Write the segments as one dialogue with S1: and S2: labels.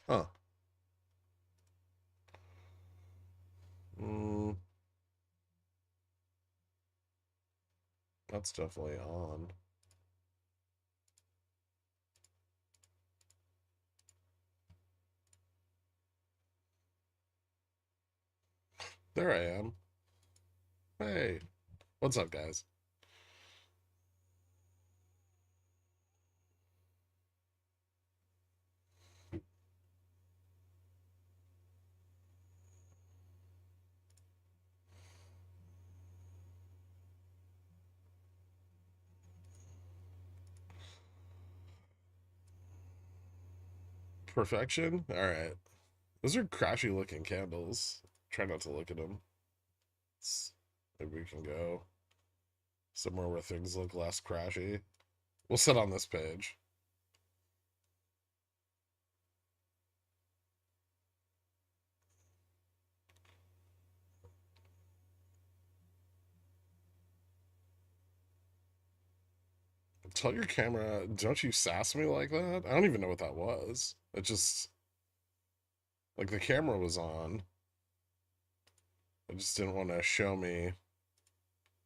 S1: Huh. Mm, that's definitely on. There I am. Hey, what's up, guys? Perfection? Alright. Those are crashy looking candles. Try not to look at them. Maybe we can go somewhere where things look less crashy. We'll sit on this page. Tell your camera, don't you sass me like that? I don't even know what that was. It just, like, the camera was on. It just didn't want to show me,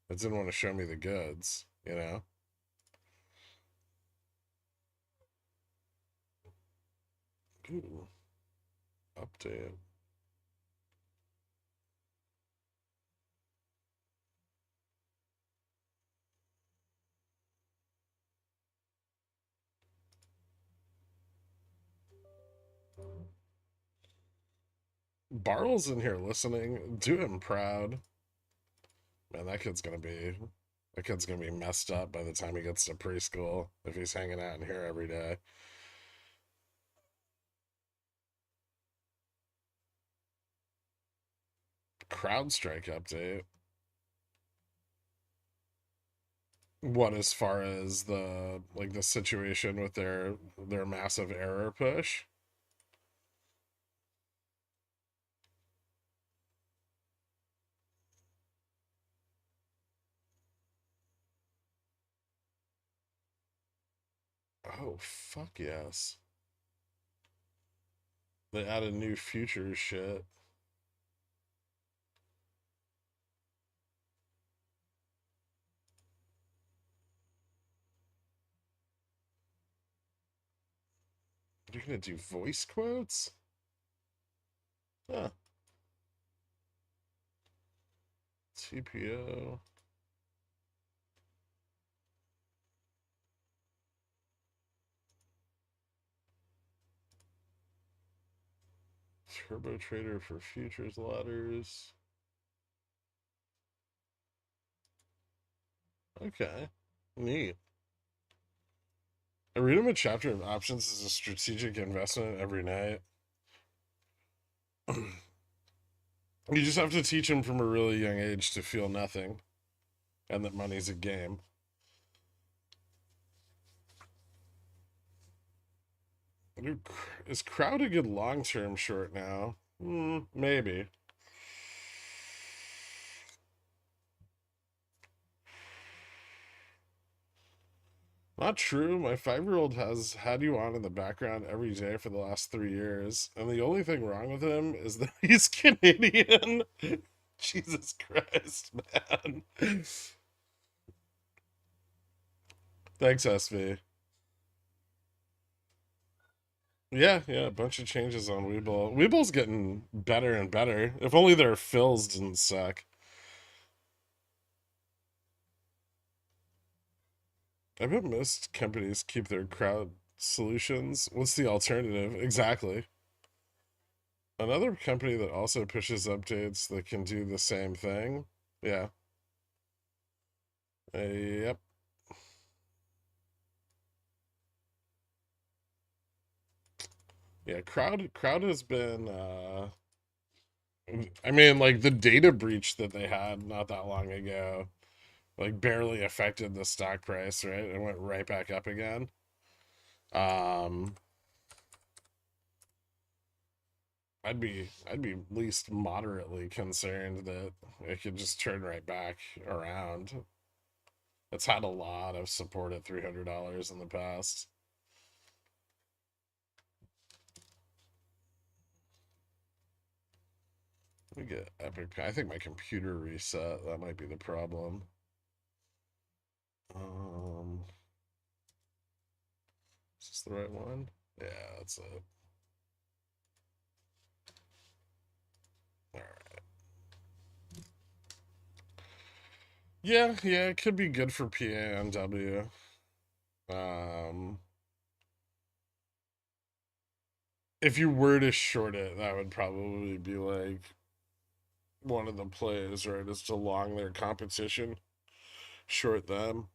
S1: it didn't want to show me the goods, you know? Ooh, update. Barl's in here listening. Do him proud. Man, that kid's gonna be messed up by the time he gets to preschool if he's hanging out in here every day. CrowdStrike update. What, as far as the situation with their massive error push? Oh, fuck yes. They added new futures shit. You're gonna do voice quotes? Huh. TPO. Turbo Trader for futures ladders. Okay. Neat. I read him a chapter of options as a strategic investment every night. You just have to teach him from a really young age to feel nothing and that money's a game. Is Crowd a good long term short now? Maybe. Not true. My 5-year-old has had you on in the background every day for the last 3 years, and the only thing wrong with him is that he's Canadian. Jesus Christ, man. Thanks, SV. Yeah, a bunch of changes on Weeble. Weeble's getting better and better. If only their fills didn't suck. I bet most companies keep their crowd solutions. What's the alternative? Exactly. Another company that also pushes updates that can do the same thing. Yeah. Yep. Yeah, crowd has been I mean, like, the data breach that they had not that long ago, like, barely affected the stock price, right? It went right back up again. Um I'd be at least moderately concerned that it could just turn right back around. It's had a lot of support at $300 in the past. Let me get Epic. I think my computer reset. That might be the problem. Is this the right one? Yeah, that's it. All right. Yeah, it could be good for PANW. If you were to short it, that would probably be like one of the plays, right? Is to long their competition, short them.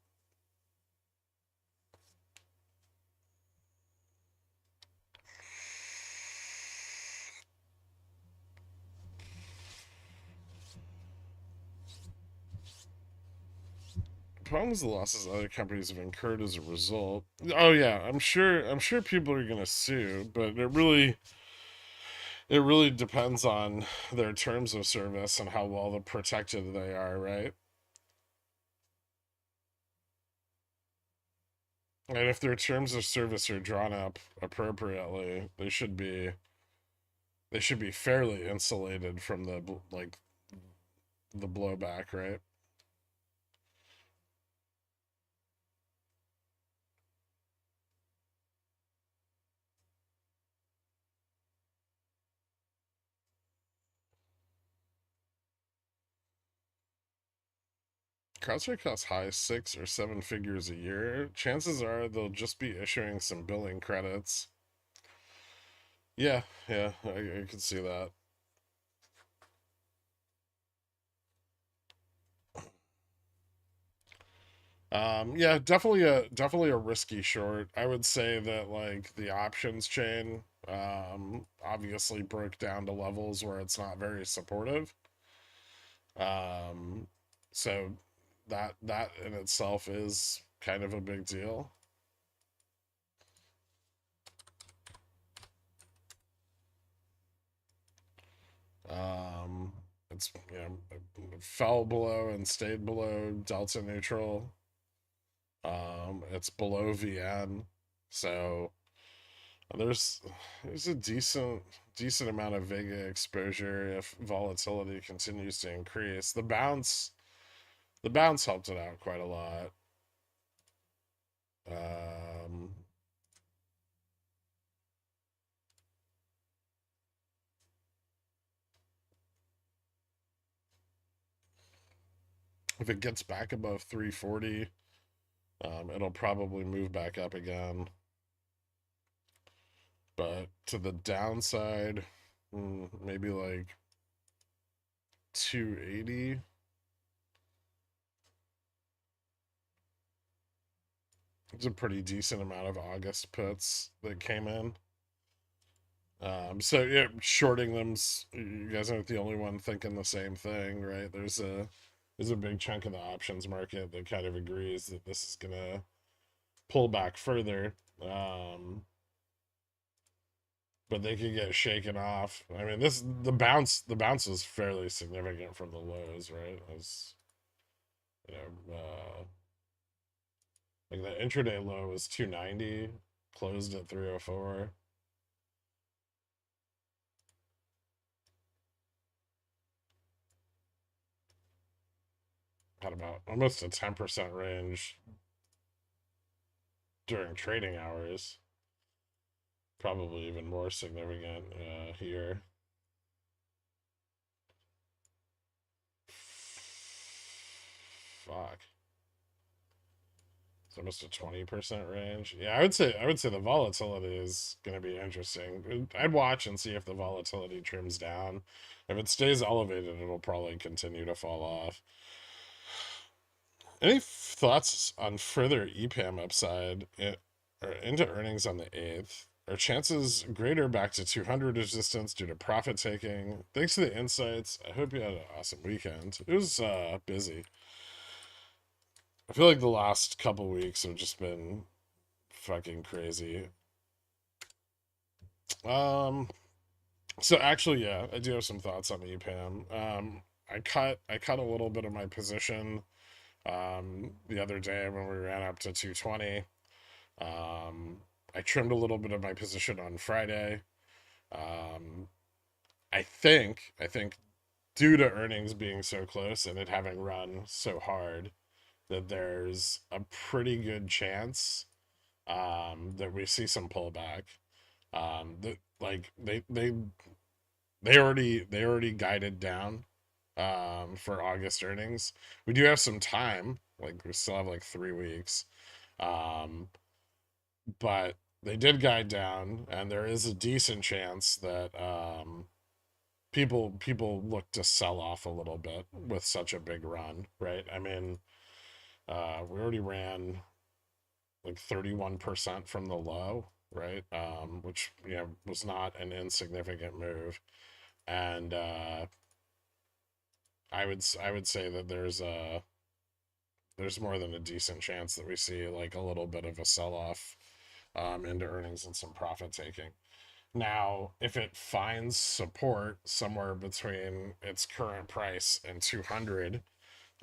S1: Problems, the losses other companies have incurred as a result. Oh yeah, I'm sure people are gonna sue, but it really depends on their terms of service and how well protected they are, right? And if their terms of service are drawn up appropriately, they should be fairly insulated from the blowback, right? CrowdStrike costs high 6 or 7 figures a year. Chances are they'll just be issuing some billing credits. Yeah, I can see that. Yeah, definitely a risky short. I would say that like the options chain, obviously broke down to levels where it's not very supportive. Um, so that in itself is kind of a big deal. Um, it's fell below and stayed below delta neutral. It's below VN, so there's there's a decent amount of Vega exposure if volatility continues to increase. The bounce helped it out quite a lot. Um, if it gets back above 340, it'll probably move back up again. But to the downside, maybe like 280. It's a pretty decent amount of August puts that came in. So yeah, shorting them's, you guys aren't the only one thinking the same thing, right? There's a big chunk of the options market that kind of agrees that this is gonna pull back further. But they could get shaken off. I mean, the bounce was fairly significant from the lows, right? It was, you know, like the intraday low was 290, closed at 304. Had about almost a 10% range during trading hours. Probably even more significant here. Fuck. It's almost a 20% range. Yeah, I would say the volatility is gonna be interesting. I'd watch and see if the volatility trims down. If it stays elevated, it'll probably continue to fall off. Any thoughts on further EPAM upside or into earnings on the 8th? Are chances greater back to 200 resistance due to profit taking? Thanks to the insights. I hope you had an awesome weekend. It was busy. I feel like the last couple weeks have just been fucking crazy. Um, so actually, yeah, I do have some thoughts on EPAM. I cut a little bit of my position the other day when we ran up to 220. Um, I trimmed a little bit of my position on Friday. Um, I think due to earnings being so close and it having run so hard, that there's a pretty good chance that we see some pullback. That like they already guided down for August earnings. We do have some time, like we still have like 3 weeks, um, but they did guide down, and there is a decent chance that people look to sell off a little bit with such a big run, right? I mean, we already ran like 31% from the low, right? Which was not an insignificant move, and I would say that there's more than a decent chance that we see like a little bit of a sell off into earnings and some profit taking. Now, if it finds support somewhere between its current price and 200,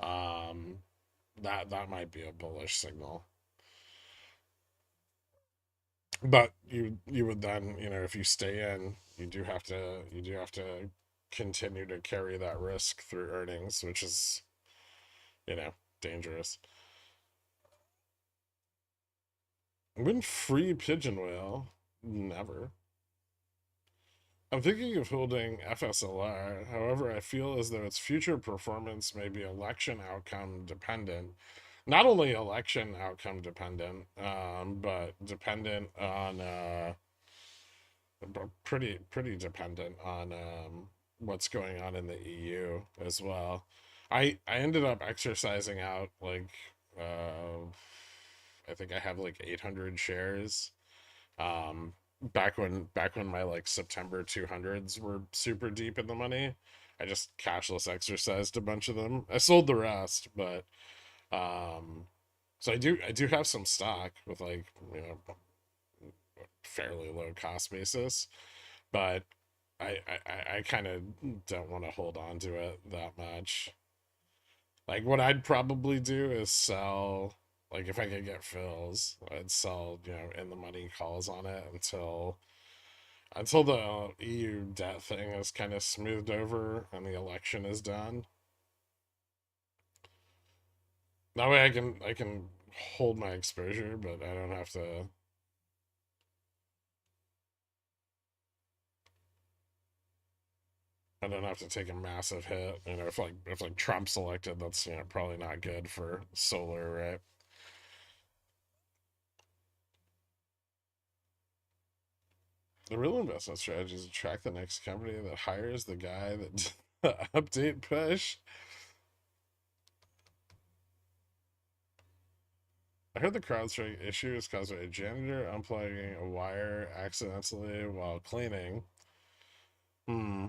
S1: um, that might be a bullish signal. But you would then, if you stay in, you do have to continue to carry that risk through earnings, which is dangerous. Wouldn't free pigeon whale? Never. I'm thinking of holding FSLA. However, I feel as though its future performance may be election outcome dependent. Not only election outcome dependent, but dependent on pretty dependent on what's going on in the EU as well. I ended up exercising out like I think I have like 800 shares um back when my like September 200s were super deep in the money. I just cashless exercised a bunch of them. I sold the rest, but um so I do have some stock with like fairly low cost basis, but I kind of don't want to hold on to it that much. Like what I'd probably do is sell, like if I could get fills, I'd sell, in the money calls on it until the EU debt thing is kind of smoothed over and the election is done. That way I can hold my exposure, but I don't have to take a massive hit. If Trump's elected, that's probably not good for solar, right? The real investment strategy is to track the next company that hires the guy that update push. I heard the CrowdStrike issue is caused by a janitor unplugging a wire accidentally while cleaning. Hmm.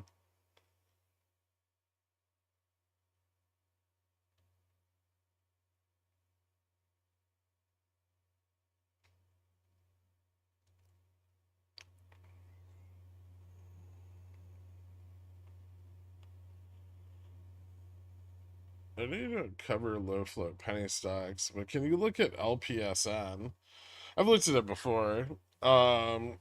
S1: I need to cover low float penny stocks, but can you look at LPSN? I've looked at it before. Um,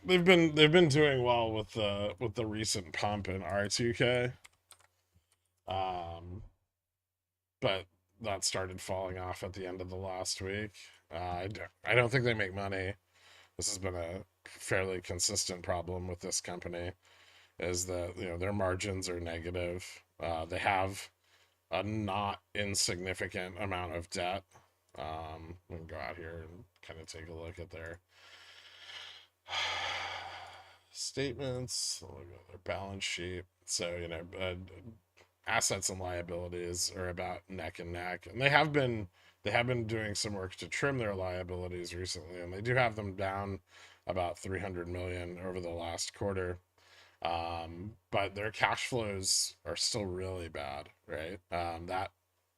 S1: they've been doing well with the recent pump in R2K. Um, but that started falling off at the end of the last week. I don't think they make money. This has been a fairly consistent problem with this company, is that their margins are negative. They have a not insignificant amount of debt. We can go out here and kind of take a look at their statements, look at their balance sheet. So assets and liabilities are about neck and neck, and they have been doing some work to trim their liabilities recently, and they do have them down about 300 million over the last quarter. But their cash flows are still really bad, right?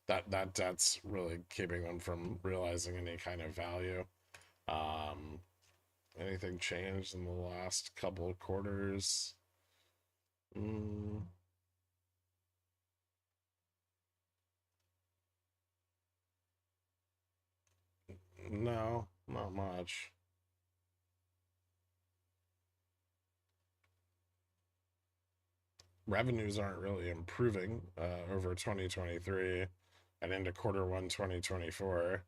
S1: That debt's really keeping them from realizing any kind of value. Um, Anything changed in the last couple of quarters? Mm, no, not much. revenues aren't really improving over 2023 and into Q1 2024.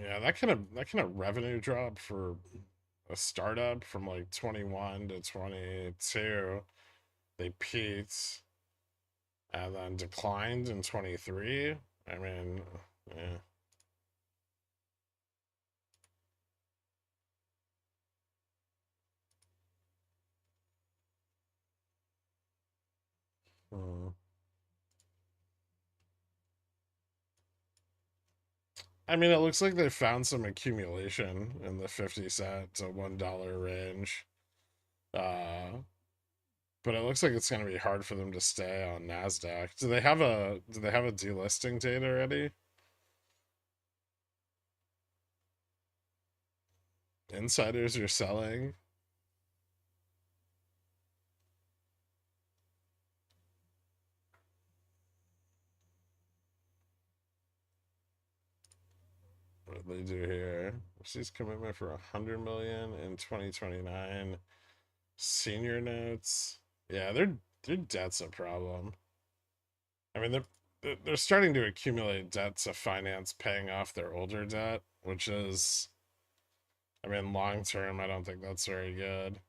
S1: Yeah, that kind of revenue drop for a startup from like 21 to 22, they peaked and then declined in 23. I mean, yeah. Hmm. I mean, it looks like they found some accumulation in the 50 cent to $1 range. Uh, but it looks like it's going to be hard for them to stay on Nasdaq. Do they have a delisting date already? Insiders are selling. What do they do here? She's commitment for 100 million in 2029. Senior notes. Yeah, their debt's a problem. I mean, they're starting to accumulate debt to finance paying off their older debt, which is, I mean, long term, I don't think that's very good.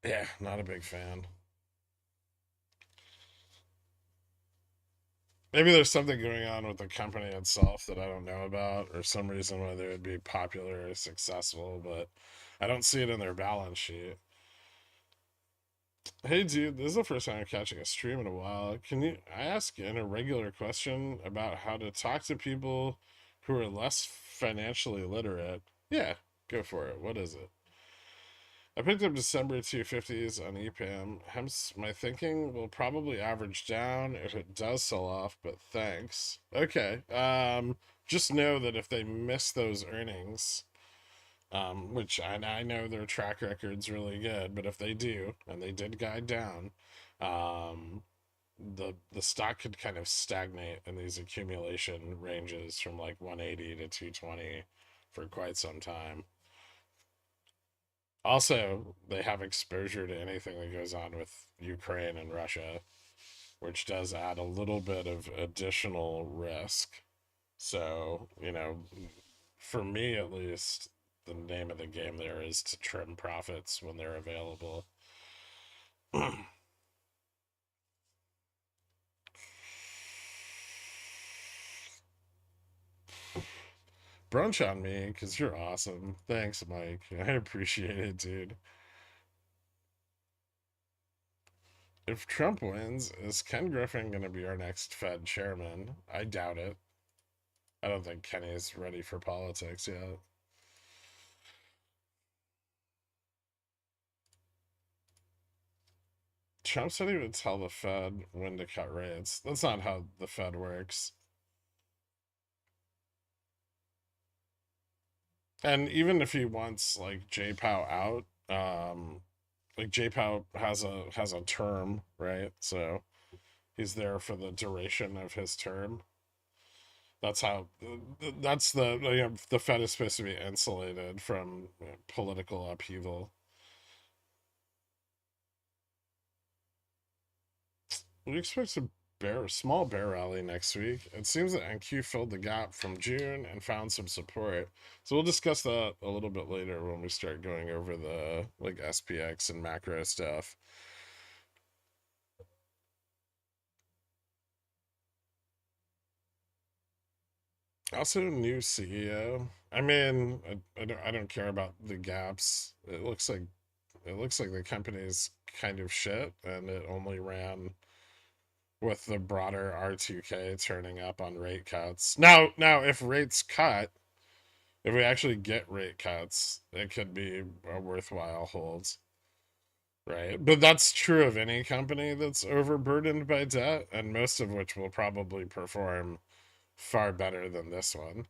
S1: Yeah, not a big fan. Maybe there's something going on with the company itself that I don't know about, or some reason why they would be popular or successful, but I don't see it in their balance sheet. Hey dude, this is the first time I'm catching a stream in a while. Can you I ask an irregular question about how to talk to people who are less financially literate? Yeah, go for it. What is it? I picked up December 250s on EPAM. Hence, my thinking will probably average down if it does sell off, but thanks. Okay. Just know that if they miss those earnings, which I know their track record's really good, but if they do, and they did guide down, um, the stock could kind of stagnate in these accumulation ranges from like 180 to 220 for quite some time. Also, they have exposure to anything that goes on with Ukraine and Russia, which does add a little bit of additional risk. So, for me at least, the name of the game there is to trim profits when they're available. Brunch on me because you're awesome. Thanks, Mike. I appreciate it, dude. If Trump wins, is Ken Griffin going to be our next Fed chairman? I doubt it. I don't think Kenny's ready for politics yet. Trump said he would tell the Fed when to cut rates. That's not how the Fed works. And even if he wants like J Pow out, like J Pow has a term, right? So he's there for the duration of his term. That's how. That's the Fed is supposed to be insulated from political upheaval. We expect a small bear rally next week. It seems that NQ filled the gap from June and found some support. So we'll discuss that a little bit later when we start going over the like SPX and macro stuff. Also, new CEO. I mean, I don't care about the gaps. It looks like the company's kind of shit, and it only ran with the broader R2K turning up on rate cuts. Now, if rates cut, if we actually get rate cuts, it could be a worthwhile hold, right? But that's true of any company that's overburdened by debt, and most of which will probably perform far better than this one.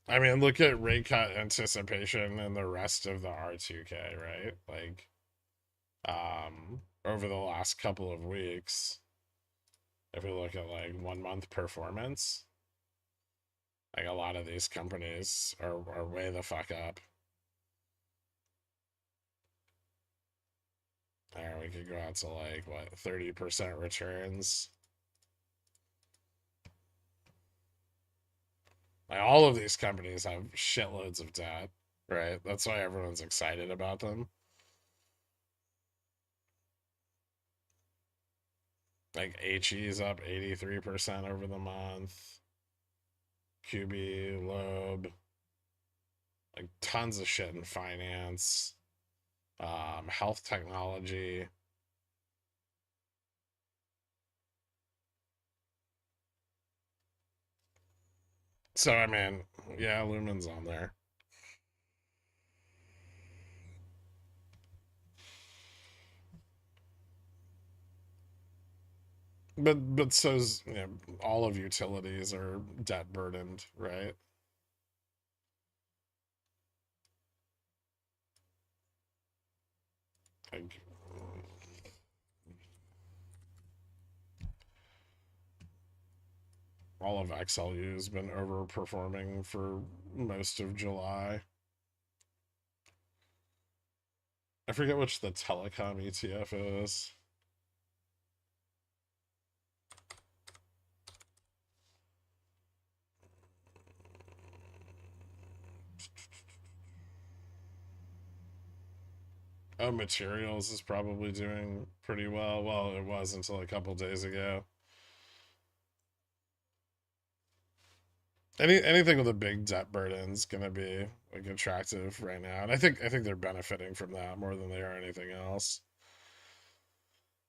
S1: I mean, look at rate cut anticipation and the rest of the R2K, right? Like, over the last couple of weeks, if we look at like 1 month performance, like a lot of these companies are way the fuck up. There, we could go out to like what, 30% returns. Like all of these companies have shitloads of debt, right? That's why everyone's excited about them. Like HE's up 83% over the month. QB, Loeb, like tons of shit in finance, health technology. So I mean, yeah, Lumen's on there. But so's, you know, all of utilities are debt burdened, right? Like all of XLU's been overperforming for most of July. I forget which the telecom ETF is. Oh, materials is probably doing pretty well. Well, it was until a couple days ago. Anything with a big debt burden is gonna be like attractive right now, and I think they're benefiting from that more than they are anything else.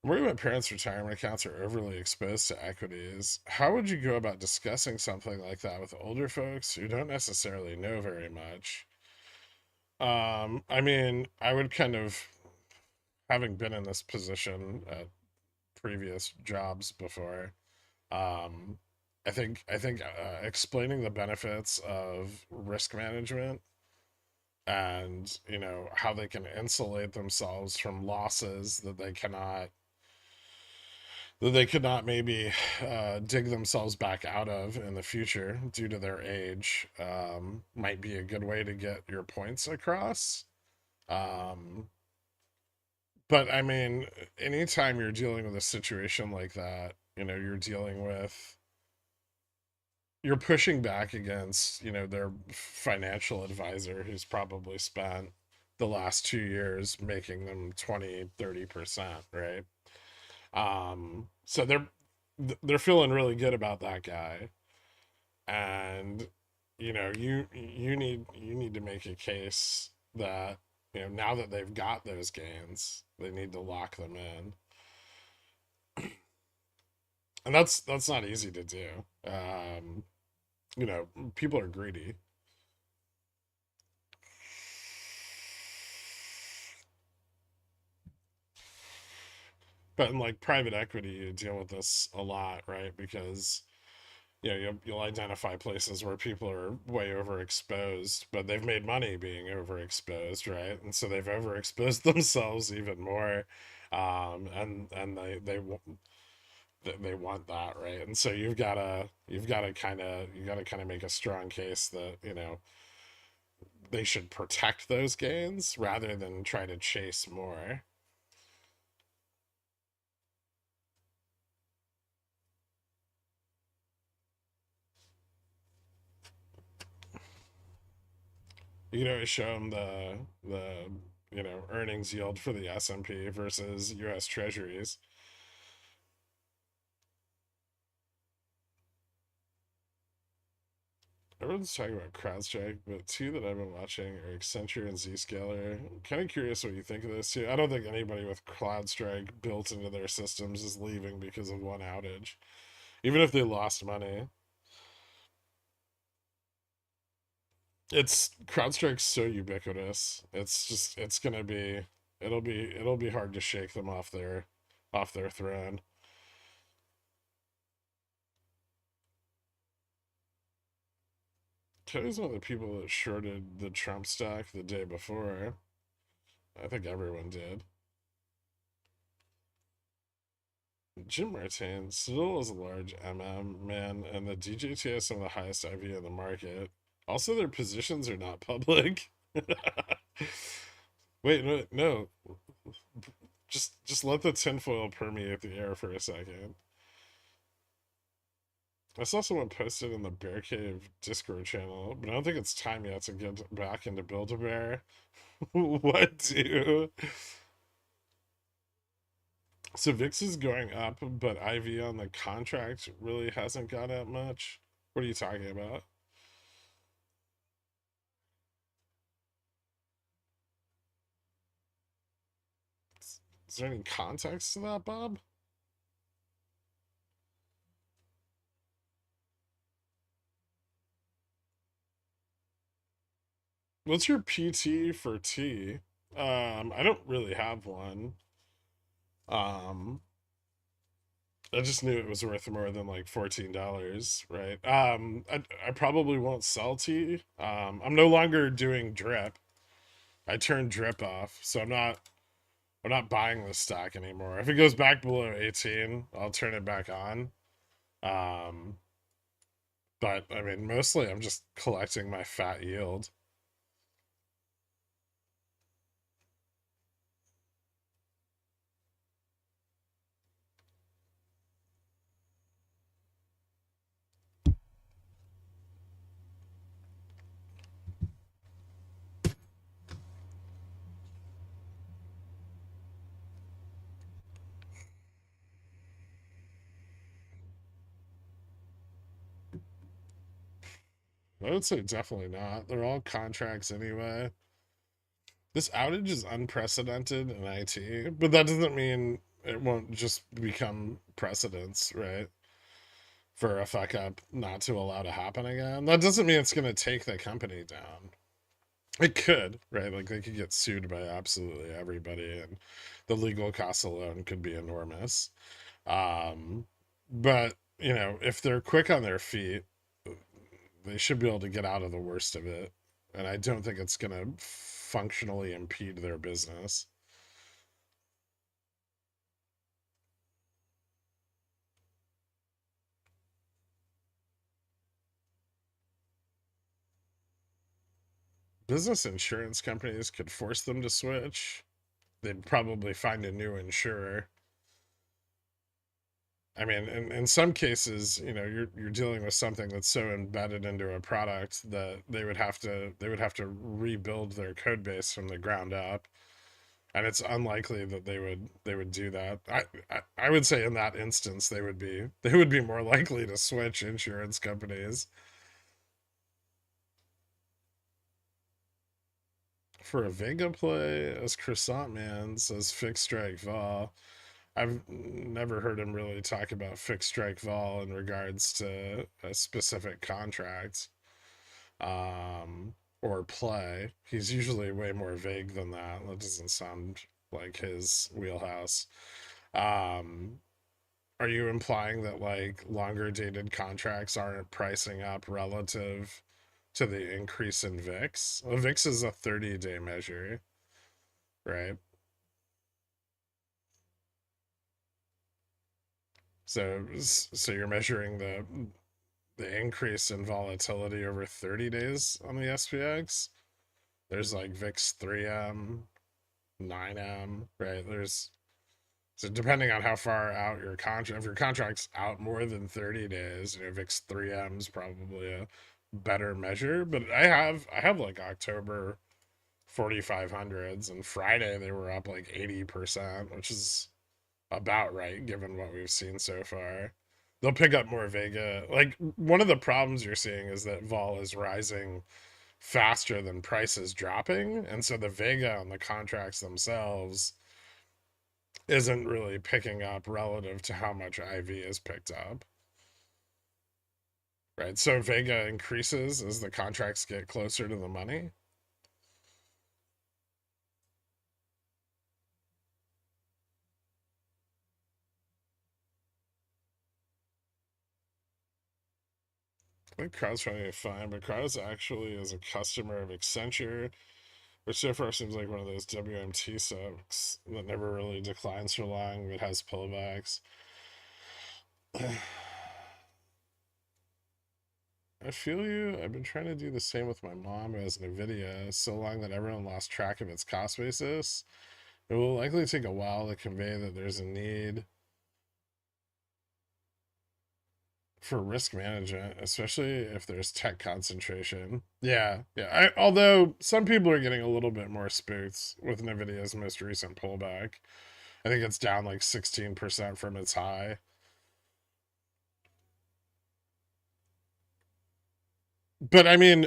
S1: I'm worried about parents' retirement accounts are overly exposed to equities. How would you go about discussing something like that with older folks who don't necessarily know very much? I mean, I would kind of, having been in this position at previous jobs before, um, I think explaining the benefits of risk management and how they can insulate themselves from losses that they could not maybe dig themselves back out of in the future due to their age, might be a good way to get your points across. Um, but I mean, anytime you're dealing with a situation like that, you're pushing back against, their financial advisor who's probably spent the last 2 years making them 20-30%, right? So they're feeling really good about that guy, and you need to make a case that, now that they've got those gains, they need to lock them in, and that's not easy to do. People are greedy. But in like private equity, you deal with this a lot, right? Because you'll identify places where people are way overexposed, but they've made money being overexposed, right? And so they've overexposed themselves even more, and they want that, right? And so you got to kind of make a strong case that they should protect those gains rather than try to chase more. Show them the earnings yield for the S&P versus U.S. Treasuries. Everyone's talking about CrowdStrike, but two that I've been watching are Accenture and Zscaler. I'm kind of curious what you think of this too. I don't think anybody with CrowdStrike built into their systems is leaving because of one outage, even if they lost money. It's CrowdStrike's so ubiquitous. It's just it'll be hard to shake them off their throne. Cody's one of the people that shorted the Trump stock the day before. I think everyone did. Jim Martin still is a large man, and the DJT has some of the highest IV in the market. Also, their positions are not public. Wait, no. Just let the tinfoil permeate the air for a second. I saw someone posted in the Bear Cave Discord channel, but I don't think it's time yet to get back into Build-A-Bear. What do? So VIX is going up, but IV on the contract really hasn't gone up much. What are you talking about? Is there any context to that, Bob? What's your PT for T? I don't really have one. Um, I just knew it was worth more than like $14, right? I probably won't sell T. I'm no longer doing drip. I turned drip off, so I'm not buying this stock anymore. If it goes back below 18, I'll turn it back on. Um, but I mean, mostly I'm just collecting my fat yield. I would say definitely not. They're all contracts anyway. This outage is unprecedented in IT, but that doesn't mean it won't just become precedence, right? For a fuck up not to allow to happen again. That doesn't mean it's going to take the company down. It could, right? Like they could get sued by absolutely everybody, and the legal costs alone could be enormous. Um, but if they're quick on their feet, they should be able to get out of the worst of it. And I don't think it's going to functionally impede their business. Business insurance companies could force them to switch. They'd probably find a new insurer. I mean, in some cases, you're dealing with something that's so embedded into a product that they would have to rebuild their code base from the ground up, and it's unlikely that they would do that. I would say in that instance they would be more likely to switch insurance companies. For a Vega play, as Croissant Man says, fixed strike vol. I've never heard him really talk about fixed strike vol in regards to a specific contract or play. He's usually way more vague than that. That doesn't sound like his wheelhouse. Um, are you implying that like longer dated contracts aren't pricing up relative to the increase in VIX? Well, VIX is a 30-day measure, right? So you're measuring the increase in volatility over 30 days on the SPX. There's like VIX 3M, 9M, right? So depending on how far out your contract, if your contract's out more than 30 days, VIX 3M is probably a better measure. But I have like October 4500s, and Friday they were up like 80%, which is about right given what we've seen so far. They'll pick up more Vega. Like one of the problems you're seeing is that vol is rising faster than prices dropping, and so the Vega on the contracts themselves isn't really picking up relative to how much IV is picked up. Right? So Vega increases as the contracts get closer to the money. think CrowdStrike fine, but Crowd actually is a customer of Accenture, which so far seems like one of those WMT stocks that never really declines for long, but has pullbacks. I feel you. I've been trying to do the same with my mom as Nvidia, so long that everyone lost track of its cost basis. It will likely take a while to convey that there's a need for risk management, especially if there's tech concentration. Yeah, yeah. Although some people are getting a little bit more spooked with Nvidia's most recent pullback. I think it's down like 16% from its high. But I mean,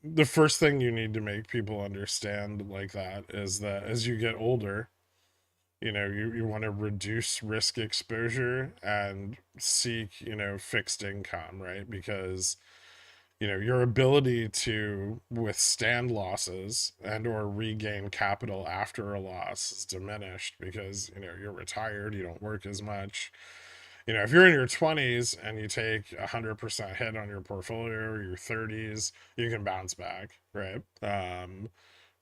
S1: the first thing you need to make people understand like that is that as you get older, you want to reduce risk exposure and seek, fixed income, right? Because your ability to withstand losses and or regain capital after a loss is diminished because you're retired, you don't work as much. If you're in your 20s and you take 100% hit on your portfolio, or your 30s, you can bounce back, right?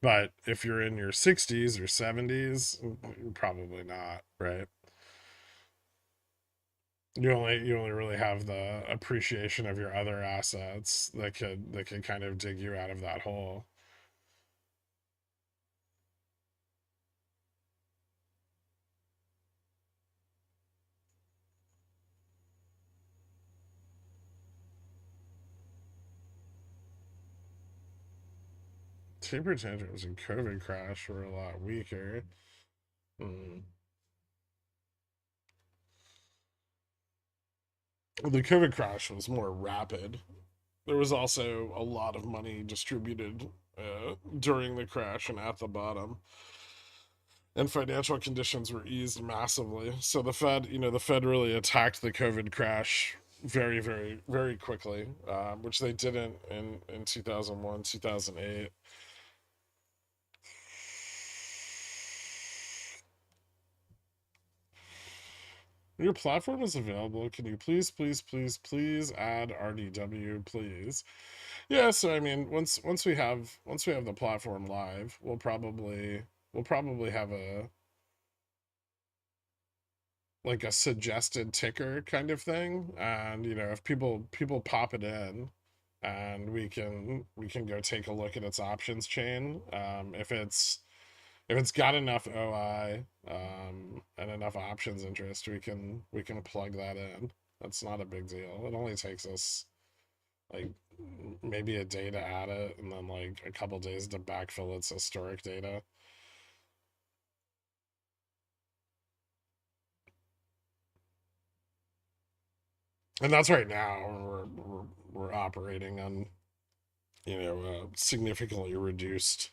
S1: But if you're in your 60s or 70s, probably not, right? You only really have the appreciation of your other assets that could kind of dig you out of that hole. 2% and COVID crash were a lot weaker. Mm. The COVID crash was more rapid. There was also a lot of money distributed during the crash and at the bottom, and financial conditions were eased massively. So the Fed really attacked the COVID crash very, very, very quickly, which they didn't in 2001, 2008. Your platform is available. Can you please, please, please, please add RDW, please? Yeah. So I mean, once we have the platform live, we'll probably have a like a suggested ticker kind of thing, and if people pop it in, and we can go take a look at its options chain. If it's got enough OI, and enough options interest, we can plug that in. That's not a big deal. It only takes us like maybe a day to add it, and then like a couple days to backfill its historic data. And that's right now. We're operating on significantly reduced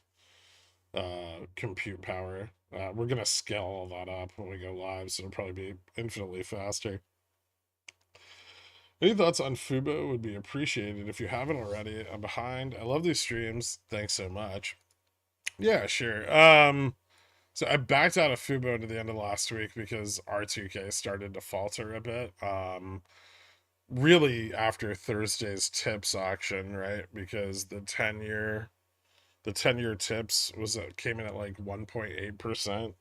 S1: compute power. We're gonna scale all that up when we go live, so it'll probably be infinitely faster. Any thoughts on Fubo would be appreciated if you haven't already. I'm behind. I love these streams. Thanks so much. Yeah, sure. So I backed out of Fubo to the end of last week because R2K started to falter a bit. Really after Thursday's tips auction, right? Because the 10-year tips came in at like 1.8%.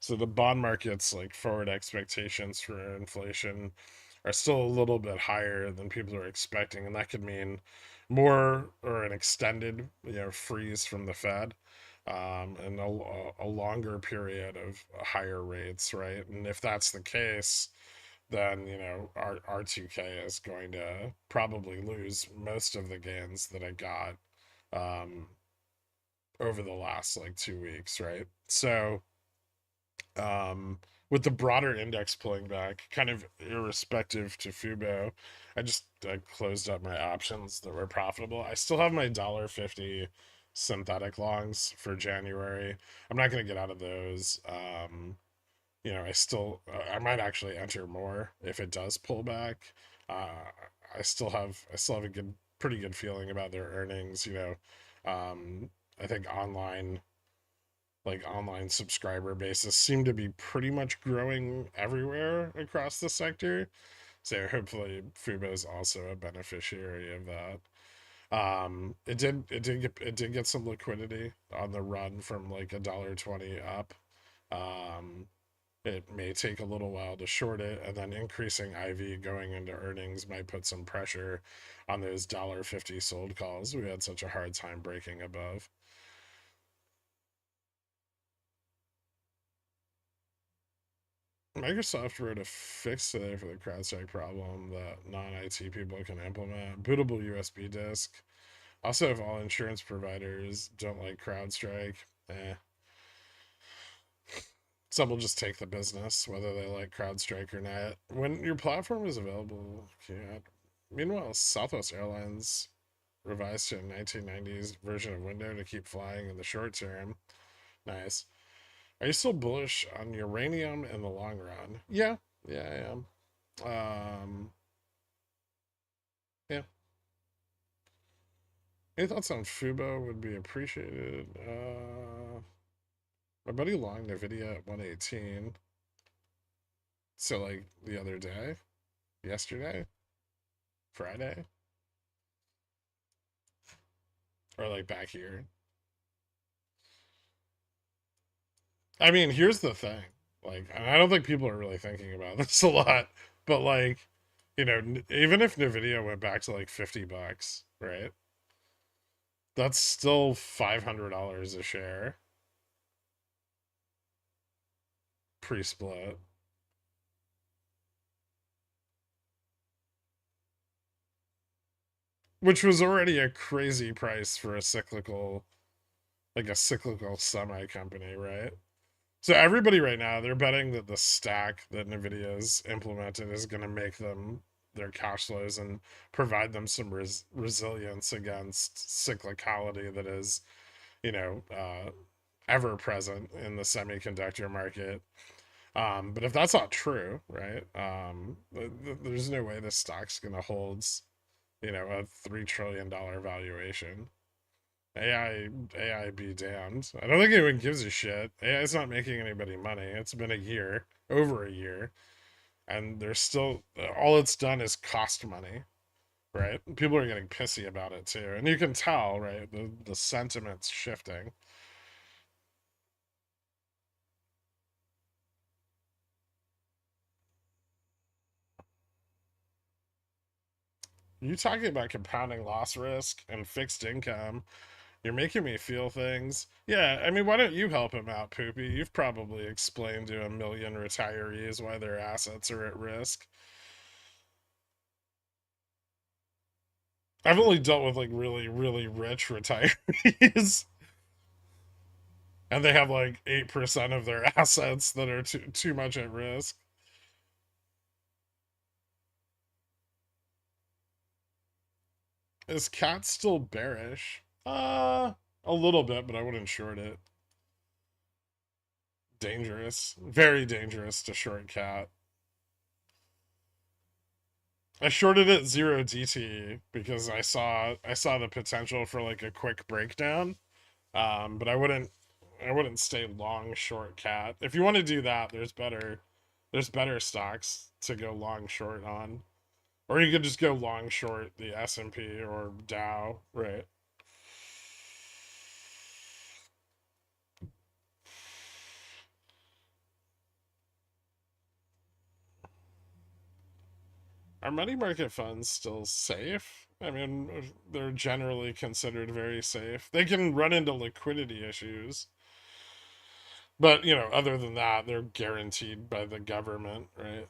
S1: So the bond market's like forward expectations for inflation are still a little bit higher than people are expecting, and that could mean more or an extended freeze from the Fed, and a longer period of higher rates, right? And if that's the case, then R2K is going to probably lose most of the gains that it got um, over the last like 2 weeks, right? So um, with the broader index pulling back, kind of irrespective to Fubo, I closed up my options that were profitable. I still have my $1.50 synthetic longs for January. I'm not going to get out of those. I might actually enter more if it does pull back. Uh, I still have a pretty good feeling about their earnings. I think online subscriber bases seem to be pretty much growing everywhere across the sector. So hopefully Fubo is also a beneficiary of that. It did get some liquidity on the run from like $1.20 up. Um, it may take a little while to short it, and then increasing IV going into earnings might put some pressure on those $1.50 sold calls we had such a hard time breaking above. Microsoft wrote a fix today for the CrowdStrike problem that non-IT people can implement. Bootable USB disk. Also, if all insurance providers don't like CrowdStrike, eh, some will just take the business, whether they like CrowdStrike or not. When your platform is available, yeah. Meanwhile, Southwest Airlines revised to a 1990s version of Windows to keep flying in the short term. Nice. Are you still bullish on uranium in the long run? Yeah, yeah, I am. Yeah. Any thoughts on Fubo would be appreciated. My buddy longed Nvidia at 118. So like the other day, yesterday, Friday, or like back here. I mean, here's the thing. Like, and I don't think people are really thinking about this a lot, but like, even if Nvidia went back to like $50, right? That's still $500 a share pre-split, which was already a crazy price for a cyclical semi company, right? So everybody right now, they're betting that the stack that Nvidia's implemented is going to make them their cash flows and provide them some resilience against cyclicality that is, you know, uh, ever present in the semiconductor market. But if that's not true, right? There's no way this stock's going to hold, a $3 trillion valuation. AI be damned. I don't think anyone gives a shit. AI is not making anybody money. It's been a year, over a year, and there's still all it's done is cost money, right? People are getting pissy about it too, and you can tell, right? The sentiment's shifting. You talking about compounding loss risk and fixed income? You're making me feel things. Yeah, I mean, why don't you help him out, Poopy? You've probably explained to a million retirees why their assets are at risk. I've only dealt with like really, really rich retirees, and they have like 8% of their assets that are too much at risk. Is Cat still bearish? A little bit, but I wouldn't short it. Dangerous, very dangerous to short Cat. I shorted it 0 DT because I saw the potential for like a quick breakdown. But I wouldn't stay long short Cat. If you want to do that, there's better stocks to go long short on. Or you could just go long short the S&P or Dow, right? Are money market funds still safe? I mean, they're generally considered very safe. They can run into liquidity issues, but other than that, they're guaranteed by the government, right?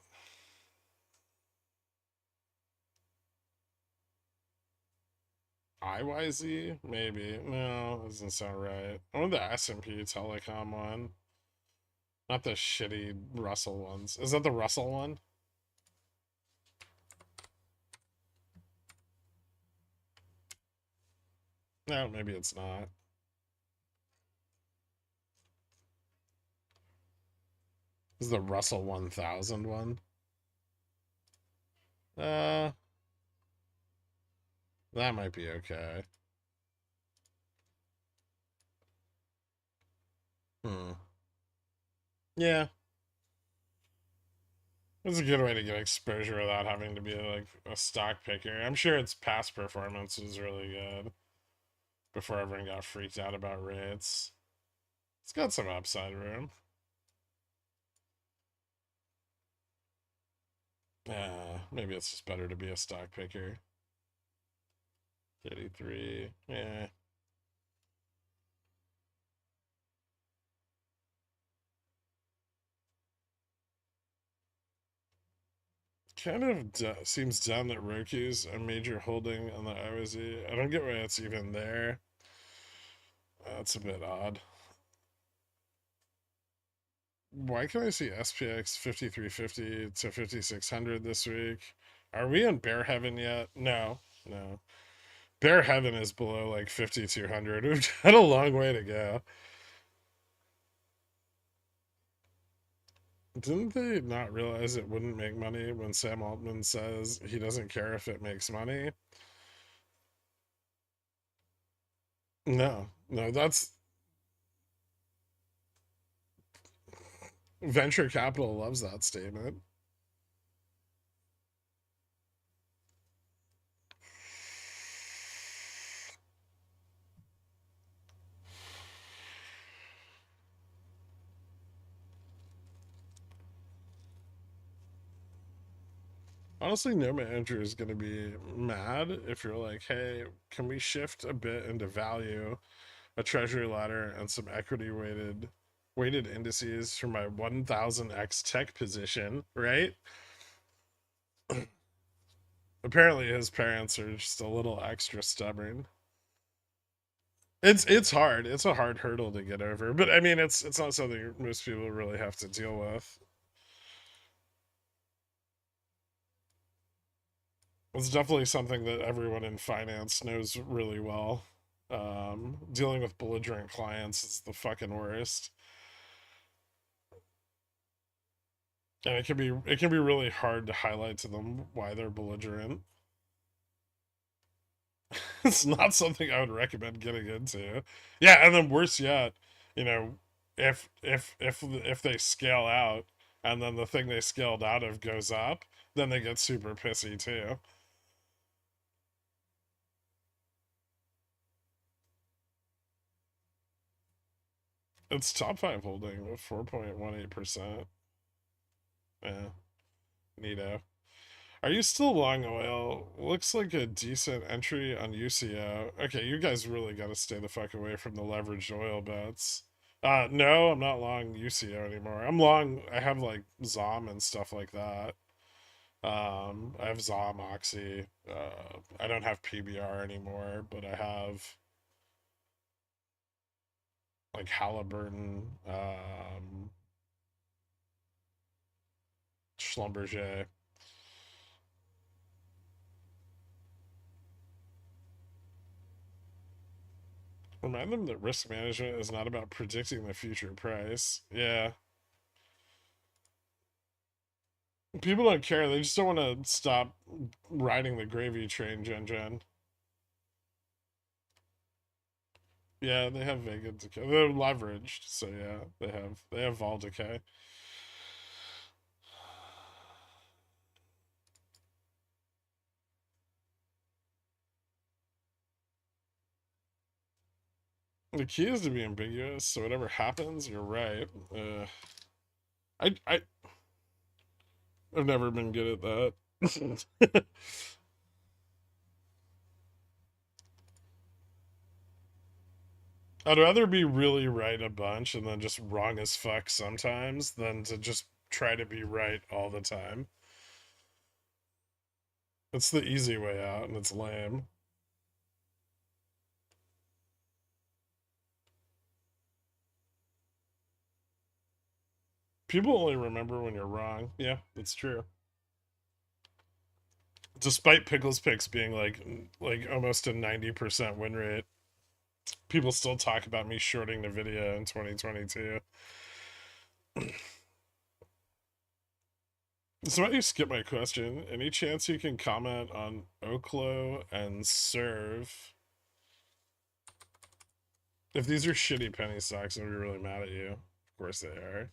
S1: IYZ? Maybe. No, doesn't sound right. I want the S&P Telecom one. Not the shitty Russell ones. Is that the Russell one? No, maybe it's not. This is the Russell 1000 one. Uh, that might be okay. Hmm. Yeah. It's a good way to get exposure without having to be like a stock picker. I'm sure its past performance was really good before everyone got freaked out about rates. It's got some upside room. Maybe it's just better to be a stock picker. 33. Yeah. Kind of seems dumb that Roku's a major holding on the IOZ. I don't get why it's even there. That's a bit odd. Why can I see SPX 5350 to 5600 this week? Are we in bear heaven yet? No, no. Bear heaven is below like 5200. We've got a long way to go. Didn't they not realize it wouldn't make money when Sam Altman says he doesn't care if it makes money? No, no, that's venture capital loves that statement. Honestly, no manager is going to be mad if you're like, hey, can we shift a bit into value, a treasury ladder, and some equity weighted indices for my 1000x tech position, right? Apparently his parents are just a little extra stubborn. It's hard. It's a hard hurdle to get over. But I mean it's not something most people really have to deal with. It's definitely something that everyone in finance knows really well. Dealing with belligerent clients is the fucking worst. And it can be really hard to highlight to them why they're belligerent. It's not something I would recommend getting into. Yeah, and then worse yet, you know, if they scale out and then the thing they scaled out of goes up, then they get super pissy too. It's top five holding with 4.18%. Yeah, neato. Are you still long oil? Looks like a decent entry on UCO. Okay, you guys really got to stay the fuck away from the leveraged oil bets. No, I'm not long UCO anymore. I'm long. I have like ZOM and stuff like that. I have ZOM, Oxy. I don't have PBR anymore, but I have like Halliburton, Schlumberger. Remind them that risk management is not about predicting the future price. Yeah. People don't care. They just don't want to stop riding the gravy train, Gen. Yeah, they have Vega decay. They're leveraged, so yeah, they have vol decay. The key is to be ambiguous, so whatever happens, you're right. I've never been good at that. I'd rather be really right a bunch and then just wrong as fuck sometimes than to just try to be right all the time. It's the easy way out and it's lame. People only remember when you're wrong. Yeah, that's true. Despite Pickle's picks being like almost a 90% win rate, people still talk about me shorting Nvidia in 2022. So why don't you skip my question? Any chance you can comment on Oklo and Serv? If these are shitty penny stocks, I'll be really mad at you. Of course they are.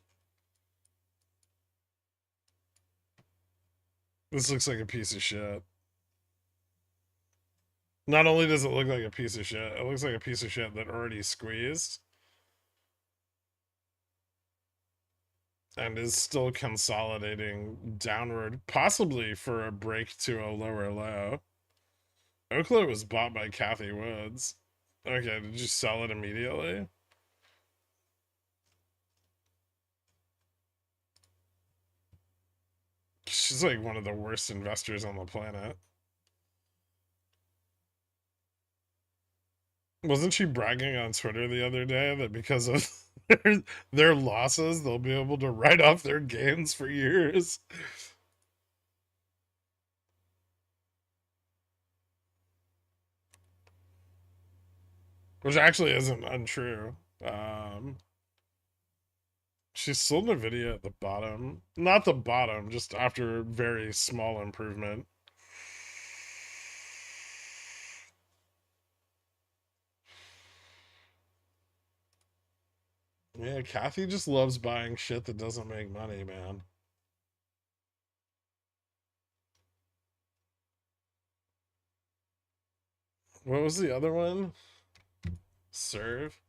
S1: This looks like a piece of shit. Not only does it look like a piece of shit, it looks like a piece of shit that already squeezed and is still consolidating downward, possibly for a break to a lower low. Oakland was bought by Kathy Woods. Okay, did you sell it immediately? She's like one of the worst investors on the planet. Wasn't she bragging on Twitter the other day that because of their losses, they'll be able to write off their gains for years? Which actually isn't untrue. Um, she sold Nvidia at the bottom. Not the bottom, just after very small improvement. Yeah, Kathy just loves buying shit that doesn't make money, man. What was the other one? Serv?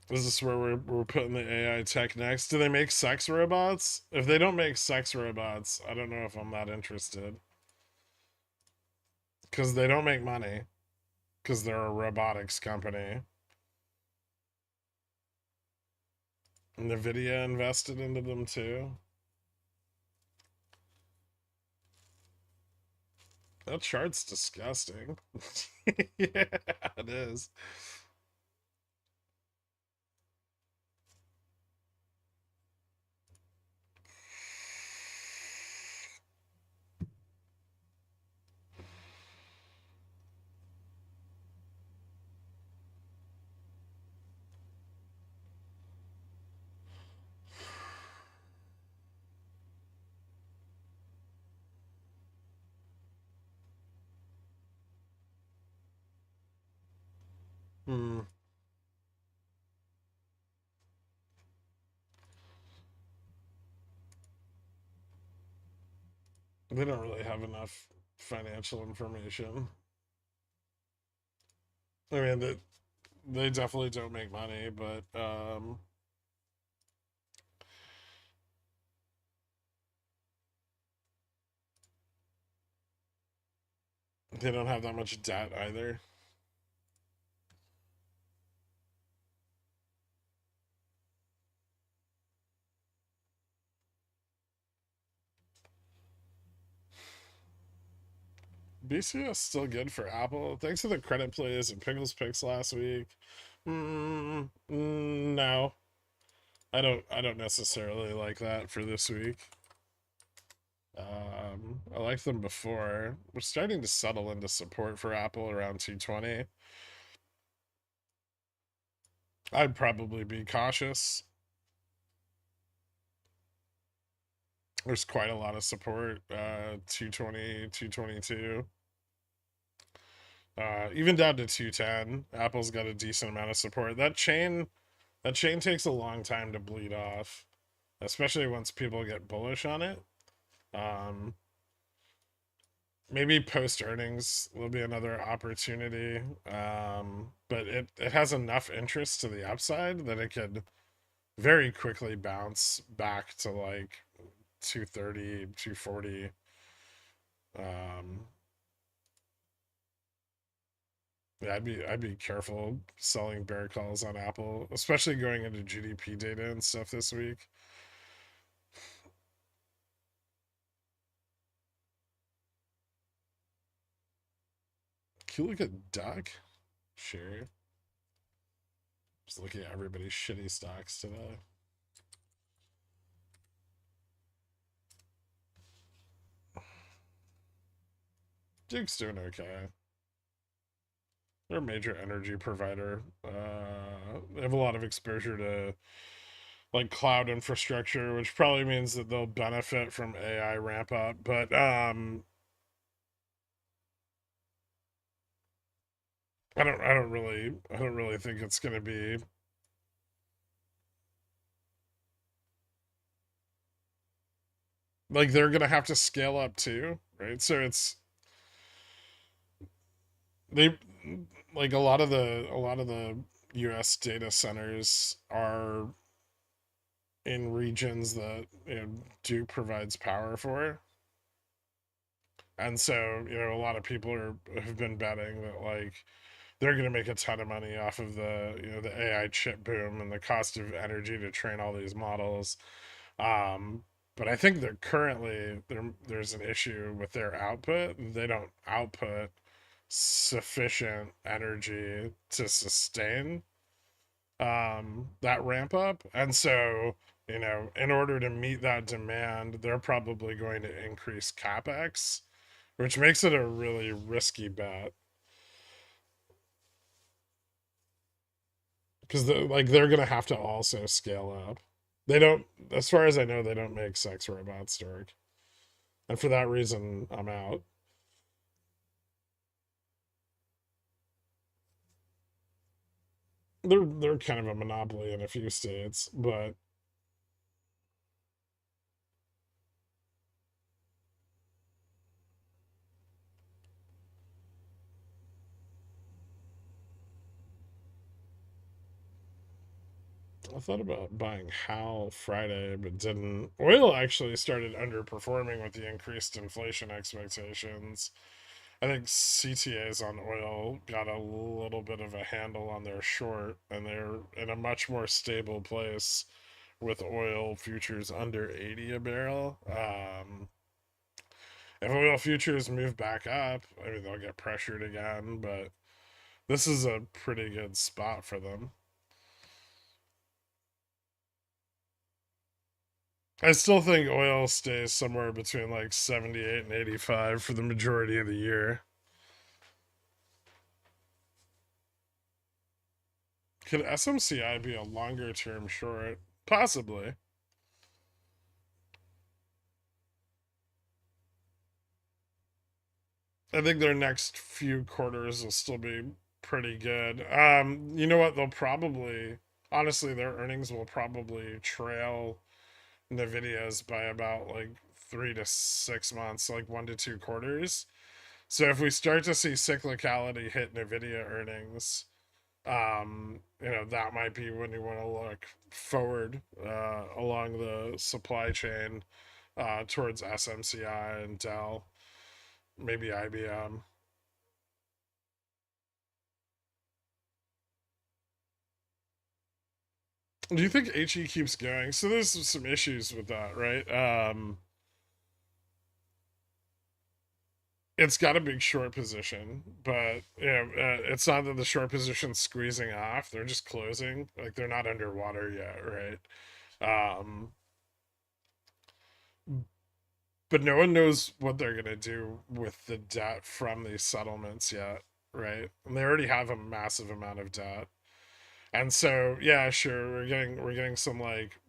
S1: Is this where we're putting the AI tech next? Do they make sex robots? If they don't make sex robots, I don't know if I'm that interested. Because they don't make money. Because they're a robotics company. Nvidia invested into them too. That chart's disgusting. Yeah, it is. Hmm. They don't really have enough financial information. I mean, they definitely don't make money, but they don't have that much debt either. BCS still good for Apple. Thanks for the credit plays and Pickles picks last week. No, I don't. I don't necessarily like that for this week. I liked them before. We're starting to settle into support for Apple around 220. I'd probably be cautious. There's quite a lot of support. 220, 222. Even down to 210. Apple's got a decent amount of support. That chain takes a long time to bleed off, especially once people get bullish on it. Um, Maybe post earnings will be another opportunity. But it has enough interest to the upside that it could very quickly bounce back to like 230, 240. Um, yeah, I'd be careful selling bear calls on Apple, especially going into GDP data and stuff this week. Can you look at Duck? Sure. Just looking at everybody's shitty stocks today. Duke's doing okay. They're a major energy provider. They have a lot of exposure to like cloud infrastructure, which probably means that they'll benefit from AI ramp up. But I don't really think it's going to be like they're gonna have to scale up too, right? So they like a lot of the US data centers are in regions that Duke provides power for. And so, a lot of people have been betting that like they're going to make a ton of money off of the AI chip boom and the cost of energy to train all these models. Um, but I think that currently there's an issue with their output. They don't output sufficient energy to sustain that ramp up. And so, in order to meet that demand, they're probably going to increase capex, which makes it a really risky bet because they're gonna have to also scale up. They don't, as far as I know, they don't make sex robots, Dirk, and for that reason, I'm out. They're kind of a monopoly in a few states, but I thought about buying Hal Friday, but didn't. Oil actually started underperforming with the increased inflation expectations. I think CTAs on oil got a little bit of a handle on their short, and they're in a much more stable place with oil futures under 80 a barrel. If oil futures move back up, I mean, they'll get pressured again, but this is a pretty good spot for them. I still think oil stays somewhere between like 78 and 85 for the majority of the year. Could SMCI be a longer term short? Possibly. I think their next few quarters will still be pretty good. You know what? They'll probably, honestly, their earnings will probably trail Nvidia's by about like 3 to 6 months, like 1 to 2 quarters. So if we start to see cyclicality hit Nvidia earnings, that might be when you want to look forward along the supply chain towards SMCI and Dell, maybe IBM. Do you think HE keeps going? So there's some issues with that, right? It's got a big short position, but it's not that the short position's squeezing off. They're just closing. Like they're not underwater yet, right? But no one knows what they're gonna do with the debt from these settlements yet, right? And they already have a massive amount of debt. And so, yeah, sure, we're getting some like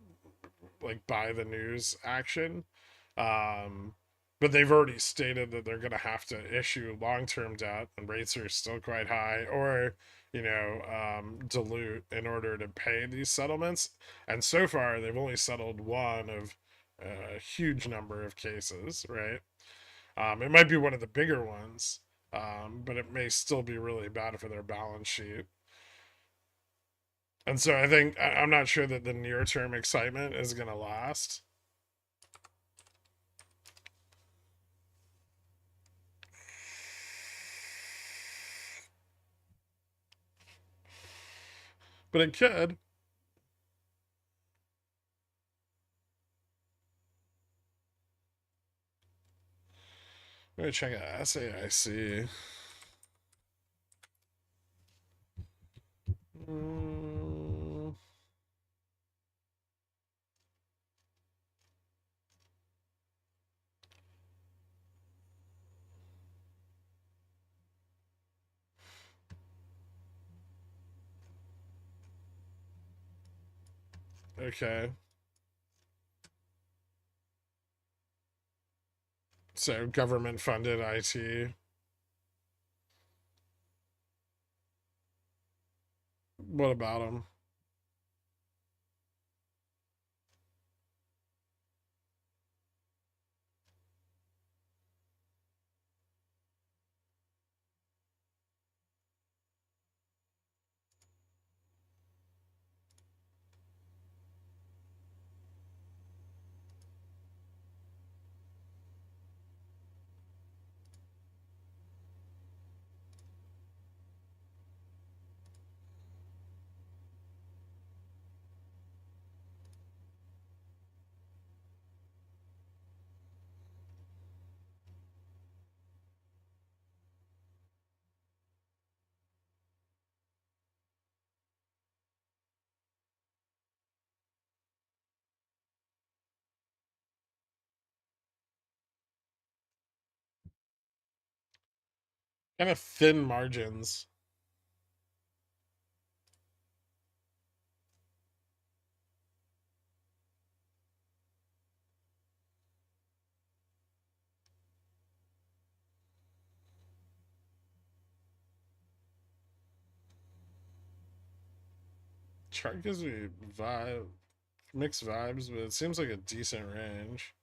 S1: buy the news action. Um, but they've already stated that they're going to have to issue long-term debt, and rates are still quite high, or dilute in order to pay these settlements. And so far, they've only settled one of a huge number of cases, right? It might be one of the bigger ones, but it may still be really bad for their balance sheet. And so I think I'm not sure that the near term excitement is going to last. But it could. Let me check out SAIC. Mm, okay. So government funded IT. What about them? Kind of thin margins. Chart gives me mixed vibes, but it seems like a decent range.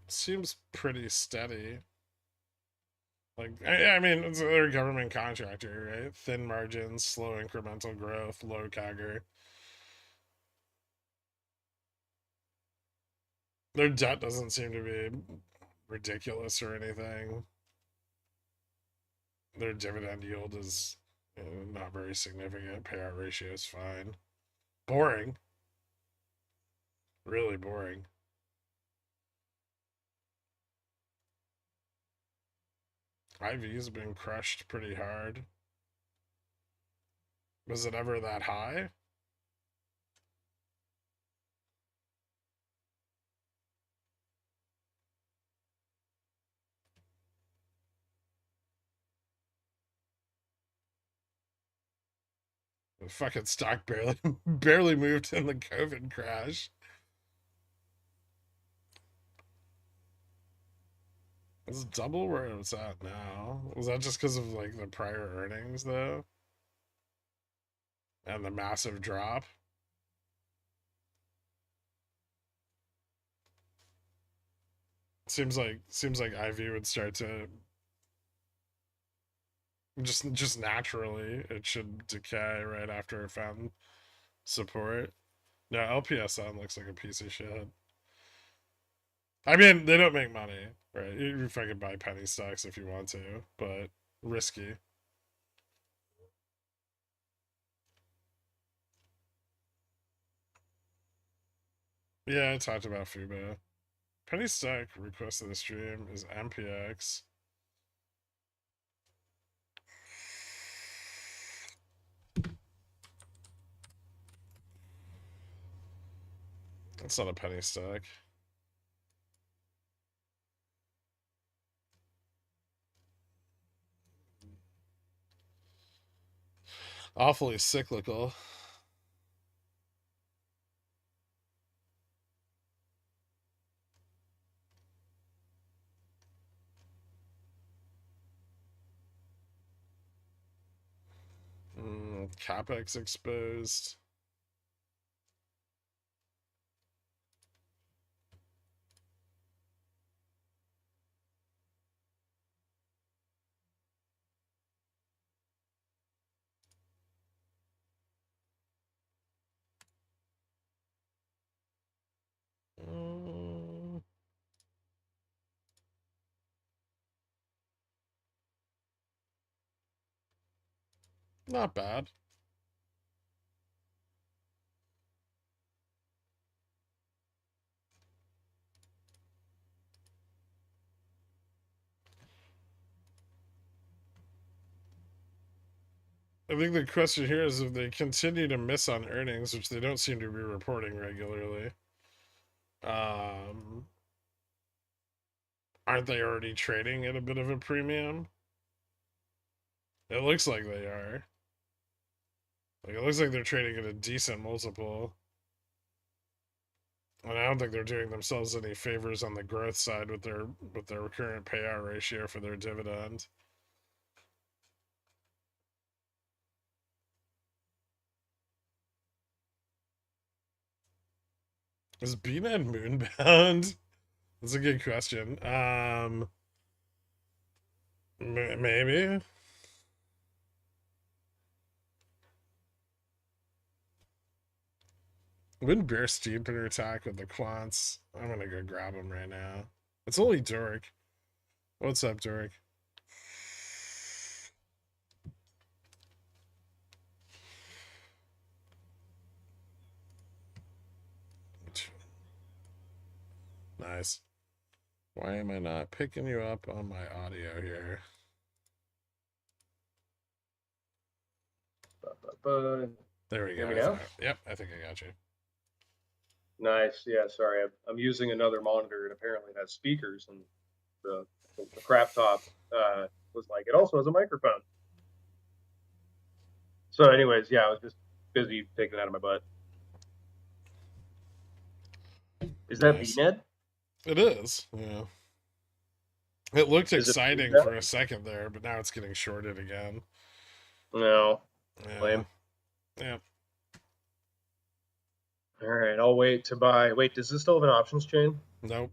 S1: Seems pretty steady. Like, I mean, they're a government contractor, right? Thin margins, slow incremental growth, low CAGR. Their debt doesn't seem to be ridiculous or anything. Their dividend yield is not very significant. Payout ratio is fine. Boring. Really boring. IV's been crushed pretty hard. Was it ever that high? The fucking stock barely moved in the COVID crash. It's double where it's at now. Was that just because of like the prior earnings though? And the massive drop? Seems like IV would start to just naturally it should decay right after it found support. No, LPSN looks like a piece of shit. I mean, they don't make money, right? You fucking buy penny stocks if you want to, but risky. Yeah, I talked about Fubo. Penny stock request of the stream is MPX. That's not a penny stock. Awfully cyclical. CapEx exposed. Not bad. I think the question here is if they continue to miss on earnings, which they don't seem to be reporting regularly. Um, aren't they already trading at a bit of a premium? It looks like they are. Like it looks like they're trading at a decent multiple. And I don't think they're doing themselves any favors on the growth side with their current payout ratio for their dividend. Is BNet moonbound? That's a good question. Maybe. Wouldn't Bear Steeper attack with the quants? I'm gonna go grab him right now. It's only Dork. What's up, Dork? Nice. Why am I not picking you up on my audio here? There we
S2: Hear
S1: go.
S2: me now?
S1: Yep, I think I got you.
S2: Nice. Yeah, sorry. I'm using another monitor and apparently it has speakers, and the crap top was like, it also has a microphone. So, anyways, yeah, I was just busy taking it out of my butt. Is that
S1: Nice.
S2: VNet?
S1: It is. Yeah. It looked
S2: Is it
S1: exciting
S2: VNet?
S1: for a second there, but now it's getting shorted again.
S2: No.
S1: Yeah.
S2: Lame.
S1: Yeah.
S2: All right, I'll wait to buy. Wait, does this still have an options chain?
S1: Nope.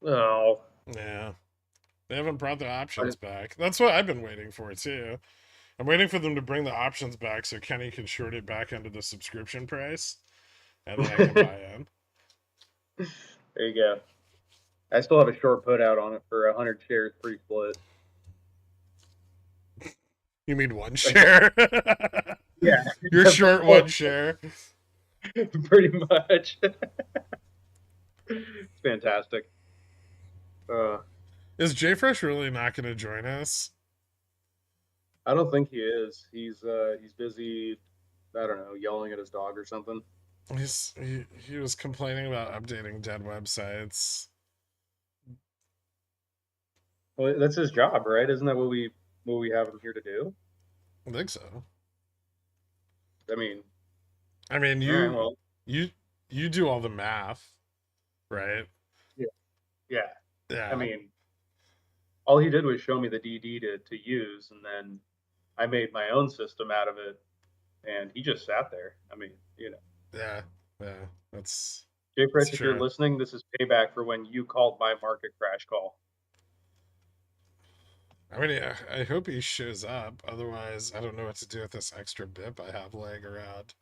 S2: No.
S1: Yeah. They haven't brought the
S2: I,
S1: options back. That's what I've been waiting for, too. I'm waiting for them to bring the options back so Kenny can short it back into the subscription price, and then I can buy in.
S2: there you go. I still have a short put out on it for 100 shares pre-split.
S1: You mean one share?
S2: Yeah,
S1: You're short one share.
S2: pretty much. It's fantastic. Uh,
S1: Is JFresh really not going to join us?
S2: I don't think he is. He's busy. I don't know, yelling at his dog or something.
S1: He was complaining about updating dead websites.
S2: Well, that's his job, right? Isn't that what we have him here to do?
S1: I think so.
S2: I mean,
S1: I mean,
S2: all right, well,
S1: you you do all the math, right?
S2: yeah, yeah. I
S1: Yeah.
S2: mean, all he did was show me the DD to use, and then I made my own system out of it, and he just sat there. I mean,
S1: Yeah. Yeah. That's
S2: Jay
S1: it's
S2: Fresh, if you're
S1: true.
S2: listening, this is payback for when you called my market crash call.
S1: I mean, yeah, I hope he shows up. Otherwise, I don't know what to do with this extra bip I have laying around.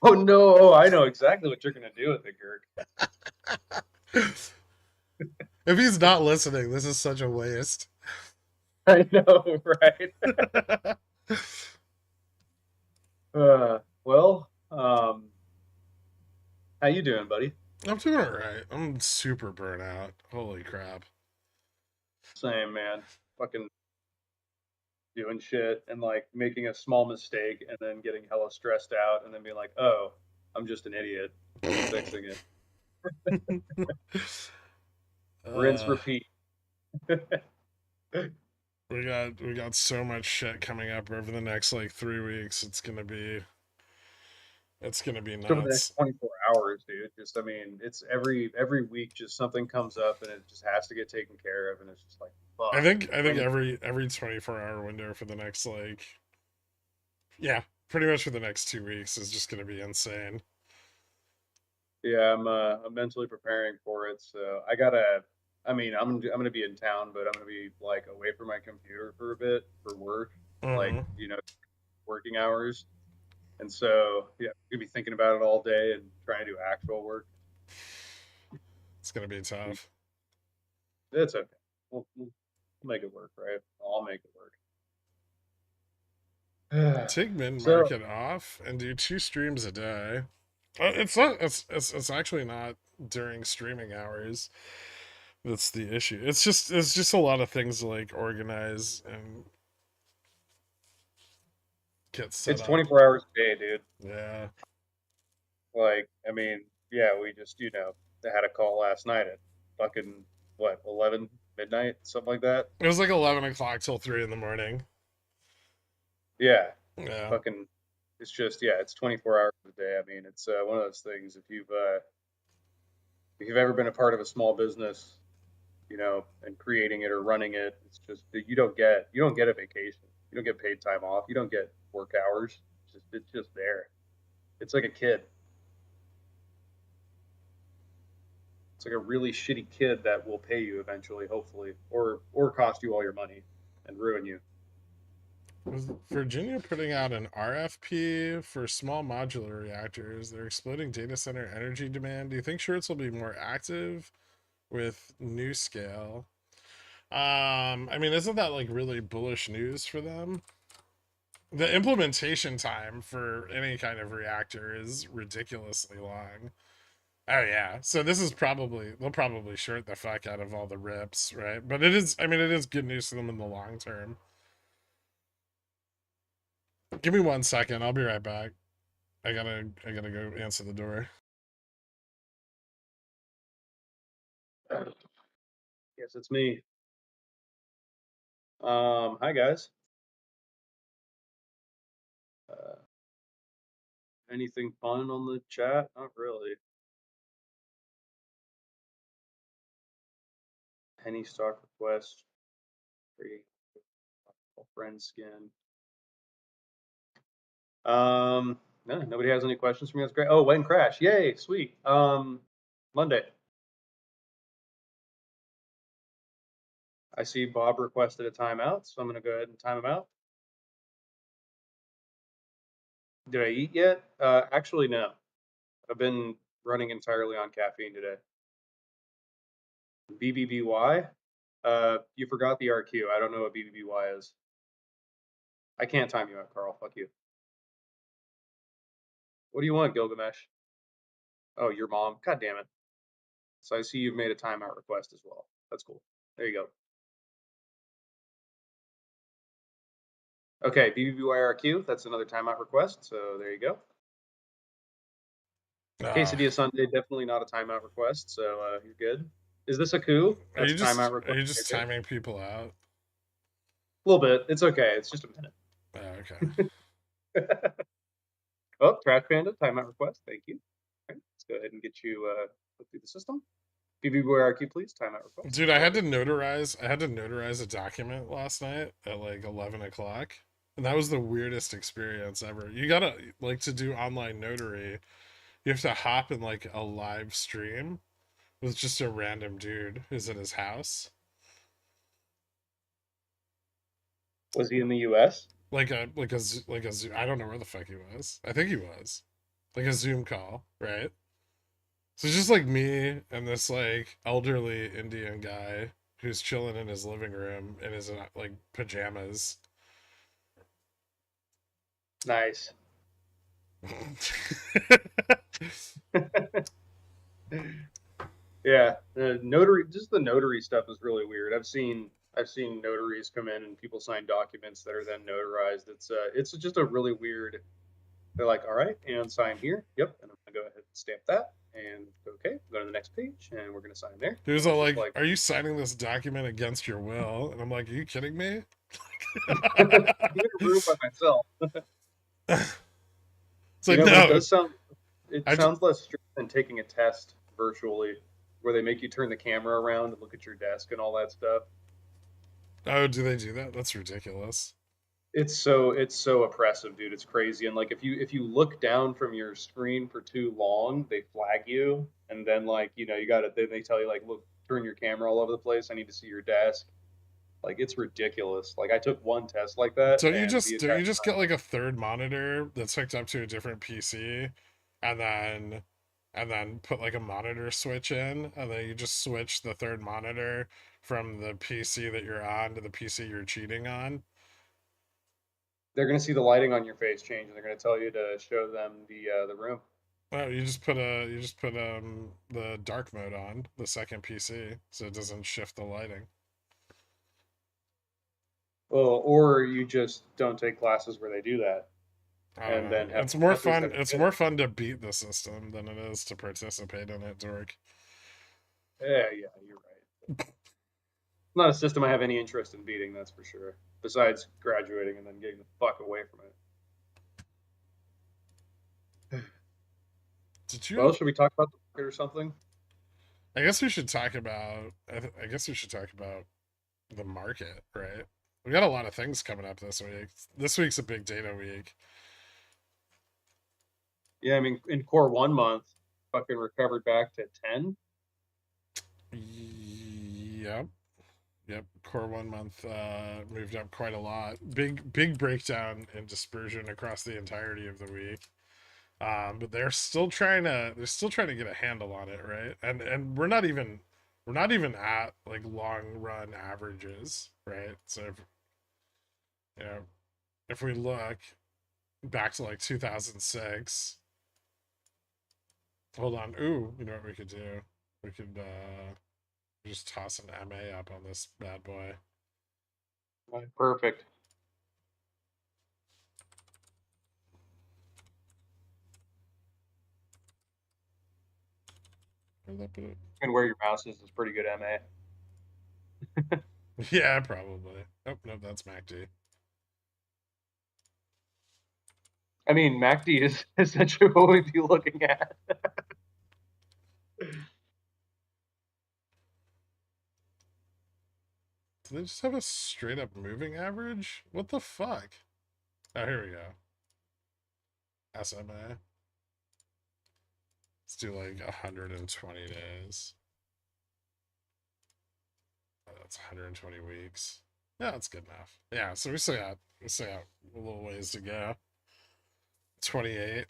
S2: Oh no! Oh, I know exactly what you're gonna do with it, Girk.
S1: If he's not listening, this is such a waste.
S2: I know, right? Well, how you doing, buddy?
S1: I'm doing alright. I'm super burnt out. Holy crap.
S2: Same, man. Fucking doing shit and like making a small mistake and then getting hella stressed out and then being like, oh, I'm just an idiot and fixing it. Rinse,
S1: uh,
S2: repeat.
S1: we got so much shit coming up over the next like 3 weeks. It's gonna be
S2: Over the next
S1: nuts.
S2: 24 hours, dude. Just, I mean, it's every week, just something comes up and it just has to get taken care of, and it's just like,
S1: I
S2: fuck.
S1: think I think every 24-hour window for the next like yeah, pretty much for the next 2 weeks is just gonna be insane.
S2: Yeah, I'm mentally preparing for it. So I gotta. I mean, I'm gonna be in town, but I'm gonna be like away from my computer for a bit for work, like
S1: Mm-hmm.
S2: working hours. And so yeah, I'm gonna be thinking about it all day and trying to do actual work.
S1: It's gonna be tough.
S2: It's okay. We'll make it work, right? I'll make it work.
S1: Take mid
S2: So
S1: market off and do 2 streams a day. It's not. It's actually not during streaming hours. That's the issue. It's just a lot of things to like organize and get set
S2: it's
S1: up.
S2: 24 hours a day, dude.
S1: Yeah,
S2: Like, I mean, yeah, we just had a call last night at fucking what 11 midnight, something like that.
S1: it was like 11 o'clock till 3 in the morning.
S2: Yeah,
S1: Yeah,
S2: fucking. It's just it's 24 hours a day. I mean, it's one of those things. If you've ever been a part of a small business, and creating it or running it, it's just that you don't get a vacation. You don't get paid time off. You don't get work hours. It's just there. It's like a kid. It's like a really shitty kid that will pay you eventually, hopefully, or cost you all your money and ruin you.
S1: was Virginia putting out an RFP for small modular reactors? They're exploding data center energy demand. Do you think shorts will be more active with new scale? I mean, isn't that like really bullish news for them? The implementation time for any kind of reactor is ridiculously long. Oh yeah. So this is probably they'll probably short the fuck out of all the rips, right? But it is, I mean, it is good news for them in the long term. Give me 1 second. I'll be right back. I gotta go answer the door.
S2: Yes, it's me. Hi guys. Uh, anything fun on the chat? Not really. Penny stock request. Create friend skin. No, nobody has any questions for me. That's great. Oh, when crash. Yay, sweet. Monday. I see Bob requested a timeout, so I'm gonna go ahead and time him out. Did I eat yet? Actually, no. I've been running entirely on caffeine today. BBBY? You forgot the RQ. I don't know what BBBY is. I can't time you out, Carl. Fuck you. What do you want, Gilgamesh? Oh, your mom. God damn it. So I see you've made a timeout request as well. That's cool. There you go. Okay, BBBYRQ. That's another timeout request. So there you go. Quesadilla Sunday, definitely not a timeout request. So you're good. Is this a coup? That's a timeout
S1: Are
S2: request.
S1: you just timing people out?
S2: A little bit. It's okay. It's just a minute.
S1: Okay.
S2: Oh, Trash Panda, timeout request. Thank you. All right, let's go ahead and get you put through the system. BBBYRQ, please. Timeout request.
S1: Dude, I had to notarize a document last night at like 11 o'clock. And that was the weirdest experience ever. You gotta, like, to do online notary, you have to hop in like a live stream with just a random dude who's at his house.
S2: Was he in the U.S.?
S1: Like a Zoom, I don't know where the fuck he was. I think he was like a Zoom call, right? So it's just like me and this like elderly Indian guy who's chilling in his living room in his like pajamas.
S2: Nice. Yeah, the notary, just the notary stuff is really weird. I've seen notaries come in and people sign documents that are then notarized. It's just a really weird. They're like, all right, and sign here. Yep, and I'm gonna go ahead and stamp that, and okay, go to the next page, and we're gonna sign there.
S1: He was
S2: And
S1: all
S2: it's just
S1: like,
S2: like,
S1: "Are you signing this document against your will?" And I'm like, "Are you kidding me?"
S2: I'm in a room by myself.
S1: It's like,
S2: But it
S1: no,
S2: does sound. It
S1: I just,
S2: sounds less strict than taking a test virtually, where they make you turn the camera around and look at your desk and all that stuff.
S1: oh, do they do that? That's ridiculous.
S2: It's so oppressive, dude. It's crazy. And like if you look down from your screen for too long, they flag you. And then like, you gotta they tell you like, look, turn your camera all over the place. I need to see your desk. Like it's ridiculous. Like I took one test like that and the
S1: Don't
S2: entire
S1: you just get like a third monitor that's hooked up to a different PC, and then put like a monitor switch in, and then you just switch the third monitor from the PC that you're on to the PC you're cheating on?
S2: they're gonna see the lighting on your face change and they're gonna tell you to show them the room.
S1: Oh, you just put the dark mode on the second PC so it doesn't shift the lighting.
S2: Well, or you just don't take classes where they do that
S1: I don't
S2: and
S1: know.
S2: then have
S1: It's more
S2: classes
S1: fun.
S2: that are
S1: It's
S2: good.
S1: more fun to beat the system than it is to participate in it, Dork.
S2: Yeah, you're right. Not a system I have any interest in beating, that's for sure. Besides graduating and then getting the fuck away from it.
S1: Did
S2: Well,
S1: you?
S2: should we talk about the market or something?
S1: I guess we should talk about. I guess we should talk about the market, right? We got a lot of things coming up this week. This week's a big data week.
S2: Yeah, I mean, in core 1 month, fucking recovered back to 10.
S1: Yep. Yep. Core 1 month moved up quite a lot. Big breakdown in dispersion across the entirety of the week. But they're still trying to get a handle on it, right? And we're not even at like long run averages, right? So if, you know, if we look back to like 2006, Hold on. Ooh, you know what we could do? We could just toss an MA up on this bad boy.
S2: Right, perfect.
S1: Where'd that put it?
S2: And where your mouse is pretty good MA.
S1: Yeah, probably. Oh, no, that's MACD.
S2: I mean, MACD is essentially what we'd be looking at.
S1: Do they just have a straight up moving average? What the fuck? Oh, here we go. SMA. Let's do like 120 days. Oh, that's 120 weeks. Yeah, that's good enough. Yeah, so we still got a little ways to go. 28.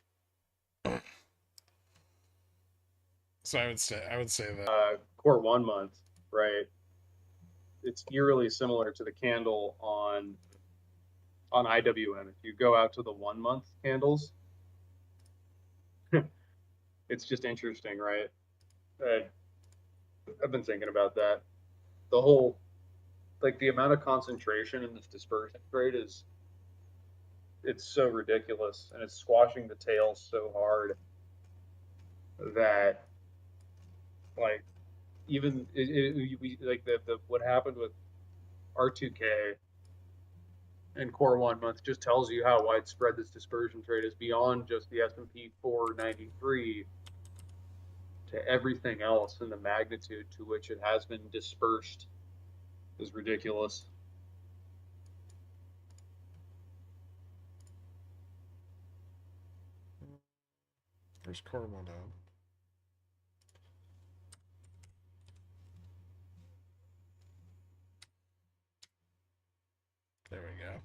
S1: So I would say that
S2: Core 1 month, right? It's eerily similar to the candle on IWM. If you go out to the 1 month candles, it's just interesting, right? I've been thinking about that. The whole, like, the amount of concentration in this dispersion trade is, it's so ridiculous, and it's squashing the tail so hard that, like, even like the what happened with R2K and Core 1 month just tells you how widespread this dispersion trade is beyond just the S&P 493 to everything else, and the magnitude to which it has been dispersed is ridiculous.
S1: where's core one up? There we go.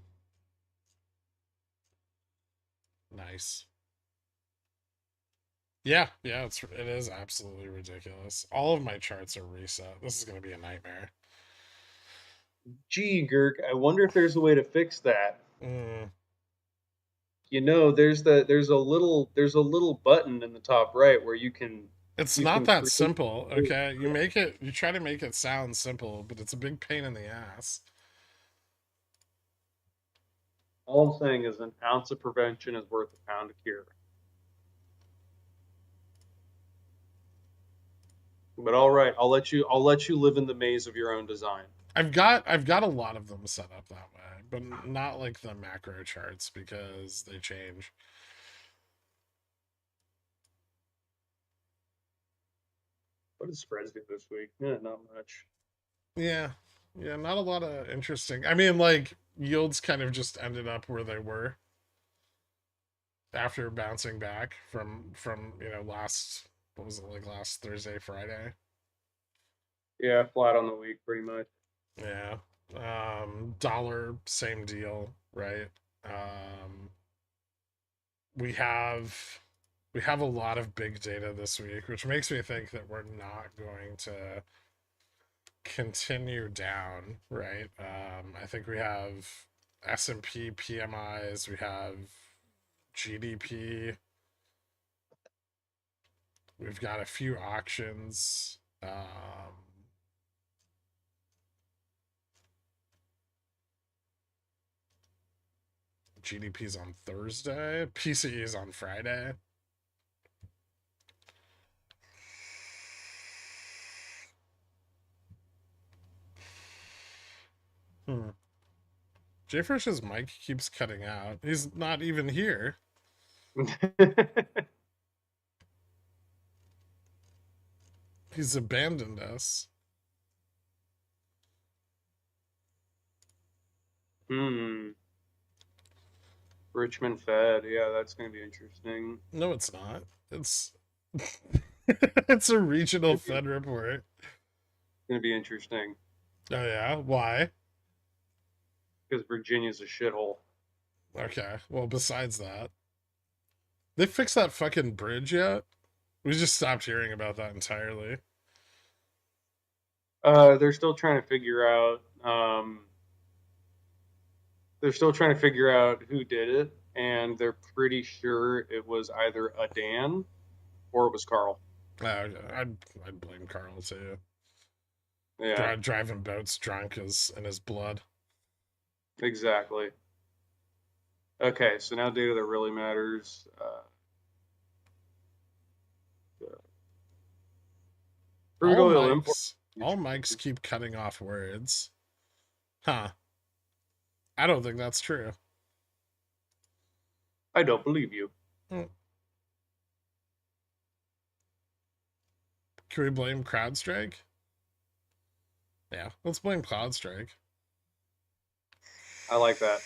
S1: Nice. Yeah, yeah, it is absolutely ridiculous. All of my charts are reset. This is gonna be a nightmare.
S2: Gee, Girk, I wonder if there's a way to fix that.
S1: Mm,
S2: You know, there's a little button in the top right where
S1: it's
S2: you
S1: not
S2: can
S1: that
S2: create.
S1: simple, okay? You try to make it sound simple, but it's a big pain in the ass.
S2: All I'm saying is an ounce of prevention is worth a pound of cure. But all right, I'll let you live in the maze of your own design.
S1: I've got a lot of them set up that way, but not like the macro charts because they change.
S2: What did spreads do this week? Yeah, not much.
S1: Yeah. Yeah, not a lot of interesting. I mean, like yields kind of just ended up where they were after bouncing back from last, what was it, like last Thursday, Friday.
S2: Yeah, flat on the week pretty much.
S1: Yeah. Dollar, same deal, right? Um we have we have a lot of big data this week, which makes me think that we're not going to continue down, right? I think we have S&P PMIs, we have GDP, we've got a few auctions. GDP is on Thursday, PCE is on Friday. Hmm. Jfresh's mic keeps cutting out. He's not even here. He's abandoned us.
S2: Hmm. Richmond Fed. Yeah, that's going to be interesting.
S1: No, it's not. It's it's a regional
S2: It's
S1: Fed report.
S2: going to be interesting
S1: Oh yeah, why?
S2: because Virginia's a shithole.
S1: Okay. Well, besides that, they fixed that fucking bridge yet? We just stopped hearing about that entirely.
S2: They're still trying to figure out. They're still trying to figure out who did it, and they're pretty sure it was either Adan or it was Carl.
S1: I'd blame Carl too.
S2: Yeah,
S1: Driving boats drunk is in his blood.
S2: exactly. Okay, so now data that really matters. Crude oil import
S1: All
S2: futures.
S1: mics keep cutting off words. Huh. I don't think that's true.
S2: I don't believe you.
S1: Hmm. Can we blame CrowdStrike? Yeah, let's blame CrowdStrike.
S2: I like that.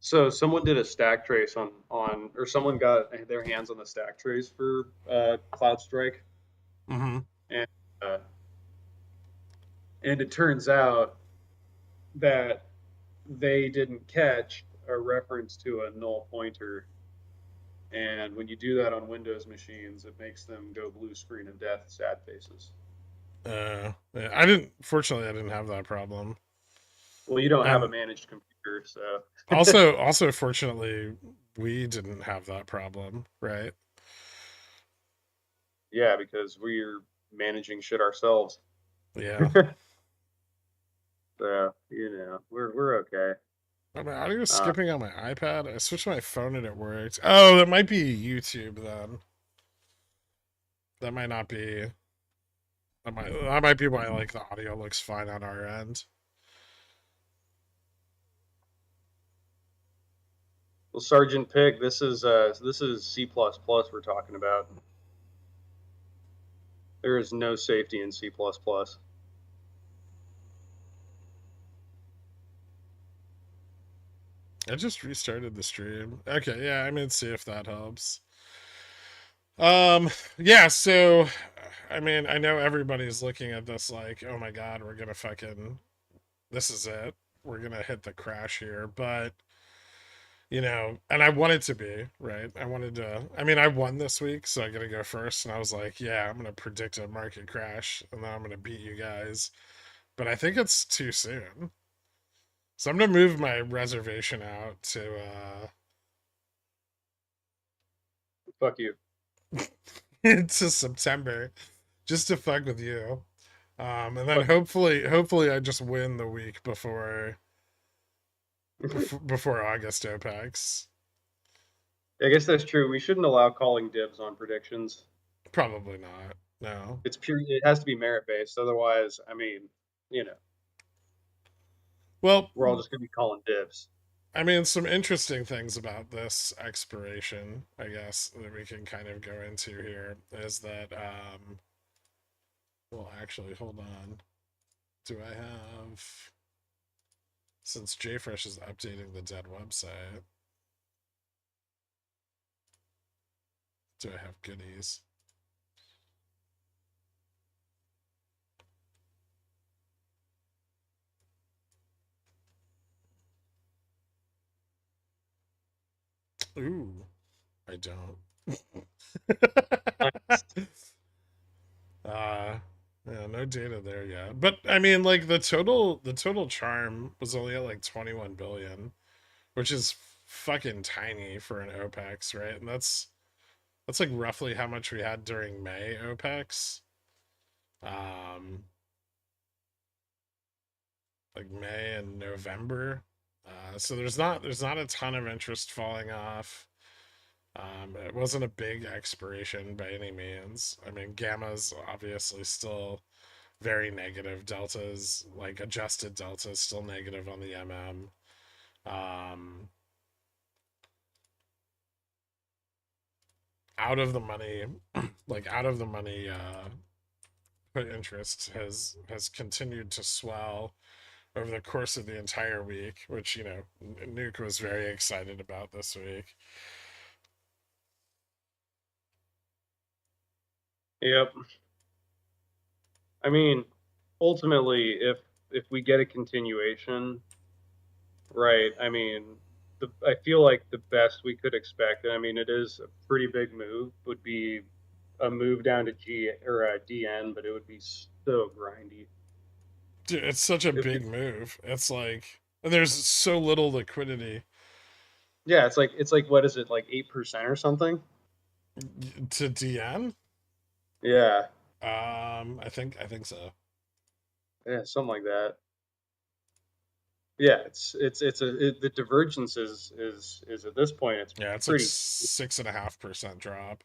S2: So someone did a stack trace or someone got their hands on the stack trace for CloudStrike,
S1: Mm-hmm.
S2: and uh, and it turns out that they didn't catch a reference to a null pointer. And when you do that on Windows machines, it makes them go blue screen of death, sad faces.
S1: Yeah, fortunately, I didn't have that problem.
S2: Well, you don't have a
S1: And
S2: managed computer, so
S1: also, fortunately, we didn't have that problem, right?
S2: yeah, because we're managing shit ourselves.
S1: Yeah.
S2: So we're okay.
S1: I mean, audio
S2: Uh,
S1: skipping on my iPad. I switched my phone and it worked. Oh, that might be YouTube then. That might not be. That might be why like the audio looks fine on our end.
S2: well, Sergeant Pig, this is C++ we're talking about. There is no safety in C++.
S1: I just restarted the stream. Okay, yeah, I mean, see if that helps. Yeah, so I mean, I know everybody's looking at this like, oh my god, we're gonna fucking, this is it. We're gonna hit the crash here, but and I wanted to be right. I mean, I won this week, so I gotta go first. And I was like, yeah, I'm gonna predict a market crash, and then I'm gonna beat you guys. But I think it's too soon, so I'm gonna move my reservation out
S2: Fuck you.
S1: into September, just to fuck with you. And then
S2: Fuck you.
S1: hopefully, I just win the week before August OPEX.
S2: I guess that's true. We shouldn't allow calling dibs on predictions.
S1: Probably not. No.
S2: It's pure. It has to be merit based. Otherwise, I mean, you know,
S1: Well,
S2: we're all just gonna be calling dibs.
S1: I mean, some interesting things about this expiration, I guess, that we can kind of go into here is that, well, actually, hold on. Do I have, since JFresh is updating the dead website, do I have goodies? Ooh, I don't. uh yeah, no data there yet. But I mean, like the total charm was only at like 21 billion, which is fucking tiny for an OPEX, right? And that's like roughly how much we had during May OPEX. Um like May and November. So there's not a ton of interest falling off. It wasn't a big expiration by any means. I mean, gamma's obviously still very negative. Delta's like adjusted delta is still negative on the MM. Um, out of the money, like out of the money, put interest has continued to swell over the course of the entire week, which Nuke was very excited about this week.
S2: Yep. I mean, ultimately, if we get a continuation, right? I mean, I feel like the best we could expect, and I mean, it is a pretty big move, would be a move down to G or a DN, but it would be so grindy.
S1: Dude, it's such a
S2: It,
S1: big move. It's like there's so little liquidity.
S2: yeah, it's like what is it, like 8% or something?
S1: To DN?
S2: Yeah,
S1: I think so.
S2: yeah, something like that. Yeah, the divergence is at this point it's
S1: Yeah, it's like
S2: pretty.
S1: 6.5% drop.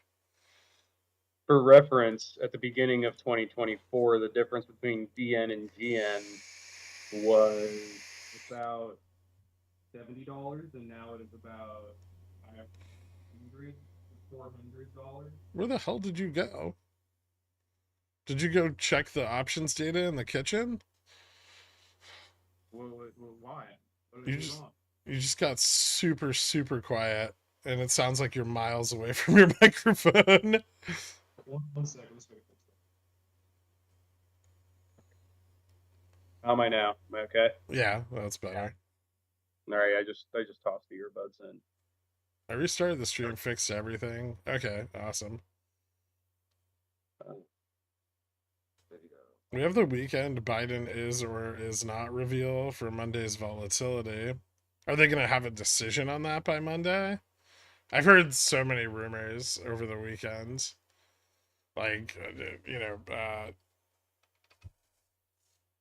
S2: For reference, at the beginning of 2024, the difference between DN and GN was about $70, and now it is about 500 to $400.
S1: Where the hell did you go? Did you go check the options data in the kitchen?
S2: Why? What did I
S1: You
S2: do
S1: just
S2: wrong?
S1: you just got super super quiet, and it sounds like you're miles away from your microphone.
S2: One second. Let's wait. How am I now? Am I okay?
S1: Yeah, that's better.
S2: All right. I just tossed the earbuds in.
S1: I restarted the stream, fixed everything. Okay, awesome.
S2: Uh, video.
S1: We have the weekend Biden is or is not reveal for Monday's volatility. Are they going to have a decision on that by Monday? I've heard so many rumors over the weekend. Like,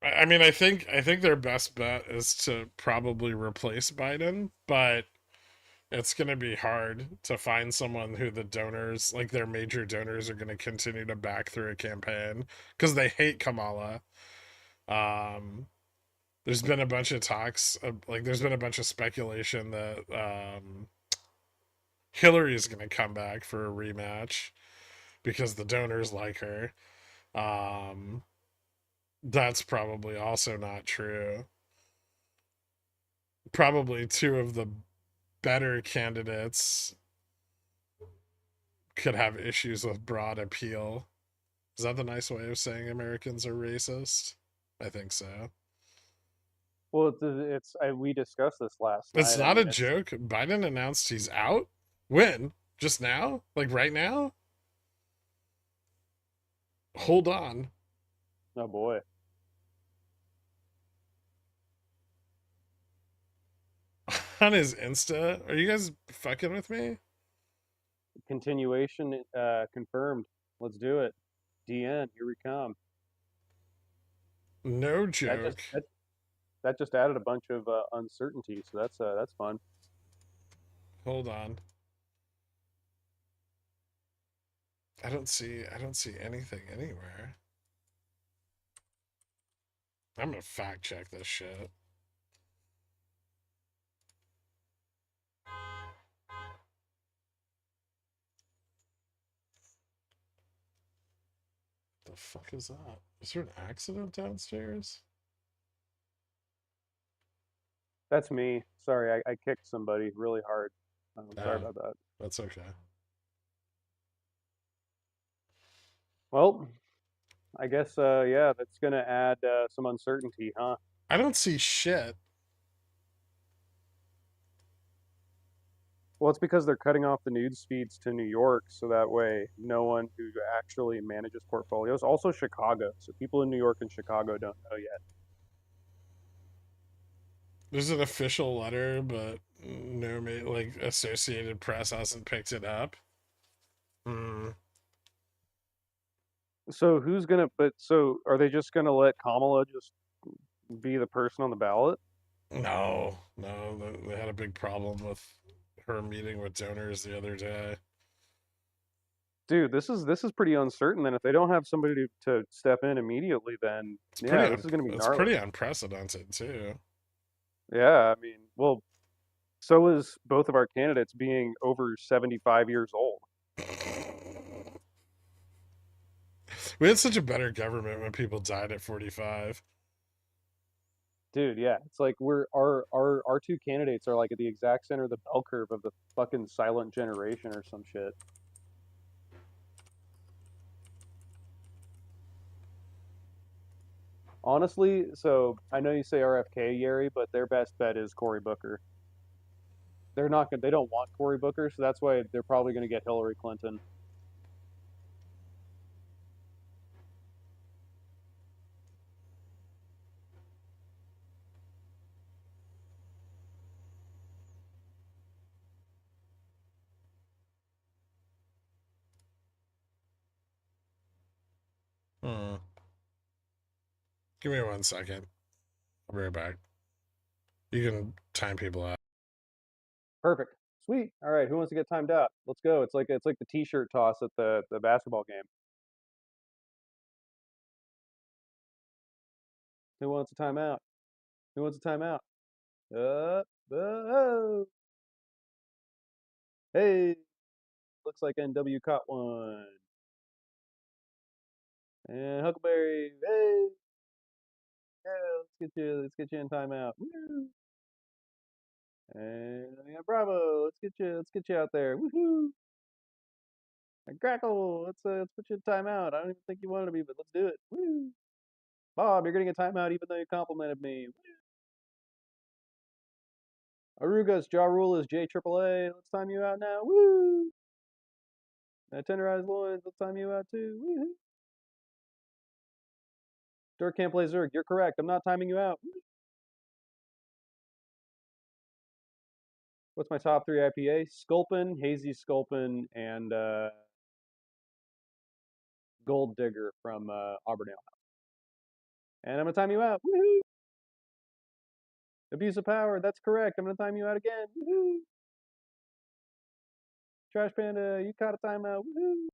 S1: I mean, I think their best bet is to probably replace Biden, but it's going to be hard to find someone who the donors, like their major donors, are going to continue to back through a campaign because they hate Kamala. Um, there's been a bunch of talks, like there's been a bunch of speculation that Hillary is going to come back for a rematch because the donors like her. Um, that's probably also not true. Probably two of the better candidates could have issues with broad appeal. Is that the nice way of saying Americans are racist? I think so.
S3: Well, we discussed this last
S1: It's
S3: night. I
S1: not a
S3: mean, it's
S1: joke. Biden announced he's out. When? Just now? Like right now? Hold on.
S3: oh boy.
S1: On his Insta? Are you guys fucking with me?
S3: Continuation confirmed. Let's do it. DN, here we come.
S1: No
S3: That just
S1: joke.
S3: that, that just added a bunch of uncertainty, so that's fun.
S1: Hold on. I don't see anything anywhere. I'm gonna fact check this shit. The fuck is that? Is there an accident downstairs?
S3: That's me. Sorry, I kicked somebody really hard. Sorry
S1: Ah,
S3: about that.
S1: that's okay.
S3: Well, I guess yeah, that's gonna add some uncertainty, huh?
S1: I don't see shit.
S3: Well, it's because they're cutting off the news feeds to New York, so that way no one who actually manages portfolios. Also Chicago, so people in New York and Chicago don't know yet.
S1: There's an official letter, but no, like Associated Press hasn't picked it up. Hmm.
S3: So who's gonna? But so are they just gonna let Kamala just be the person on the ballot?
S1: No, no, they had a big problem with her meeting with donors the other day.
S3: Dude, this is pretty uncertain. Then if they don't have somebody to step in immediately, then
S1: It's
S3: yeah, this is gonna be
S1: it's
S3: gnarly.
S1: pretty unprecedented too.
S3: Yeah, I mean, well, so is both of our candidates being over 75 years old.
S1: We had such a better government when people died at 45.
S3: Dude, yeah, it's like our two candidates are like at the exact center of the bell curve of the fucking silent generation or some shit. Honestly, so I know you say RFK, Yeri, but their best bet is Cory Booker. They're not gonna, they don't want Cory Booker, so that's why they're probably gonna get Hillary Clinton.
S1: Hmm. Give me 1 second. I'll be right back. You can time people out.
S3: Perfect. Sweet. All right. Who wants to get timed out? Let's go. It's like the T-shirt toss at the basketball game. Who wants a timeout? Who wants a timeout? Oh. Hey, looks like NW caught one. And Huckleberry, hey, yeah, let's get you in timeout. Woo. And yeah, Bravo, let's get you out there. Woohoo! And Crackle, let's put you in timeout. I don't even think you wanted to be, but let's do it. Woo! Bob, you're getting a timeout even though you complimented me. Arugas, Jaw Rule is JAAA. Let's time you out now. Woo! Tenderized Loins, let's time you out too. Woohoo! Dirk can't play Zerg. You're correct. I'm not timing you out. What's my top 3 IPA? Sculpin, Hazy Sculpin, and Gold Digger from Auburn Ale House. And I'm gonna time you out. Woohoo! Abuse of power. That's correct. I'm gonna time you out again. Woohoo! Trash Panda, you caught a timeout. Woohoo!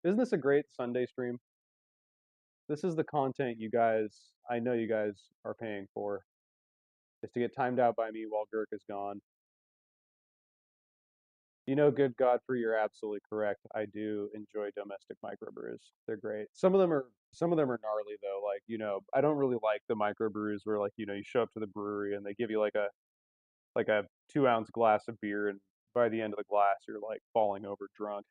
S3: Isn't this a great Sunday stream? This is the content you guys, I know you guys are paying for, is to get timed out by me while Girk is gone. You know, good Godfrey, you're absolutely correct. I do enjoy domestic microbrews. They're great. Some of them are gnarly though. Like, you know, I don't really like the microbrews where, like, you know, you show up to the brewery and they give you like a 2-ounce glass of beer, and by the end of the glass you're like falling over drunk.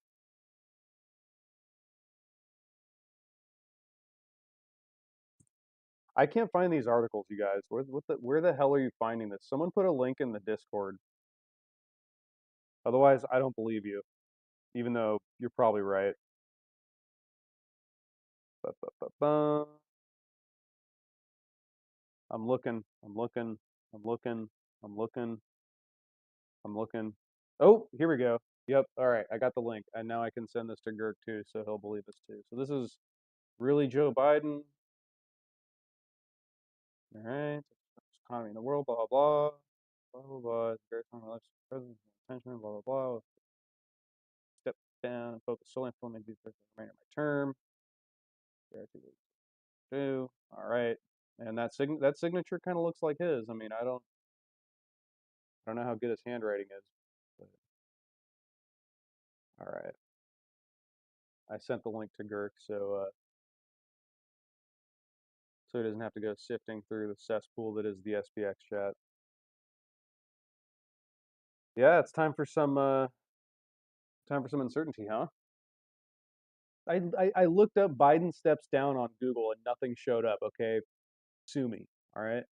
S3: I can't find these articles, you guys. Where the hell are you finding this? Someone put a link in the Discord. Otherwise, I don't believe you, even though you're probably right. Ba-ba-ba-ba. I'm looking. I'm looking. I'm looking. I'm looking. I'm looking. Oh, here we go. Yep. All right. I got the link. And now I can send this to Girk too, so he'll believe us too. So this is really Joe Biden. All right. Economy in the world, blah, blah, blah. Blah, blah, blah. Very strong election president, attention, blah, blah, blah. Step down and focus solely on implementing these for the remainder of my term. Do. All right. And that signature kind of looks like his. I mean, I don't know how good his handwriting is. But, all right. I sent the link to Girk so he doesn't have to go sifting through the cesspool that is the SPX chat. Yeah, it's time for some uncertainty, huh? I looked up Biden steps down on Google and nothing showed up. Okay, sue me. All right.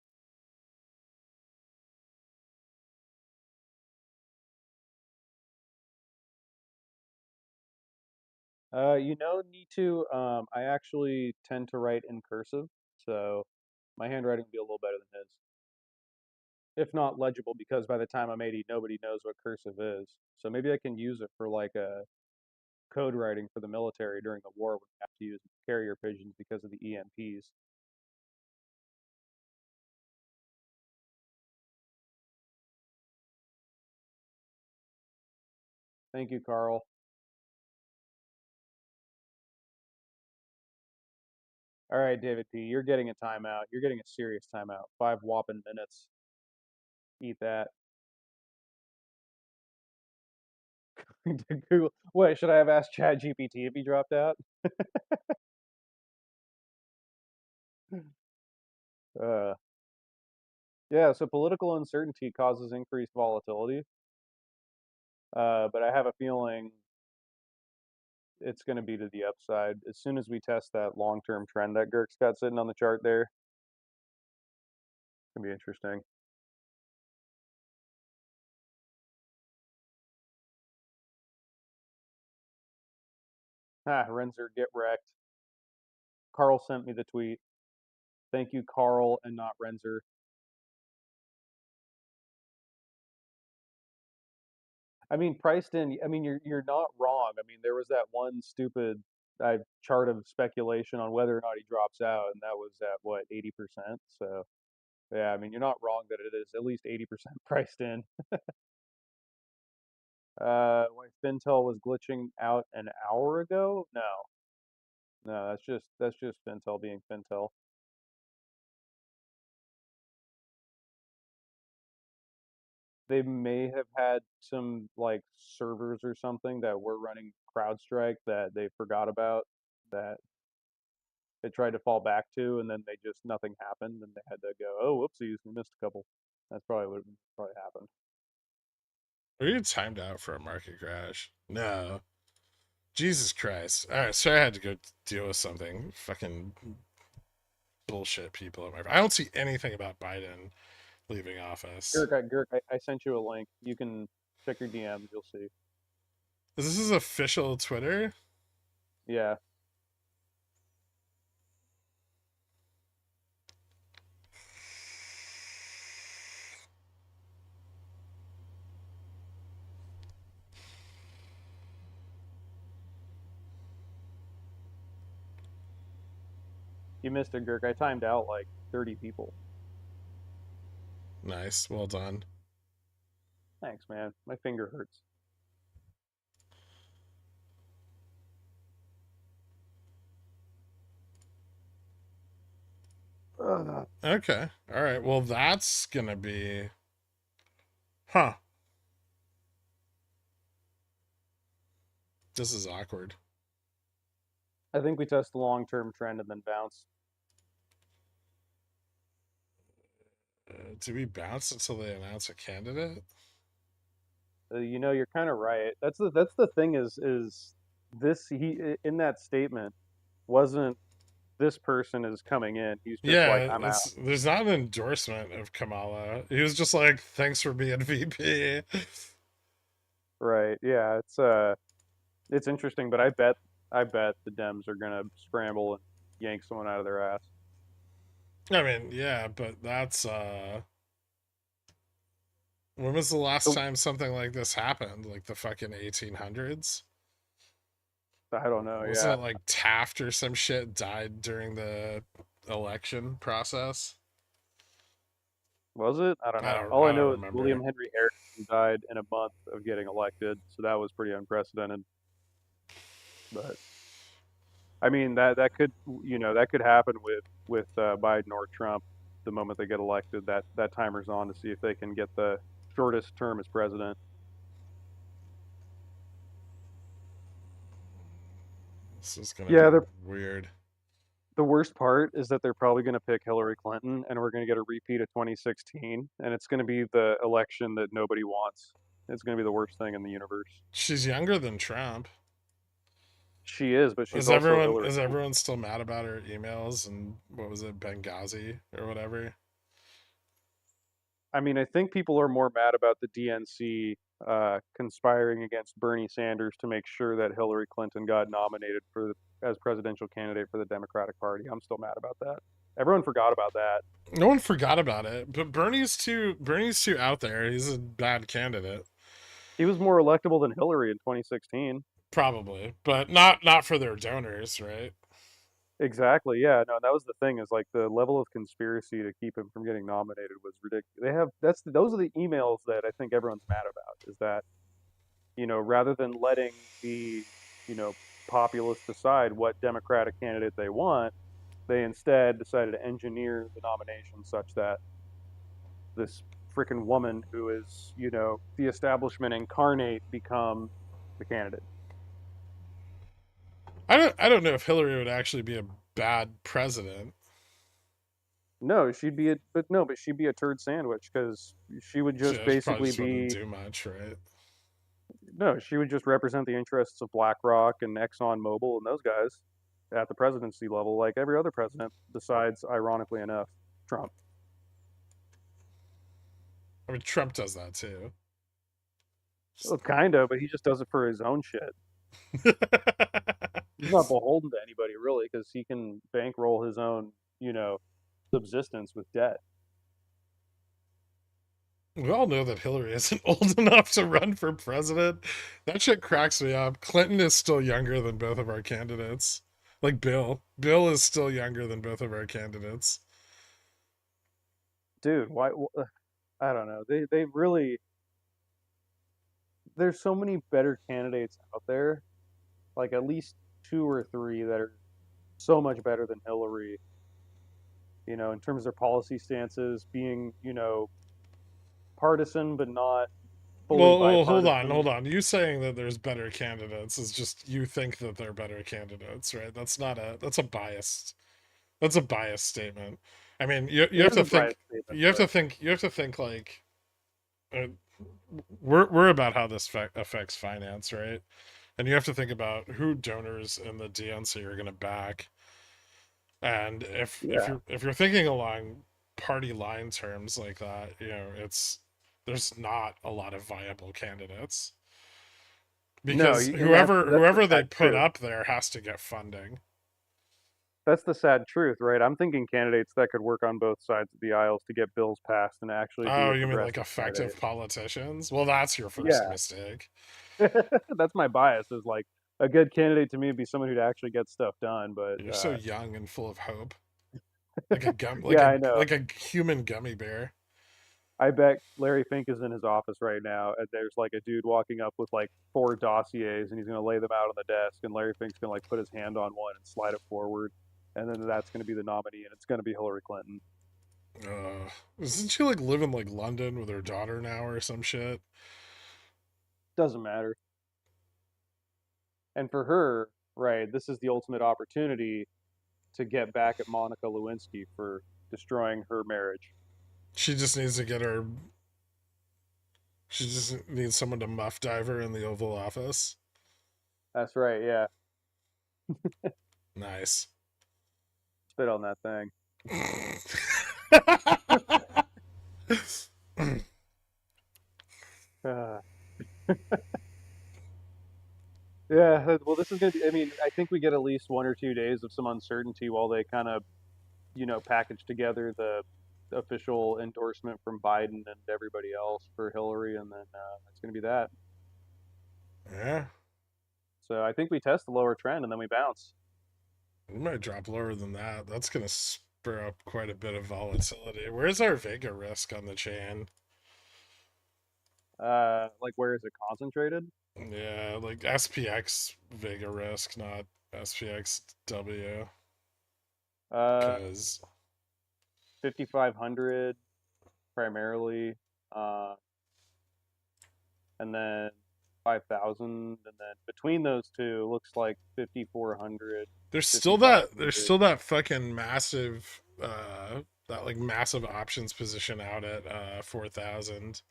S3: You know, need to. I actually tend to write in cursive, so my handwriting will be a little better than his. If not legible, because by the time I'm 80, nobody knows what cursive is. So maybe I can use it for like a code writing for the military during the war when we have to use carrier pigeons because of the EMPs. Thank you, Carl. All right, David P. You're getting a timeout. You're getting a serious timeout. 5 whopping minutes. Eat that. Google. What, should I have asked ChatGPT if he dropped out? uh, yeah, so political uncertainty causes increased volatility. But I have a feeling it's going to be to the upside. As soon as we test that long-term trend that Girk's got sitting on the chart there, it's going to be interesting. Renzer, get wrecked. Carl sent me the tweet. Thank you, Carl, and not Renzer. I mean, priced in. I mean, you're not wrong. I mean, there was that one stupid chart of speculation on whether or not he drops out, and that was at what 80%. So yeah, I mean you're not wrong that it is at least 80% priced in. Why Fintel was glitching out an hour ago? No, that's just Fintel being Fintel. They may have had some like servers or something that were running CrowdStrike that they forgot about, that they tried to fall back to, and then they just nothing happened, and they had to go, oh, whoopsies, we missed a couple. That's probably what probably happened.
S1: Are you timed out for a market crash? No. Jesus Christ. All right, so I had to go deal with something. Fucking bullshit people at my. I don't see anything about Biden leaving office.
S3: Girk, I sent you a link. You can check your DMs. You'll see.
S1: Is this his official Twitter?
S3: Yeah. You missed it, Girk. I timed out like 30 people.
S1: Nice. Well done.
S3: Thanks, man. My finger hurts.
S1: Okay. All right. Well, that's gonna be. Huh. This is awkward.
S3: I think we test the long-term trend and then bounce.
S1: Do we bounce until they announce a candidate?
S3: You know, you're kind of right. That's the thing is this he in that statement wasn't this person is coming in. He's just like
S1: Yeah,
S3: I'm out.
S1: there's not an endorsement of Kamala. He was just like, "Thanks for being VP."
S3: Right. Yeah. It's interesting, but I bet the Dems are gonna scramble and yank someone out of their ass.
S1: I mean, yeah, but that's when was the last
S3: So,
S1: time something like this happened? Like the fucking 1800s?
S3: I don't know.
S1: Wasn't
S3: Yeah.
S1: it like Taft or some shit died during the election process?
S3: Was it? I don't
S1: I
S3: know.
S1: don't
S3: All I
S1: I don't
S3: know is
S1: remember.
S3: William Henry Harrison died in a month of getting elected, so that was pretty unprecedented. But I mean that could that could happen with Biden or Trump the moment they get elected. That timer's on to see if they can get the shortest term as president.
S1: This is gonna
S3: Yeah,
S1: be weird.
S3: the worst part is that they're probably going to pick Hillary Clinton, and we're going to get a repeat of 2016, and it's going to be the election that nobody wants. It's going to be the worst thing in the universe.
S1: She's younger than Trump.
S3: She is, but she's
S1: Is
S3: also
S1: everyone
S3: Hillary
S1: is
S3: Clinton.
S1: everyone still mad about her emails and what was it, Benghazi or whatever?
S3: I mean, I think people are more mad about the DNC conspiring against Bernie Sanders to make sure that Hillary Clinton got nominated as presidential candidate for the Democratic Party. I'm still mad about that. Everyone forgot about that.
S1: No one forgot about it, but Bernie's too out there. He's a bad candidate.
S3: He was more electable than Hillary in 2016.
S1: Probably, but not for their donors, right?
S3: Exactly. Yeah. No, that was the thing is like the level of conspiracy to keep him from getting nominated was ridiculous. Those are the emails that I think everyone's mad about is that, rather than letting the, you know, populace decide what Democratic candidate they want, they instead decided to engineer the nomination such that this freaking woman who is, the establishment incarnate become the candidate.
S1: I don't know if Hillary would actually be a bad president.
S3: No, but she'd be a turd sandwich because she would just
S1: She probably
S3: basically
S1: just wouldn't
S3: be.
S1: do much, right?
S3: No, she would just represent the interests of BlackRock and ExxonMobil and those guys at the presidency level, like every other president, besides, ironically enough, Trump.
S1: I mean, Trump does that too.
S3: Well, kind of, but he just does it for his own shit. He's not beholden to anybody really, because he can bankroll his own, subsistence with debt.
S1: We all know that Hillary isn't old enough to run for president. That shit cracks me up. Clinton is still younger than both of our candidates. Like Bill. Bill is still younger than both of our candidates.
S3: Dude, why? I don't know. They really. There's so many better candidates out there. Like at least two or three that are so much better than Hillary. In terms of their policy stances, being partisan but not fully
S1: Well, hold
S3: bipartisan.
S1: on. You saying that there's better candidates is just you think that they're better candidates, right? That's a biased. That's a biased statement. I mean, you
S3: It
S1: have
S3: is
S1: to
S3: a
S1: think.
S3: biased statement,
S1: You have
S3: but
S1: to think. You have to think like. Uh, we're about how this affects finance, right? And you have to think about who donors in the DNC are going to back. And
S3: yeah.
S1: if you're thinking along party line terms like that, it's there's not a lot of viable candidates
S3: No,
S1: because
S3: and that's the
S1: whoever they
S3: sad
S1: put
S3: truth.
S1: up there has to get funding.
S3: That's the sad truth, right? I'm thinking candidates that could work on both sides of the aisles to get bills passed and actually be
S1: Oh,
S3: a
S1: you mean like
S3: progressive candidate.
S1: effective politicians? Well, that's your first
S3: Yeah,
S1: mistake.
S3: that's my bias. Is like a good candidate to me would be someone who'd actually get stuff done. But
S1: You're so young and full of hope,
S3: yeah, I know.
S1: like a human gummy bear.
S3: I bet Larry Fink is in his office right now, and there's like a dude walking up with like 4 dossiers, and he's gonna lay them out on the desk, and Larry Fink's gonna like put his hand on one and slide it forward, and then that's gonna be the nominee, and it's gonna be Hillary Clinton.
S1: Isn't she like live in like London with her daughter now or some shit?
S3: Doesn't matter. And for her, right, this is the ultimate opportunity to get back at Monica Lewinsky for destroying her marriage.
S1: She just needs to get her. She just needs someone to muff dive her in the Oval Office.
S3: That's right, yeah.
S1: Nice.
S3: Spit on that thing. Uh, yeah, well, this is going to be, I mean, I think we get at least 1 or 2 days of some uncertainty while they kind of, package together the official endorsement from Biden and everybody else for Hillary, and then it's going to be that.
S1: Yeah,
S3: So I think we test the lower trend and then we bounce.
S1: we might drop lower than that. That's gonna spur up quite a bit of volatility. Where's our Vega risk on the chain?
S3: Like, where is it concentrated?
S1: Yeah, like SPX Vega risk, not SPXW.
S3: Uh,
S1: Because
S3: 5,500 primarily, uh, and then 5,000, and then between those two, looks like 5,400,
S1: there's
S3: 5,500.
S1: still that fucking massive that like massive options position out at 4,000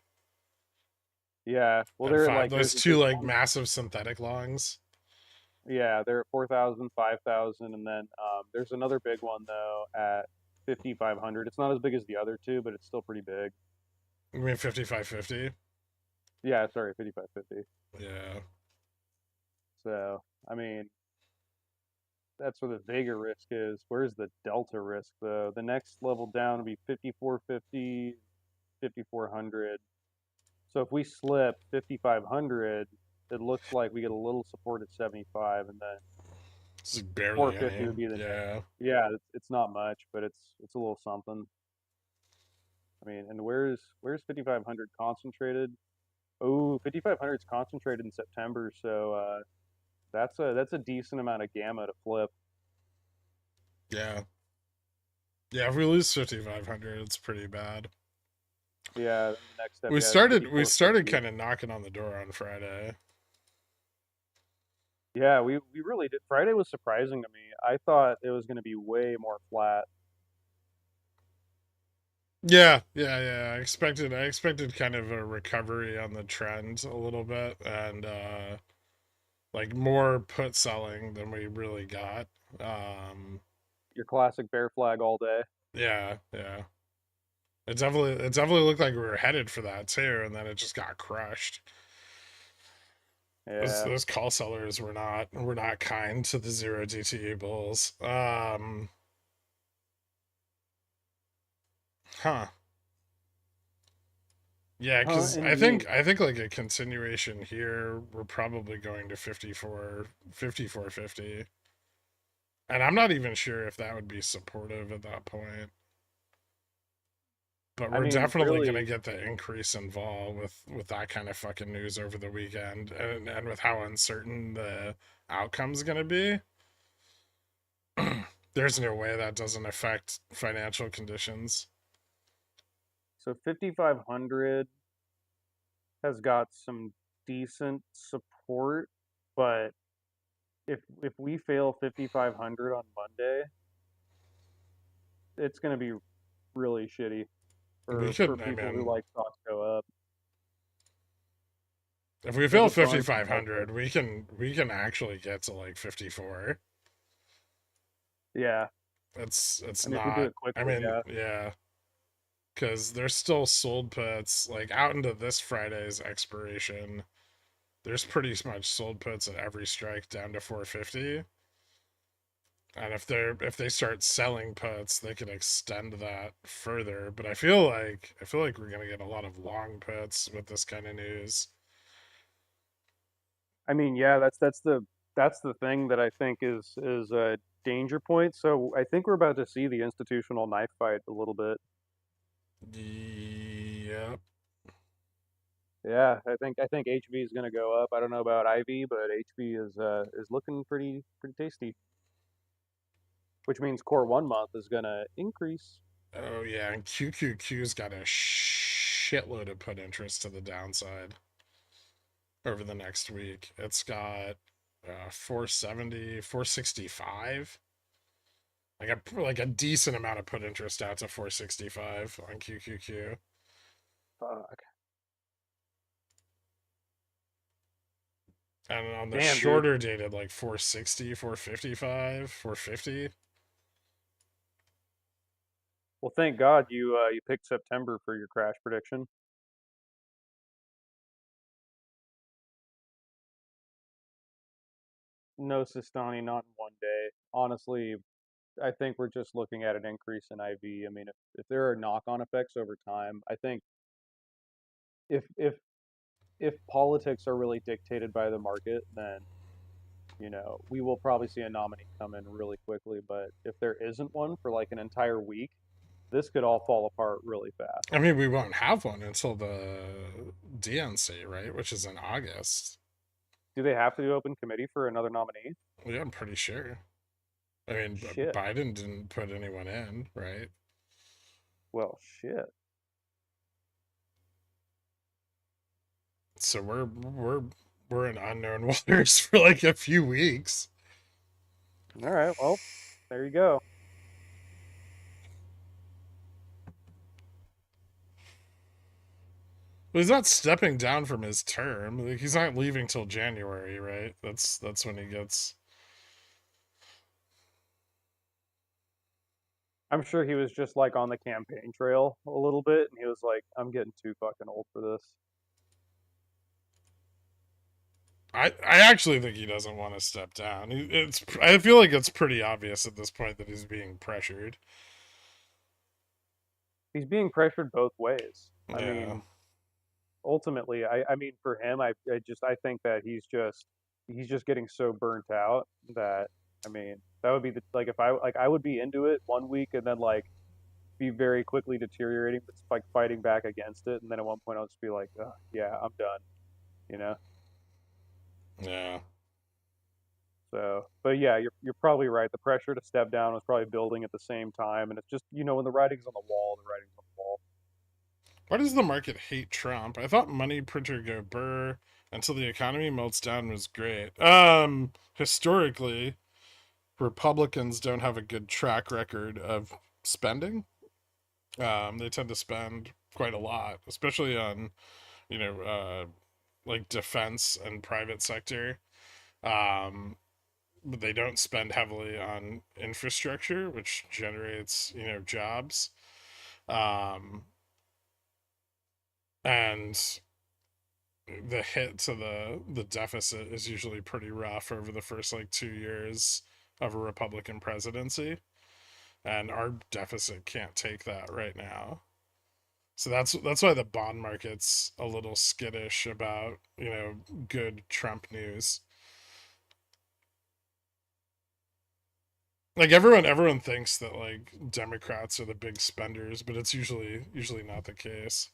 S3: Yeah, well,
S1: and
S3: they're
S1: five.
S3: like
S1: Those two
S3: there's
S1: like
S3: one.
S1: massive synthetic longs.
S3: Yeah, they're at 4,000, 5,000, and then there's another big one though at 5,500. It's not as big as the other two, but it's still pretty big.
S1: You mean 5550?
S3: Yeah, sorry, 5,550.
S1: Yeah.
S3: So, I mean, that's where the Vega risk is. Where's the Delta risk though? The next level down would be 5,450, 5,400. So if we slip 5,500, it looks like we get a little support at 75, and then
S1: It's like barely
S3: 450
S1: any.
S3: would be the next.
S1: Yeah.
S3: Yeah, it's not much, but it's a little something. I mean, and where's 5,500 concentrated? Oh, 5,500 is concentrated in September, so that's a decent amount of gamma to flip.
S1: Yeah. Yeah, if we lose 5,500, it's pretty bad.
S3: Yeah, then the next step,
S1: We
S3: yeah, is
S1: started
S3: 5,450.
S1: kind of knocking on the door on Friday.
S3: Yeah, we really did. Friday was surprising to me. I thought it was going to be way more flat.
S1: Yeah. I expected kind of a recovery on the trend a little bit and like more put selling than we really got. Um
S3: Your classic bear flag all day.
S1: yeah. It definitely looked like we were headed for that too, and then it just got crushed.
S3: Yeah.
S1: Those call sellers were not kind to the zero DTE bulls. Huh. Yeah, because
S3: Indeed.
S1: I think like a continuation here, we're probably going to 54.50, and I'm not even sure if that would be supportive at that point. But
S3: I
S1: we're
S3: mean,
S1: definitely gonna
S3: really.
S1: get the increase in vol with that kind of fucking news over the weekend, and with how uncertain the outcome's gonna be. There's no way that doesn't affect financial conditions.
S3: So 5,500 has got some decent support, but if we fail 5,500 on Monday, it's going to be really shitty
S1: We
S3: for
S1: could, I
S3: people who
S1: mean,
S3: like stocks go up.
S1: if we
S3: There's
S1: fail
S3: a bunch of market.
S1: 5,500, we can actually get to like 54.
S3: Yeah,
S1: It's
S3: I mean if we do
S1: not.
S3: it
S1: I
S3: quickly,
S1: mean,
S3: yeah.
S1: yeah, because there's still sold puts like out into this Friday's expiration. There's pretty much sold puts at every strike down to 450. And if they start selling puts, they can extend that further. But I feel like we're gonna get a lot of long puts with this kind of news.
S3: I mean, yeah, that's the thing that I think is a danger point. So I think we're about to see the institutional knife fight a little bit.
S1: Yeah.
S3: Yeah, I think HV is going to go up. I don't know about IV, but HV is looking pretty tasty, which means core 1 month is going to increase.
S1: Oh yeah, and QQQ's got a shitload of put interest to the downside over the next week. It's got 470, 465. Like a decent amount of put interest out to 465 on QQQ.
S3: Fuck.
S1: And on the
S3: Damn, dude.
S1: shorter dated, like 460, 455, 450.
S3: Well, thank God you picked September for your crash prediction. No Sistani, not in 1 day. Honestly, I think we're just looking at an increase in IV. I mean, if there are knock-on effects over time, I think if if if politics are really dictated by the market, then we will probably see a nominee come in really quickly. But if there isn't one for like an entire week, this could all fall apart really fast.
S1: I mean, we won't have one until the DNC, right? Which is in August.
S3: Do they have to do open committee for another nominee?
S1: Yeah, I'm pretty sure. I mean,
S3: Shit.
S1: Biden didn't put anyone in, right?
S3: Well, shit.
S1: So we're in unknown waters for like a few weeks.
S3: All right. Well, there you go.
S1: But he's not stepping down from his term. Like, he's not leaving till January, right? That's when he gets.
S3: I'm sure he was just like on the campaign trail a little bit, and he was like, "I'm getting too fucking old for this."
S1: I actually think he doesn't want to step down. I feel like it's pretty obvious at this point that he's being pressured.
S3: He's being pressured both ways. I
S1: Yeah.
S3: mean, ultimately, I mean, for him, I think that he's just getting so burnt out that I mean, that would be the like if I would be into it 1 week and then like be very quickly deteriorating, but like fighting back against it, and then at one point I'll just be like, oh, yeah, I'm done, you know.
S1: Yeah.
S3: So, but yeah, you're probably right. The pressure to step down was probably building at the same time, and it's just when the writing's on the wall, the writing's on the wall.
S1: Why does the market hate Trump? I thought money printer go burr until the economy melts down was great. Historically, Republicans don't have a good track record of spending. They tend to spend quite a lot, especially on, you know, like defense and private sector. But they don't spend heavily on infrastructure, which generates, jobs. Um, and the hit to the deficit is usually pretty rough over the first like 2 years of a Republican presidency, and our deficit can't take that right now. So that's why the bond market's a little skittish about, good Trump news. Like everyone thinks that like Democrats are the big spenders, but it's usually not the case.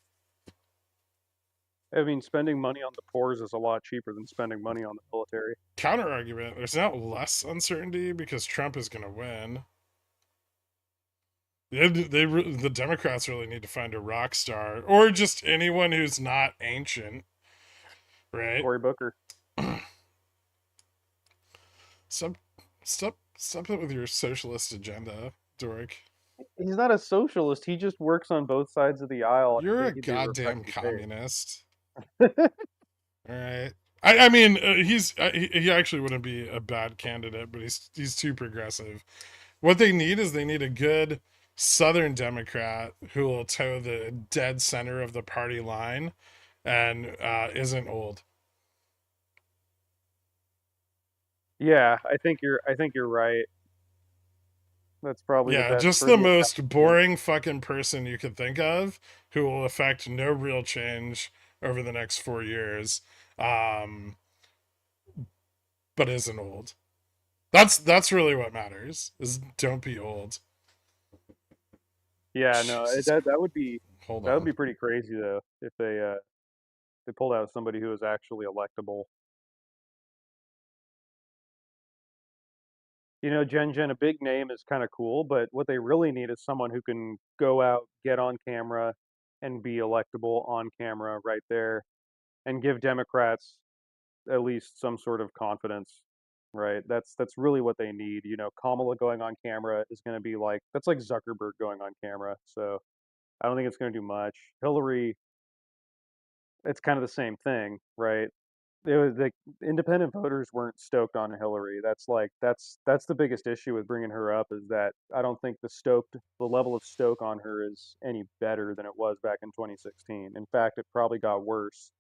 S3: I mean, spending money on the poors is a lot cheaper than spending money on the military.
S1: Counter argument: there's now less uncertainty because Trump is going to win. The Democrats really need to find a rock star or just anyone who's not ancient, right?
S3: Cory Booker.
S1: Stop, stop it with your socialist agenda, Dork.
S3: He's not a socialist. He just works on both sides of the aisle. I
S1: You're a
S3: think he'd be
S1: goddamn
S3: respectfully paid.
S1: communist. All right. I mean, he actually wouldn't be a bad candidate, but he's too progressive. What they need is they need a good Southern Democrat who will toe the dead center of the party line and isn't old.
S3: Yeah, I think you're right. That's probably the
S1: Yeah,
S3: best
S1: just
S3: for
S1: the
S3: the
S1: most boring fucking person you could think of who will affect no real change over the next 4 years, um, but isn't old. That's really what matters. Is don't be old.
S3: Yeah, no,
S1: Jesus.
S3: that would be
S1: Hold
S3: that would
S1: on.
S3: be pretty crazy though if they pulled out somebody who was actually electable. You know, Gen, a big name is kind of cool, but what they really need is someone who can go out, get on camera, and be electable on camera right there, and give Democrats at least some sort of confidence, right? That's really what they need. You know, Kamala going on camera is going to be like that's like Zuckerberg going on camera. So I don't think it's going to do much. Hillary, it's kind of the same thing, right? It was the independent voters weren't stoked on Hillary. That's the biggest issue with bringing her up is that I don't think the level of stoke on her is any better than it was back in 2016. In fact, it probably got worse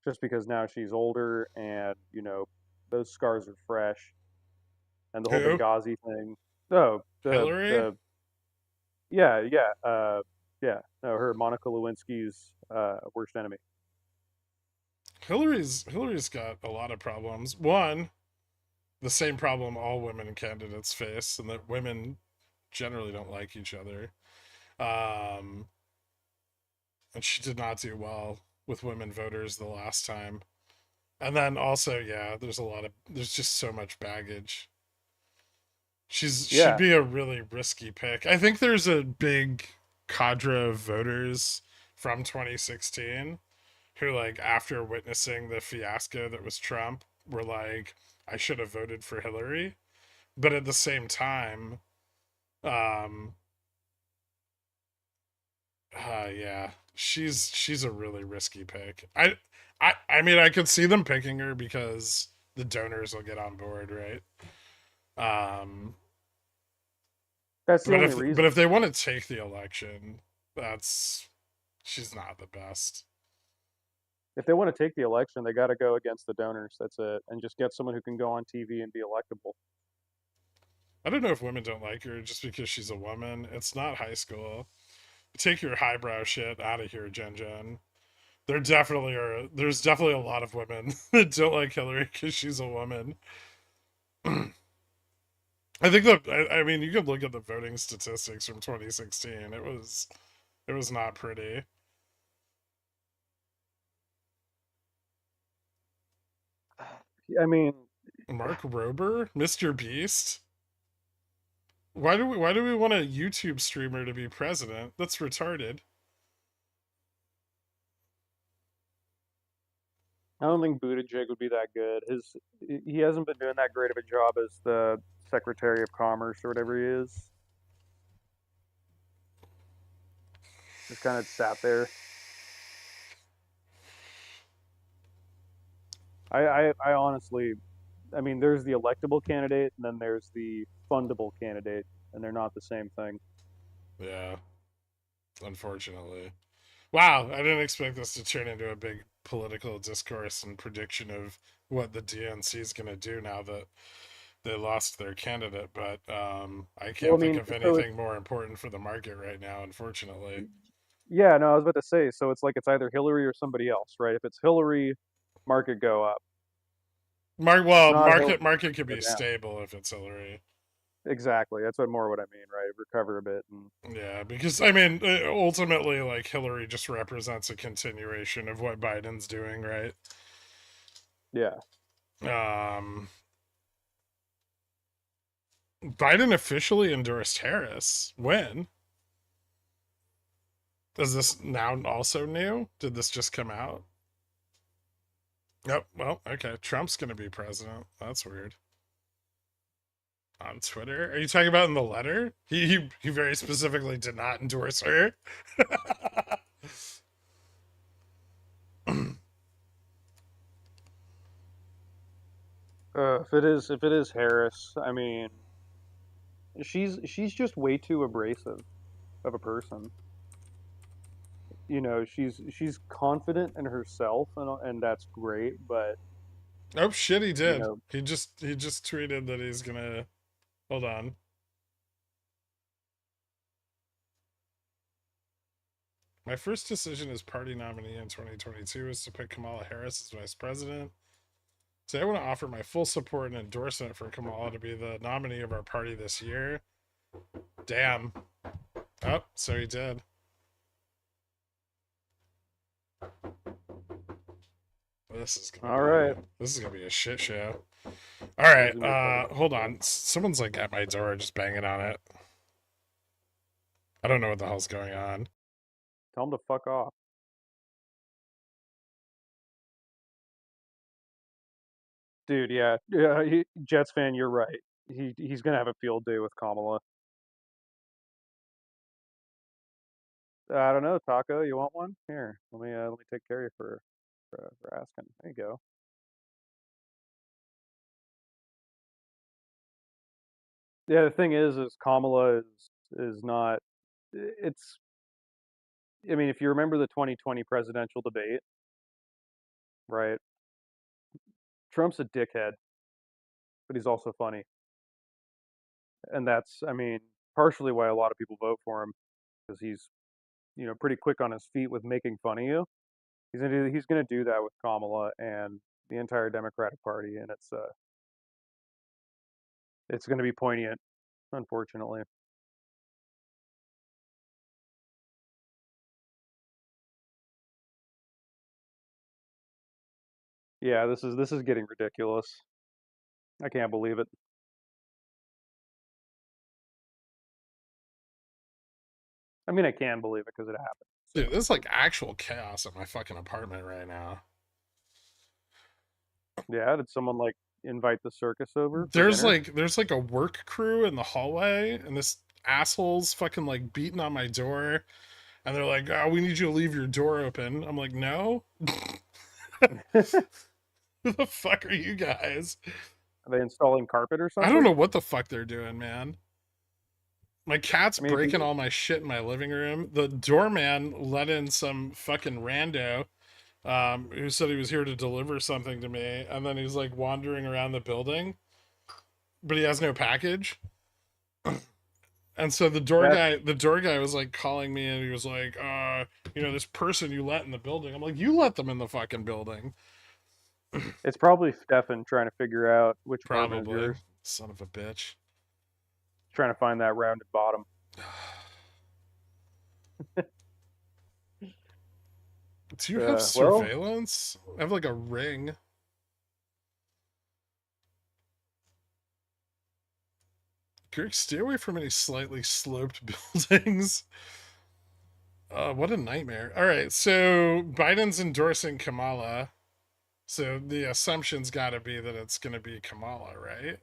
S3: just because now she's older and, you know, those scars are fresh and the whole
S1: Who?
S3: Benghazi thing. Oh,
S1: Hillary?
S3: the yeah, yeah, yeah. No, her Monica Lewinsky's worst enemy.
S1: Hillary's got a lot of problems. One, the same problem all women candidates face, and that women generally don't like each other. Um, and she did not do well with women voters the last time. And then also, yeah, there's just so much baggage. She'd
S3: Yeah,
S1: be a really risky pick. I think there's a big cadre of voters from 2016 who, like, after witnessing the fiasco that was Trump, were like, I should have voted for Hillary. But at the same time, um, yeah, she's a really risky pick. I mean, I could see them picking her because the donors will get on board, right? Um,
S3: that's the
S1: but
S3: only
S1: if
S3: reason.
S1: they want to take the election, that's she's not the best.
S3: If they want to take the election, they got to go against the donors. That's it, and just get someone who can go on TV and be electable.
S1: I don't know if women don't like her just because she's a woman. It's not high school. Take your highbrow shit out of here, Jen. There's definitely a lot of women that don't like Hillary because she's a woman. I think I mean, you could look at the voting statistics from 2016. It was not pretty.
S3: I mean,
S1: Mark Rober, Mr. Beast. Why do we want a YouTube streamer to be president? That's retarded.
S3: I don't think Buttigieg would be that good. He hasn't been doing that great of a job as the Secretary of Commerce or whatever he is. Just kind of sat there. I honestly, I mean, there's the electable candidate and then there's the fundable candidate, and they're not the same thing.
S1: Yeah, unfortunately. Wow, I didn't expect this to turn into a big political discourse and prediction of what the DNC is going to do now that they lost their candidate. But I
S3: Well, I
S1: can't think
S3: mean,
S1: of
S3: so
S1: anything more important for the market right now, unfortunately.
S3: Yeah, no, I was about to say, so it's like it's either Hillary or somebody else, right? If it's Hillary, market go up. It's not Hillary,
S1: Market could
S3: go
S1: be
S3: down.
S1: stable if it's Hillary.
S3: Exactly. That's what I mean, right? Recover a bit. And
S1: Yeah, because I mean, ultimately, like Hillary just represents a continuation of what Biden's doing, right?
S3: yeah.
S1: Um, Biden officially endorsed Harris. When? Is this now also new? Did this just come out? Yep. Well, okay. Trump's gonna be president. That's weird. On Twitter, are you talking about in the letter? He very specifically did not endorse her.
S3: If it is Harris, I mean, she's just way too abrasive of a person. You know, she's confident in herself, and that's great. But
S1: Oh shit, he
S3: you
S1: did.
S3: know,
S1: He just tweeted that he's gonna hold on. My first decision as party nominee in 2022 is to pick Kamala Harris as vice president. So I want to offer my full support and endorsement for Kamala to be the nominee of our party this year. Damn. Oh, so he did.
S3: all right.
S1: This is gonna be a shit show. All right,
S3: These are
S1: hold on. Someone's like at my door, just banging on it. I don't know what the hell's going on.
S3: Tell them to fuck off. Dude, yeah, Jets fan, you're right. He's gonna have a field day with Kamala. I don't know, Taco. You want one? Here, let me take care of you for asking. There you go. Yeah, the thing is Kamala is not. It's. I mean, if you remember the 2020 presidential debate, right? Trump's a dickhead, but he's also funny, and that's, I mean, partially why a lot of people vote for him, because he's, pretty quick on his feet with making fun of you. He's gonna do that with Kamala and the entire Democratic Party, and it's gonna be poignant, unfortunately. Yeah, this is getting ridiculous. I can't believe it. I mean, I can believe it because it happened. So.
S1: Dude, there's like actual chaos at my fucking apartment right now.
S3: Yeah, did someone like invite the circus over for dinner?
S1: There's like a work crew in the hallway, and this asshole's fucking like beating on my door, and they're like, "Oh, we need you to leave your door open." I'm like, "No." Who the fuck are you guys?
S3: Are they installing carpet or
S1: I don't
S3: something?
S1: know what the fuck they're doing, man. My cat's
S3: I mean, if
S1: breaking
S3: you,
S1: all my shit in my living room. The doorman let in some fucking rando who said he was here to deliver something to me, and then he's like wandering around the building, but he has no package. And so
S3: that
S1: the door guy was like calling me, and he was like, this person you let in the building. I'm like, you let them in the fucking building.
S3: it's probably Stefan trying to figure out which apartment is
S1: Probably.
S3: yours.
S1: Son of a bitch.
S3: Trying to find that rounded bottom.
S1: Do you have
S3: Well,
S1: surveillance? I have like a ring. Greg, stay away from any slightly sloped buildings. What a nightmare. All right, so Biden's endorsing Kamala. So the assumption's got to be that it's going to be Kamala, right?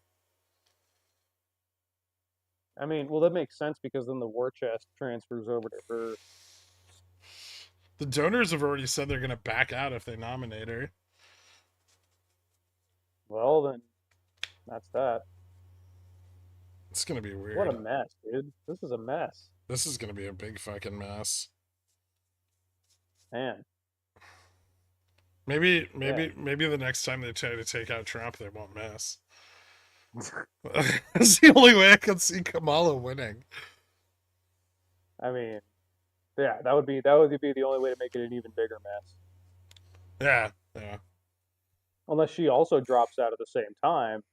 S3: I mean, well, that makes sense because then the war chest transfers over to her.
S1: The donors have already said they're going to back out if they nominate her.
S3: Well, then that's that.
S1: It's going to be weird.
S3: What a mess, dude. This is a mess.
S1: This is going to be a big fucking mess.
S3: Man.
S1: Maybe the next time they try to take out Trump, they won't miss. It's the only way I can see Kamala winning.
S3: I mean, Yeah, that would be the only way to make it an even bigger mess.
S1: Yeah, yeah.
S3: Unless she also drops out at the same time,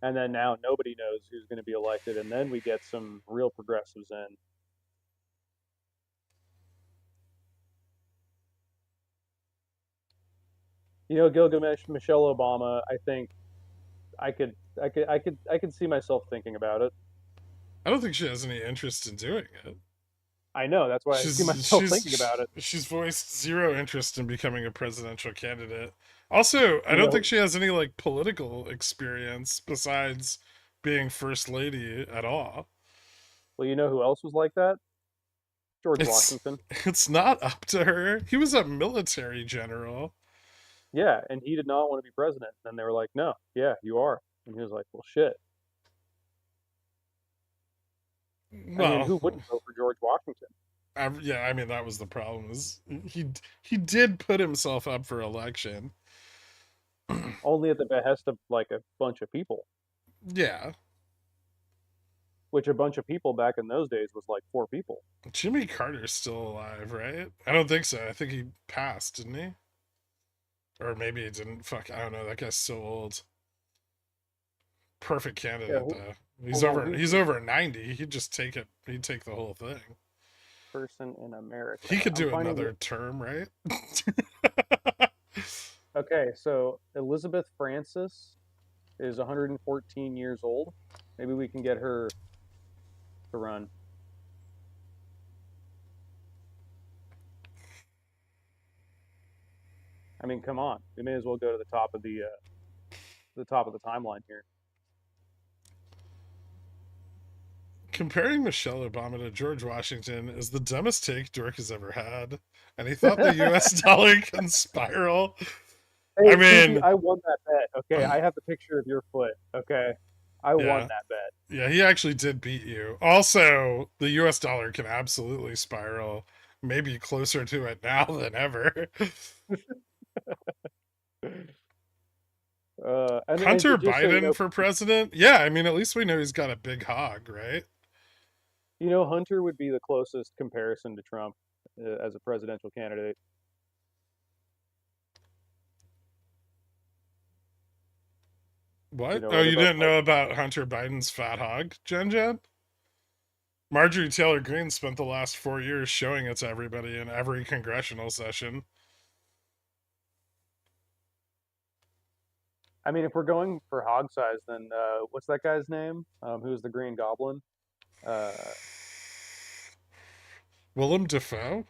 S3: and then now nobody knows who's going to be elected, and then we get some real progressives in. You know, Gilgamesh, Michelle Obama. I think I could see myself thinking about it.
S1: I don't think she has any interest in doing it.
S3: I know that's why I see
S1: She's
S3: myself
S1: she's
S3: thinking about it.
S1: she's voiced zero interest in becoming a presidential candidate. Also, I
S3: You
S1: don't
S3: know,
S1: think she has any like political experience besides being first lady at all.
S3: well, you know who else was like that? George
S1: It's
S3: Washington.
S1: it's not up to her. He was a military general.
S3: Yeah, and he did not want to be president. And they were like, "No, yeah, you are." And he was like, "Well, shit." I mean,
S1: Well,
S3: who wouldn't vote for George Washington?
S1: yeah, I mean that was the problem. Is he did put himself up for election.
S3: Only at the behest of like a bunch of people,
S1: Yeah,
S3: which a bunch of people back in those days was like four people.
S1: Jimmy Carter's still alive, right? I don't think so. I think he passed, didn't he? Or maybe he didn't. Fuck, I don't know. That guy's so old. Perfect
S3: Yeah,
S1: candidate though.
S3: hold on, who's
S1: He's
S3: the
S1: over 90. He'd just take it. He'd take the whole thing.
S3: person in America?
S1: He could
S3: I'm
S1: do
S3: finding
S1: another term, right?
S3: okay, so Elizabeth Francis is 114 years old. Maybe we can get her to run. I mean, come on, we may as well go to the top of the timeline here.
S1: Comparing Michelle Obama to George Washington is the dumbest take Dork has ever had. And he thought the US dollar can spiral.
S3: Hey,
S1: I
S3: Pifi,
S1: mean,
S3: I won that bet. Okay, I have the picture of your foot. Okay, I won
S1: yeah.
S3: that bet.
S1: Yeah, he actually did beat you. Also, the US dollar can absolutely spiral, maybe closer to it now than ever.
S3: And
S1: Hunter
S3: just so you
S1: Biden
S3: know,
S1: for president? Yeah, I mean, at least we know he's got a big hog, right?
S3: Hunter would be the closest comparison to Trump as a presidential candidate.
S1: What? Oh,
S3: Like
S1: you
S3: about
S1: didn't know about Hunter Biden's fat hog, Jen Jen? Marjorie Taylor Greene spent the last 4 years showing it to everybody in every congressional session.
S3: I mean, if we're going for hog size, then what's that guy's name? Who's the Green Goblin? Uh,
S1: Willem Dafoe?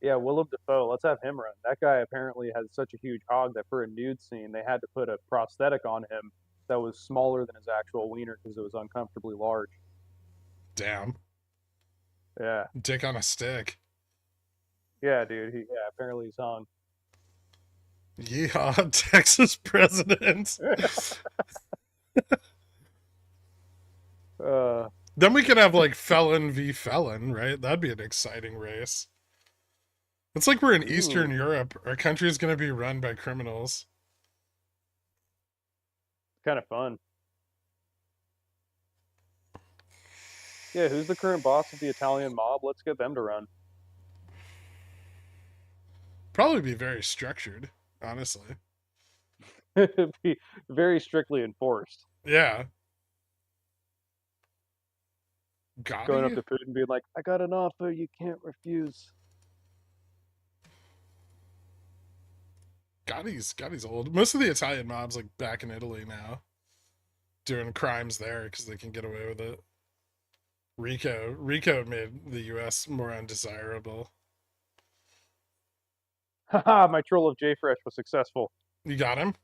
S3: yeah, Willem Dafoe. Let's have him run. That guy apparently has such a huge hog that for a nude scene, they had to put a prosthetic on him that was smaller than his actual wiener because it was uncomfortably large.
S1: Damn.
S3: Yeah,
S1: Dick on a stick.
S3: yeah, dude. Apparently he's hung.
S1: Yeehaw, Texas president.
S3: uh,
S1: Then we could have like felon v felon, right? That'd be an exciting race. It's like we're in Eastern Europe. Our country is going to be run by criminals.
S3: kind of fun. Yeah, who's the current boss of the Italian mob? Let's get them to run.
S1: Probably be very structured, honestly.
S3: Be very strictly enforced.
S1: Yeah.
S3: Going up
S1: Gotti?
S3: to Putin and being like, "I got an offer you can't refuse."
S1: Gotti's old. Most of the Italian mobs like back in Italy now, doing crimes there because they can get away with it. Rico made the U.S. more undesirable.
S3: Haha, my troll of JFresh was successful.
S1: You got him?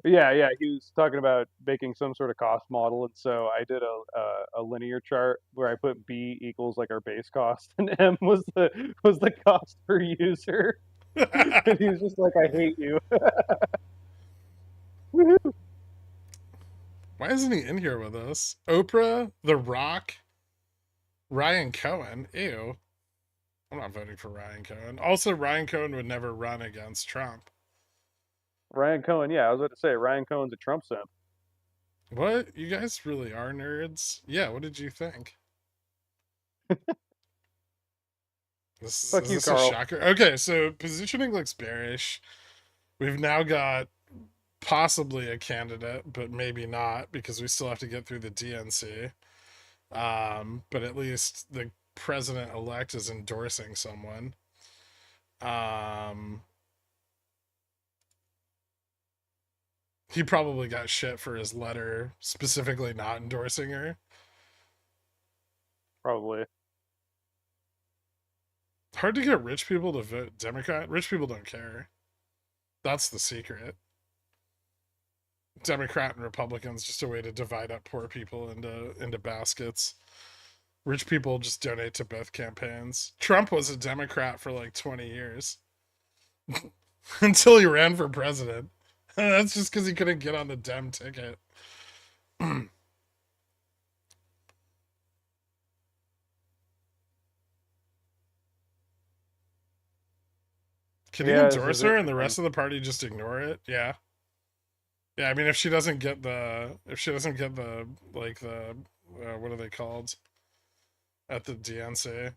S3: Yeah, he was talking about making some sort of cost model, and so I did a linear chart where I put B equals like our base cost, and M was the cost per user. And he was just like, "I hate you."
S1: Why isn't he in here with us? Oprah, The Rock, Ryan Cohen. Ew. I'm not voting for Ryan Cohen. Also, Ryan Cohen would never run against Trump.
S3: Ryan Cohen, yeah, I was about to say Ryan Cohen's a Trump simp.
S1: What? You guys really are nerds? Yeah, what did you think?
S3: Fuck
S1: Is
S3: you,
S1: this a
S3: Carl.
S1: shocker? Okay, so positioning looks bearish. We've now got possibly a candidate, but maybe not because we still have to get through the DNC. But at least the president-elect is endorsing someone. He probably got shit for his letter specifically not endorsing her.
S3: Probably.
S1: Hard to get rich people to vote Democrat. Rich people don't care. That's the secret. Democrat and Republicans just a way to divide up poor people into baskets. Rich people just donate to both campaigns. Trump was a Democrat for like 20 years until he ran for president. That's just because he couldn't get on the Dem ticket. Can he endorse her and the rest of the party just ignore it? Yeah. Yeah, I mean, if she doesn't get the like the what are they called at the DNC?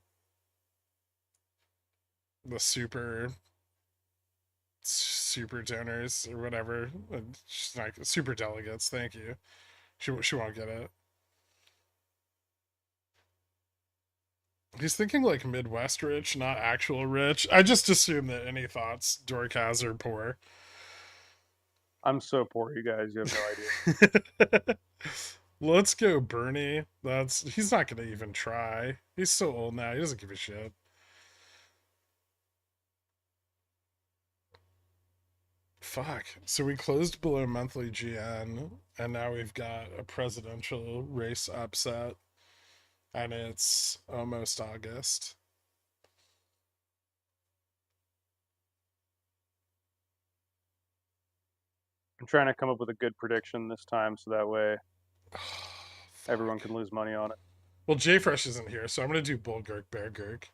S1: The super donors or whatever. She's not super delegates. Thank you. She won't get it. He's thinking like Midwest rich, not actual rich. I just assume that any thoughts Dork has are poor.
S3: I'm so poor, you guys. You have no idea.
S1: Let's go, Bernie. He's not gonna even try. He's so old now. He doesn't give a shit. Fuck. So we closed below monthly GN, and now we've got a presidential race upset, and it's almost August.
S3: I'm trying to come up with a good prediction this time so that way everyone can lose money on it.
S1: Well, JFresh isn't here, so I'm gonna do bull gurk, bear gurk.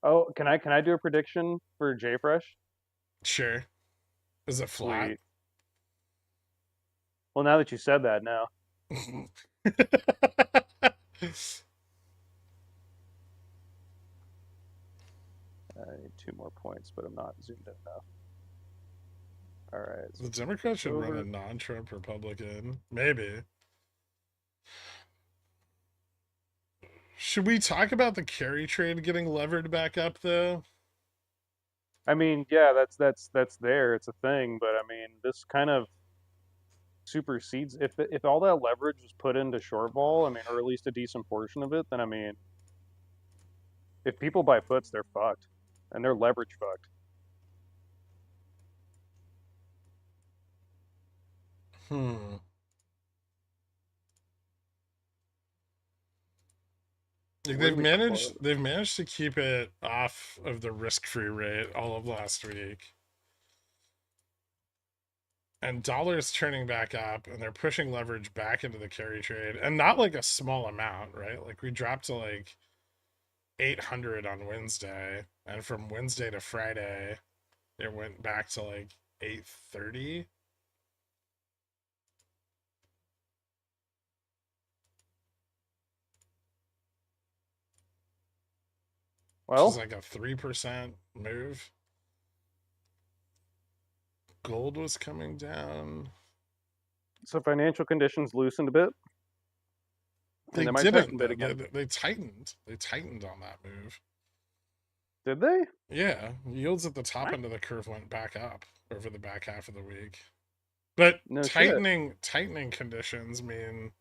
S3: Oh, can I do a prediction for JFresh?
S1: Sure. Is it flat?
S3: Sweet. Well, now that you said that, now. I need 2 more points, but I'm not zoomed in enough. All right.
S1: The Democrats should run a non-Trump Republican. Maybe. Should we talk about the carry trade getting levered back up, though?
S3: I mean, yeah, that's there. It's a thing, but I mean, this kind of supersedes if all that leverage was put into short vol, I mean, or at least a decent portion of it, then I mean, if people buy puts, they're fucked, and they're leverage fucked.
S1: Like they've managed to keep it off of the risk-free rate all of last week. And dollar is turning back up, and they're pushing leverage back into the carry trade, and not like a small amount, right? Like we dropped to like 800 on Wednesday, and from Wednesday to Friday, it went back to like 830. Well, which is like a 3% move. Gold was coming down.
S3: So financial conditions loosened a bit.
S1: They didn't. They tightened. They tightened on that move.
S3: Did they?
S1: Yeah, yields at the top end of the curve went back up over the back half of the week. But tightening conditions mean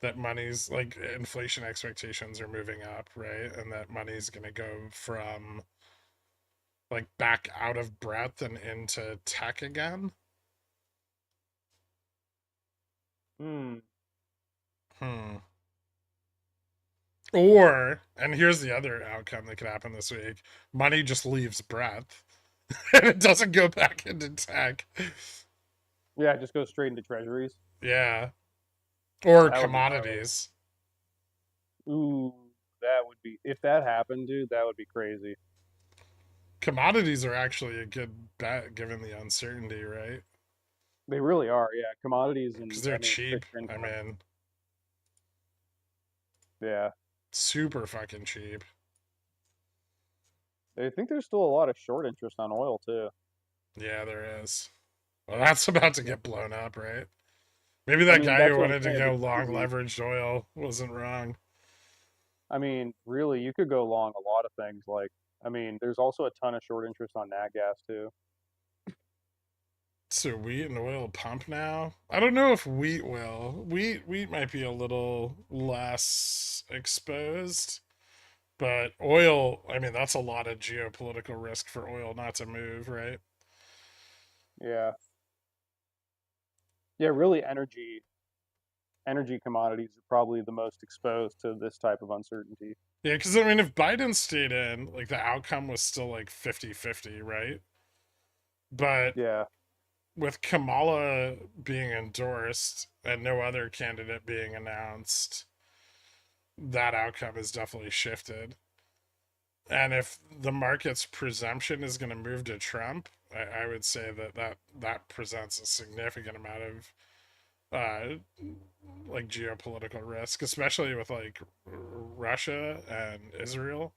S1: that money's like inflation expectations are moving up, right? And that money's going to go from like back out of breadth and into tech again. Or, and here's the other outcome that could happen this week, money just leaves breadth and it doesn't go back into tech.
S3: Yeah, it just goes straight into treasuries.
S1: Yeah. Or that commodities.
S3: Ooh, that would be, if that happened, dude, that would be crazy.
S1: Commodities are actually a good bet given the uncertainty, right?
S3: They really are, yeah. Commodities and
S1: because they're cheap. I mean,
S3: yeah,
S1: super fucking cheap.
S3: I think there's still a lot of short interest on oil too.
S1: Yeah, there is. Well, that's about to get blown up, right? Maybe
S3: I
S1: that
S3: mean,
S1: guy who
S3: that's what I'm
S1: wanted to
S3: saying.
S1: go
S3: It's
S1: long
S3: crazy.
S1: leveraged oil wasn't wrong.
S3: I mean, really, you could go long a lot of things. Like, I mean, there's also a ton of short interest on nat gas too.
S1: So wheat and oil pump now? I don't know if wheat will. Wheat might be a little less exposed, but oil, I mean, that's a lot of geopolitical risk for oil not to move, right?
S3: Yeah. Yeah, really, energy commodities are probably the most exposed to this type of uncertainty.
S1: Yeah, because I mean, if Biden stayed in, like the outcome was still like 50-50, right? But
S3: Yeah.
S1: with Kamala being endorsed and no other candidate being announced, that outcome is definitely shifted. And if the market's presumption is going to move to Trump, I would say that presents a significant amount of uh, like geopolitical risk, especially with like Russia and Israel.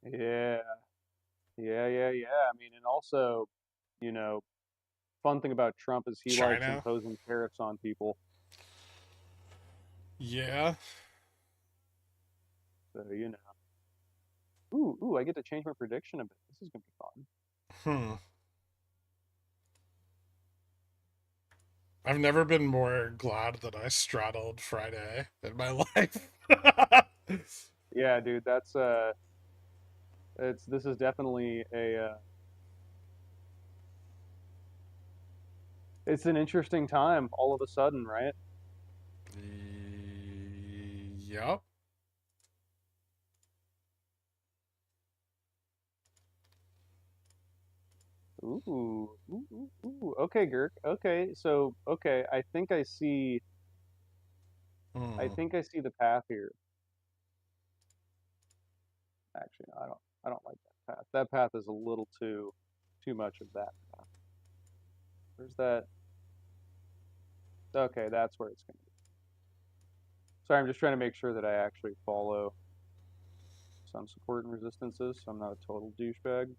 S3: Yeah. Yeah. I mean, and also, you know, fun thing about Trump is he likes
S1: China,
S3: imposing tariffs on people.
S1: yeah.
S3: So, you know. Ooh, I get to change my prediction a bit. This is gonna be fun.
S1: Hmm. I've never been more glad that I straddled Friday in my life.
S3: Yeah, dude, that's this is definitely it's an interesting time all of a sudden, right?
S1: Yep.
S3: Ooh. Okay, Girk. Okay, so okay, I
S1: Hmm.
S3: think I see the path here. Actually, no, I don't like that path. That path is a little too much of that path. Where's that? Okay, that's where it's gonna be. Sorry, I'm just trying to make sure that I actually follow some support and resistances, so I'm not a total douchebag.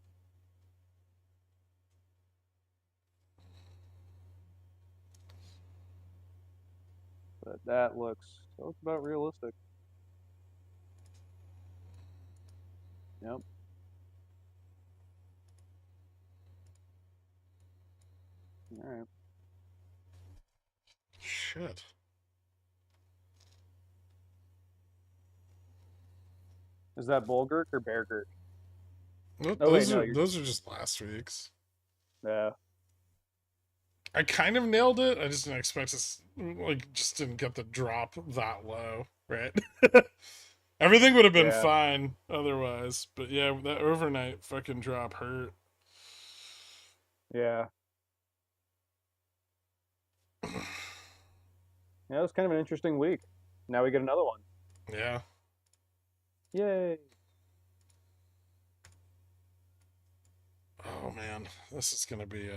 S3: But that looks about realistic. Yep. All right.
S1: Shit.
S3: Is that bull Girk or bear Girk? Oh wait,
S1: Those
S3: no,
S1: are
S3: you're
S1: those are just last week's.
S3: uh,
S1: I kind of nailed it. I just didn't expect to like just didn't get the drop that low, right? Everything would have been
S3: yeah,
S1: fine otherwise, but yeah, that overnight fucking drop hurt.
S3: yeah. Yeah, it was kind of an interesting week. Now we get another one.
S1: Yeah.
S3: Yay.
S1: Oh man, this is gonna be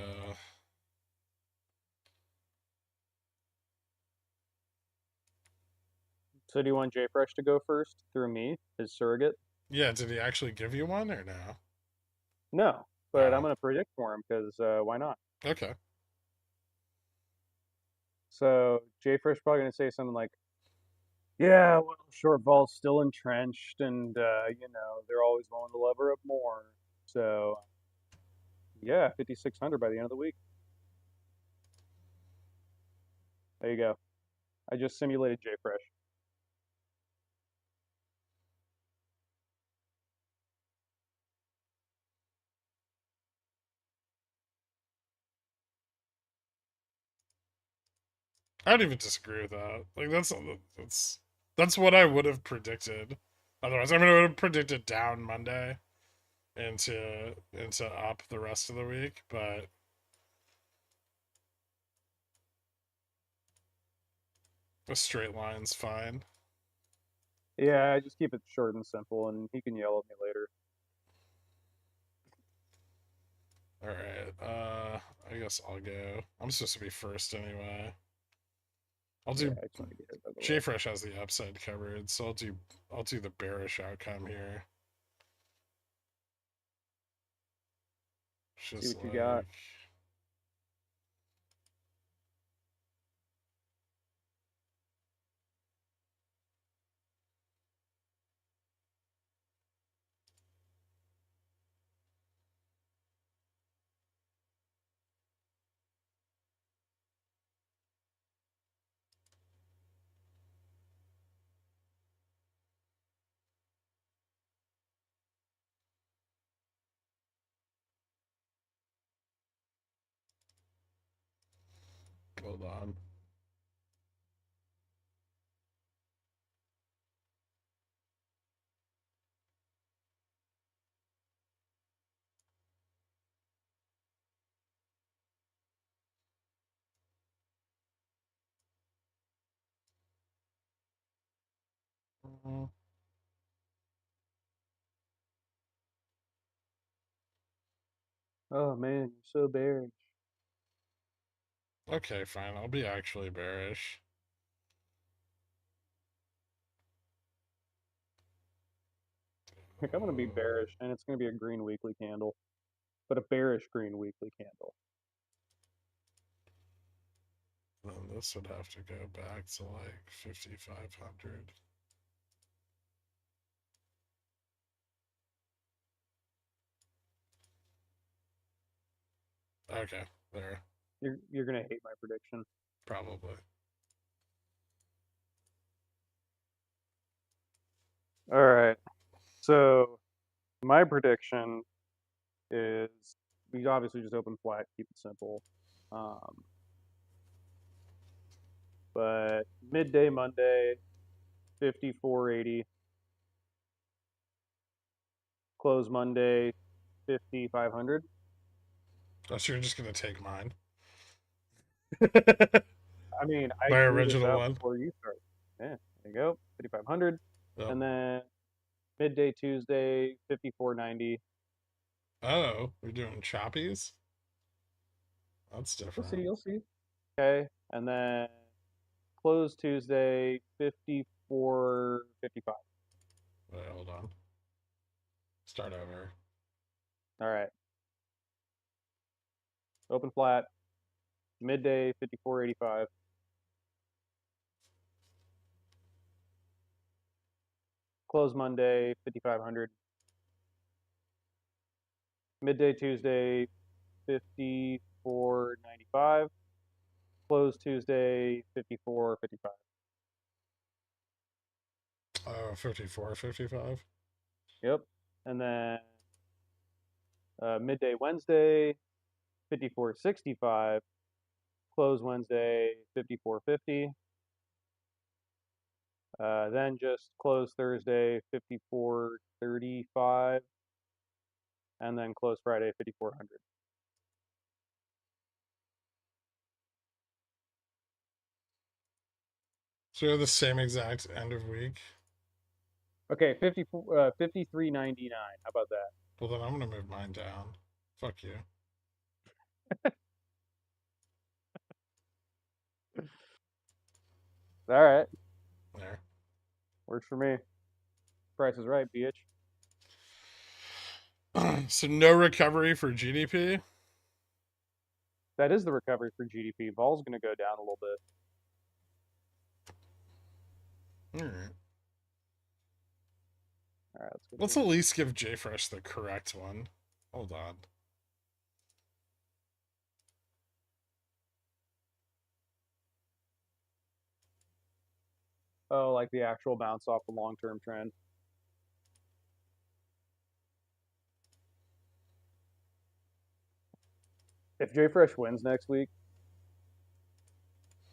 S3: So do you want JFresh to go first through me, his surrogate?
S1: yeah. Did he actually give you one or no?
S3: No, but I'm
S1: Oh,
S3: gonna predict for him because why not?
S1: okay.
S3: So JFresh probably gonna say something like, "Yeah, well, short vol's still entrenched, and you know they're always willing to lever up more. So yeah, 5,600 by the end of the week. There you go. I just simulated JFresh.
S1: I don't even disagree with that. Like that's what I would have predicted. Otherwise, I mean, I would have predicted down Monday into up the rest of the week, but a straight line's fine.
S3: Yeah, I just keep it short and simple, and he can yell at me later.
S1: All right. I guess I'll go. I'm supposed to be first anyway. I'll
S3: Yeah,
S1: do.
S3: I just want to get it out of the way.
S1: JFresh has the upside covered, so I'll do the bearish outcome here. It's
S3: See
S1: just
S3: what you got.
S1: Hold on.
S3: Oh man, you're so bearish.
S1: Okay, fine. I'll be actually bearish.
S3: I think I'm gonna be bearish, and it's gonna be a green weekly candle, but a bearish green weekly candle.
S1: Then this would have to go back to like 5,500. Okay, there.
S3: You're gonna hate my prediction.
S1: Probably.
S3: All right. So my prediction is we obviously just open flat, keep it simple. But midday Monday, 54.80. Close Monday, 5,500.
S1: Oh, so you're just gonna take mine?
S3: I mean, I
S1: My
S3: drew this
S1: original
S3: up
S1: one.
S3: before you started. Yeah, there you go, 5,500.
S1: Yep.
S3: And then midday Tuesday, 54.90.
S1: Oh, we're doing choppies? That's different.
S3: You'll see. Okay, and then close Tuesday, 54.55.
S1: Wait, hold on. Start over.
S3: All right. Open flat, midday 54.85. Close Monday 5,500. Midday Tuesday 54.95. Close Tuesday 54.55.
S1: Oh, 54, 55.
S3: Yep. And then midday Wednesday 54.65. Close Wednesday 54.50. Then just close Thursday 54.35. And then close Friday 5,400.
S1: So you're the same exact end of week?
S3: Okay, 53.99. How about that?
S1: Well, then I'm gonna move mine down. Fuck you.
S3: All right,
S1: There.
S3: works for me. Price is right, bitch.
S1: So no recovery for GDP?
S3: That is the recovery for GDP. Vol's going to go down a little bit.
S1: Alright.
S3: All right, let's go.
S1: Let's at least give JFresh the correct one. Hold on.
S3: Oh, like the actual bounce off the long-term trend. If JFresh wins next week,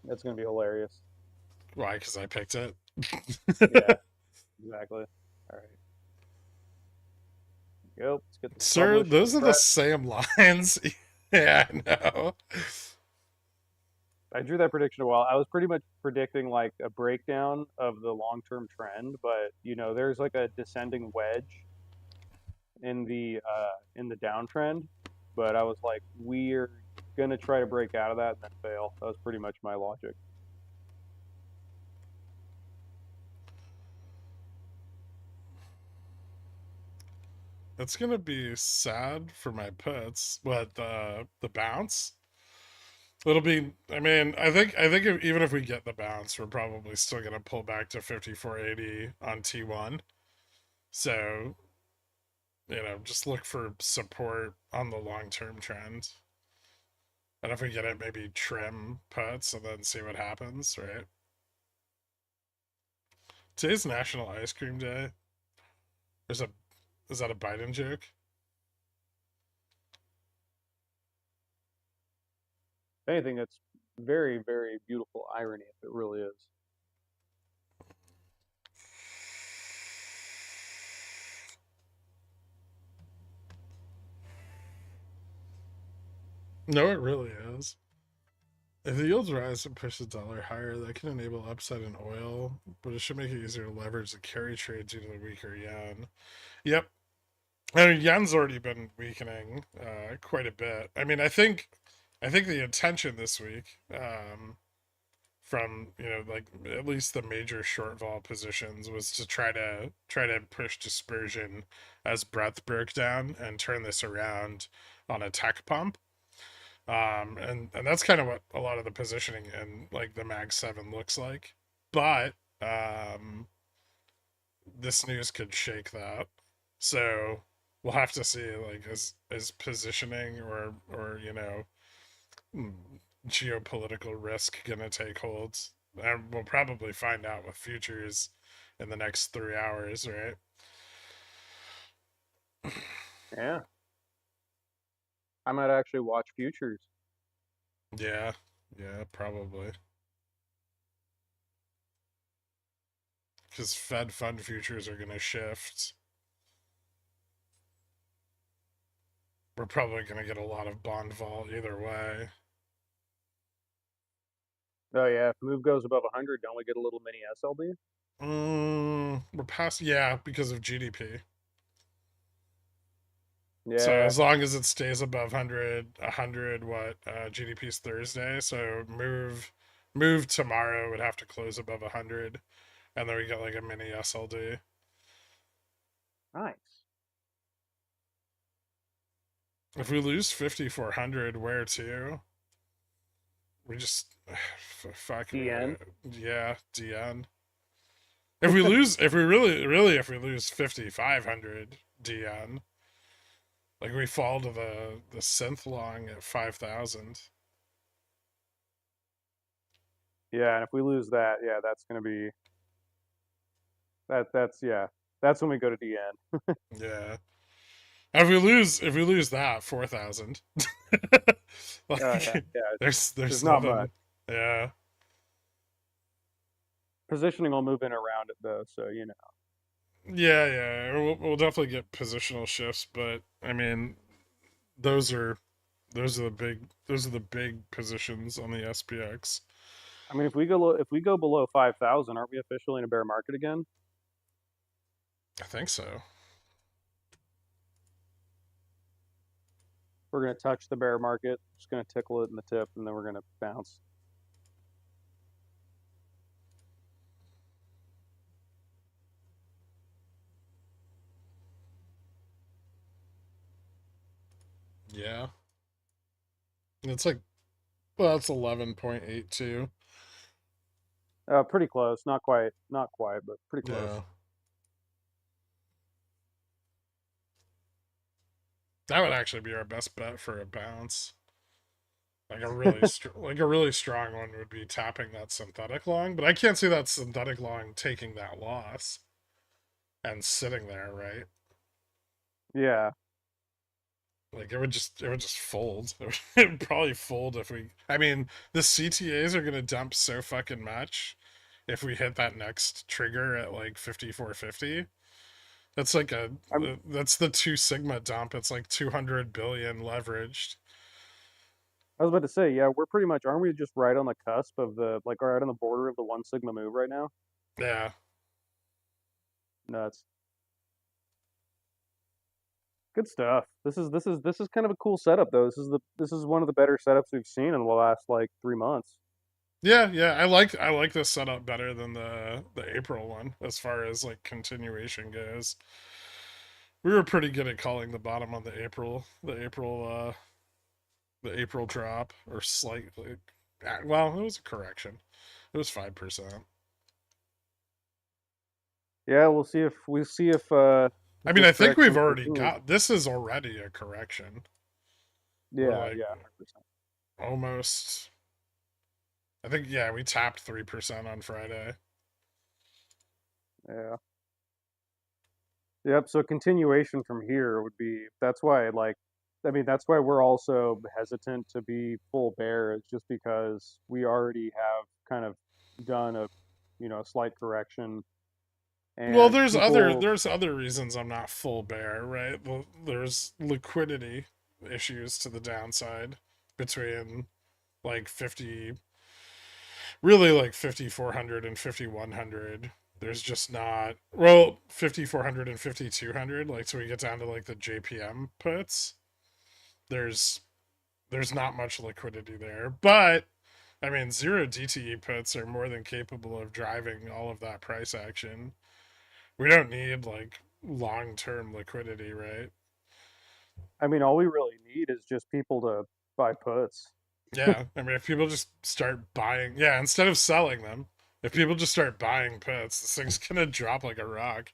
S3: that's going to be hilarious.
S1: Why? Because I picked it?
S3: Yeah, exactly. All right. Go. Let's get this
S1: Sir,
S3: published.
S1: those are the same lines. Yeah, I know.
S3: I drew that prediction a while. I was pretty much predicting like a breakdown of the long-term trend, but you know, there's like a descending wedge in the downtrend. But I was like, we're gonna try to break out of that and then fail. That was pretty much my logic.
S1: it's gonna be sad for my puts. What the bounce? It'll be. I mean, I think even if we get the bounce, we're probably still gonna pull back to 5480 on T1. So just look for support on the long term trend. And if we get it, maybe trim puts and then see what happens, right? Today's National Ice Cream Day. Is that a Biden joke?
S3: If anything, it's very, very beautiful irony if it really is.
S1: No, it really is. If the yields rise and push the dollar higher, that can enable upside in oil, but it should make it easier to leverage the carry trade due to the weaker yen. Yep. I mean, yen's already been weakening quite a bit. I mean, I think the intention this week, from like at least the major short vol positions, was to try to push dispersion as breadth broke down and turn this around on a tech pump. And that's kind of what a lot of the positioning in like the Mag 7 looks like. But this news could shake that. So we'll have to see, like, is positioning or geopolitical risk gonna take hold? And we'll probably find out with futures in the next 3 hours, right?
S3: Yeah. I might actually watch futures.
S1: Yeah, probably. Because Fed fund futures are gonna shift. We're probably gonna get a lot of bond vol either way.
S3: Oh yeah, if move goes above 100, don't we get a little mini SLB?
S1: We're past, yeah, because of GDP. So
S3: Yeah,
S1: as long as it stays above 100, what GDP's Thursday, so move tomorrow would have to close above 100, and then we get like a mini SLD.
S3: nice.
S1: If we lose 5400, where to? We just fuck
S3: DN.
S1: yeah, DN. If we lose, if we lose 5500 DN, like we fall to the synth long at 5000.
S3: Yeah, and if we lose that, yeah, that's gonna be that's yeah. That's when we go to DN.
S1: Yeah. If we lose that 4000,
S3: Oh yeah,
S1: like
S3: yeah.
S1: there's
S3: There's not much.
S1: nothing. Yeah.
S3: Positioning will move in around it though, so you know.
S1: Yeah. We'll definitely get positional shifts, but I mean, those are those are the big positions on the SPX.
S3: I mean, if we go below 5,000, aren't we officially in a bear market again?
S1: I think so.
S3: We're gonna touch the bear market, just gonna tickle it in the tip, and then we're gonna bounce.
S1: Yeah. It's like, well, that's 11.82.
S3: Pretty close. Not quite, but pretty close.
S1: Yeah. That would actually be our best bet for a bounce. Like a really like a really strong one would be tapping that synthetic long, but I can't see that synthetic long taking that loss and sitting there, right?
S3: Yeah.
S1: Like it would just fold. It would probably fold if we. I mean, the CTAs are gonna dump so fucking much if we hit that next trigger at like 5450. That's like that's the 2 sigma dump. It's like 200 billion leveraged.
S3: I was about to say, yeah, we're pretty much, aren't we just right on the cusp of the, like, right on the border of the 1 sigma move right now?
S1: Yeah.
S3: Nuts. Good stuff. This is kind of a cool setup though. This is one of the better setups we've seen in the last like 3 months.
S1: Yeah. I like this setup better than the April one as far as like continuation goes. We were pretty good at calling the bottom on the April drop, or slightly. Well, it was a correction. It was 5%.
S3: Yeah, we'll see
S1: I
S3: if
S1: mean,
S3: this
S1: I think we've
S3: correction
S1: already
S3: continues.
S1: got. This is already a correction. We're
S3: Yeah,
S1: like
S3: yeah, 100%.
S1: almost. I think, yeah, we tapped 3% on Friday.
S3: Yeah. Yep. So continuation from here would be. That's why, like, I mean, that's why we're also hesitant to be full bear. It's just because we already have kind of done a, slight correction,
S1: Well,
S3: and people.
S1: there's other reasons I'm not full bear, right? There's liquidity issues to the downside between like 50, really like 5400 and 5100. There's just not, well, 5400 and 5200, like, so we get down to like the JPM puts. There's not much liquidity there, but I mean, zero DTE puts are more than capable of driving all of that price action. We don't need like long-term liquidity, right?
S3: I mean, all we really need is just people to buy puts.
S1: Yeah, I mean, if people just start buying, yeah, instead of selling them, if people just start buying puts, this thing's gonna drop like a rock.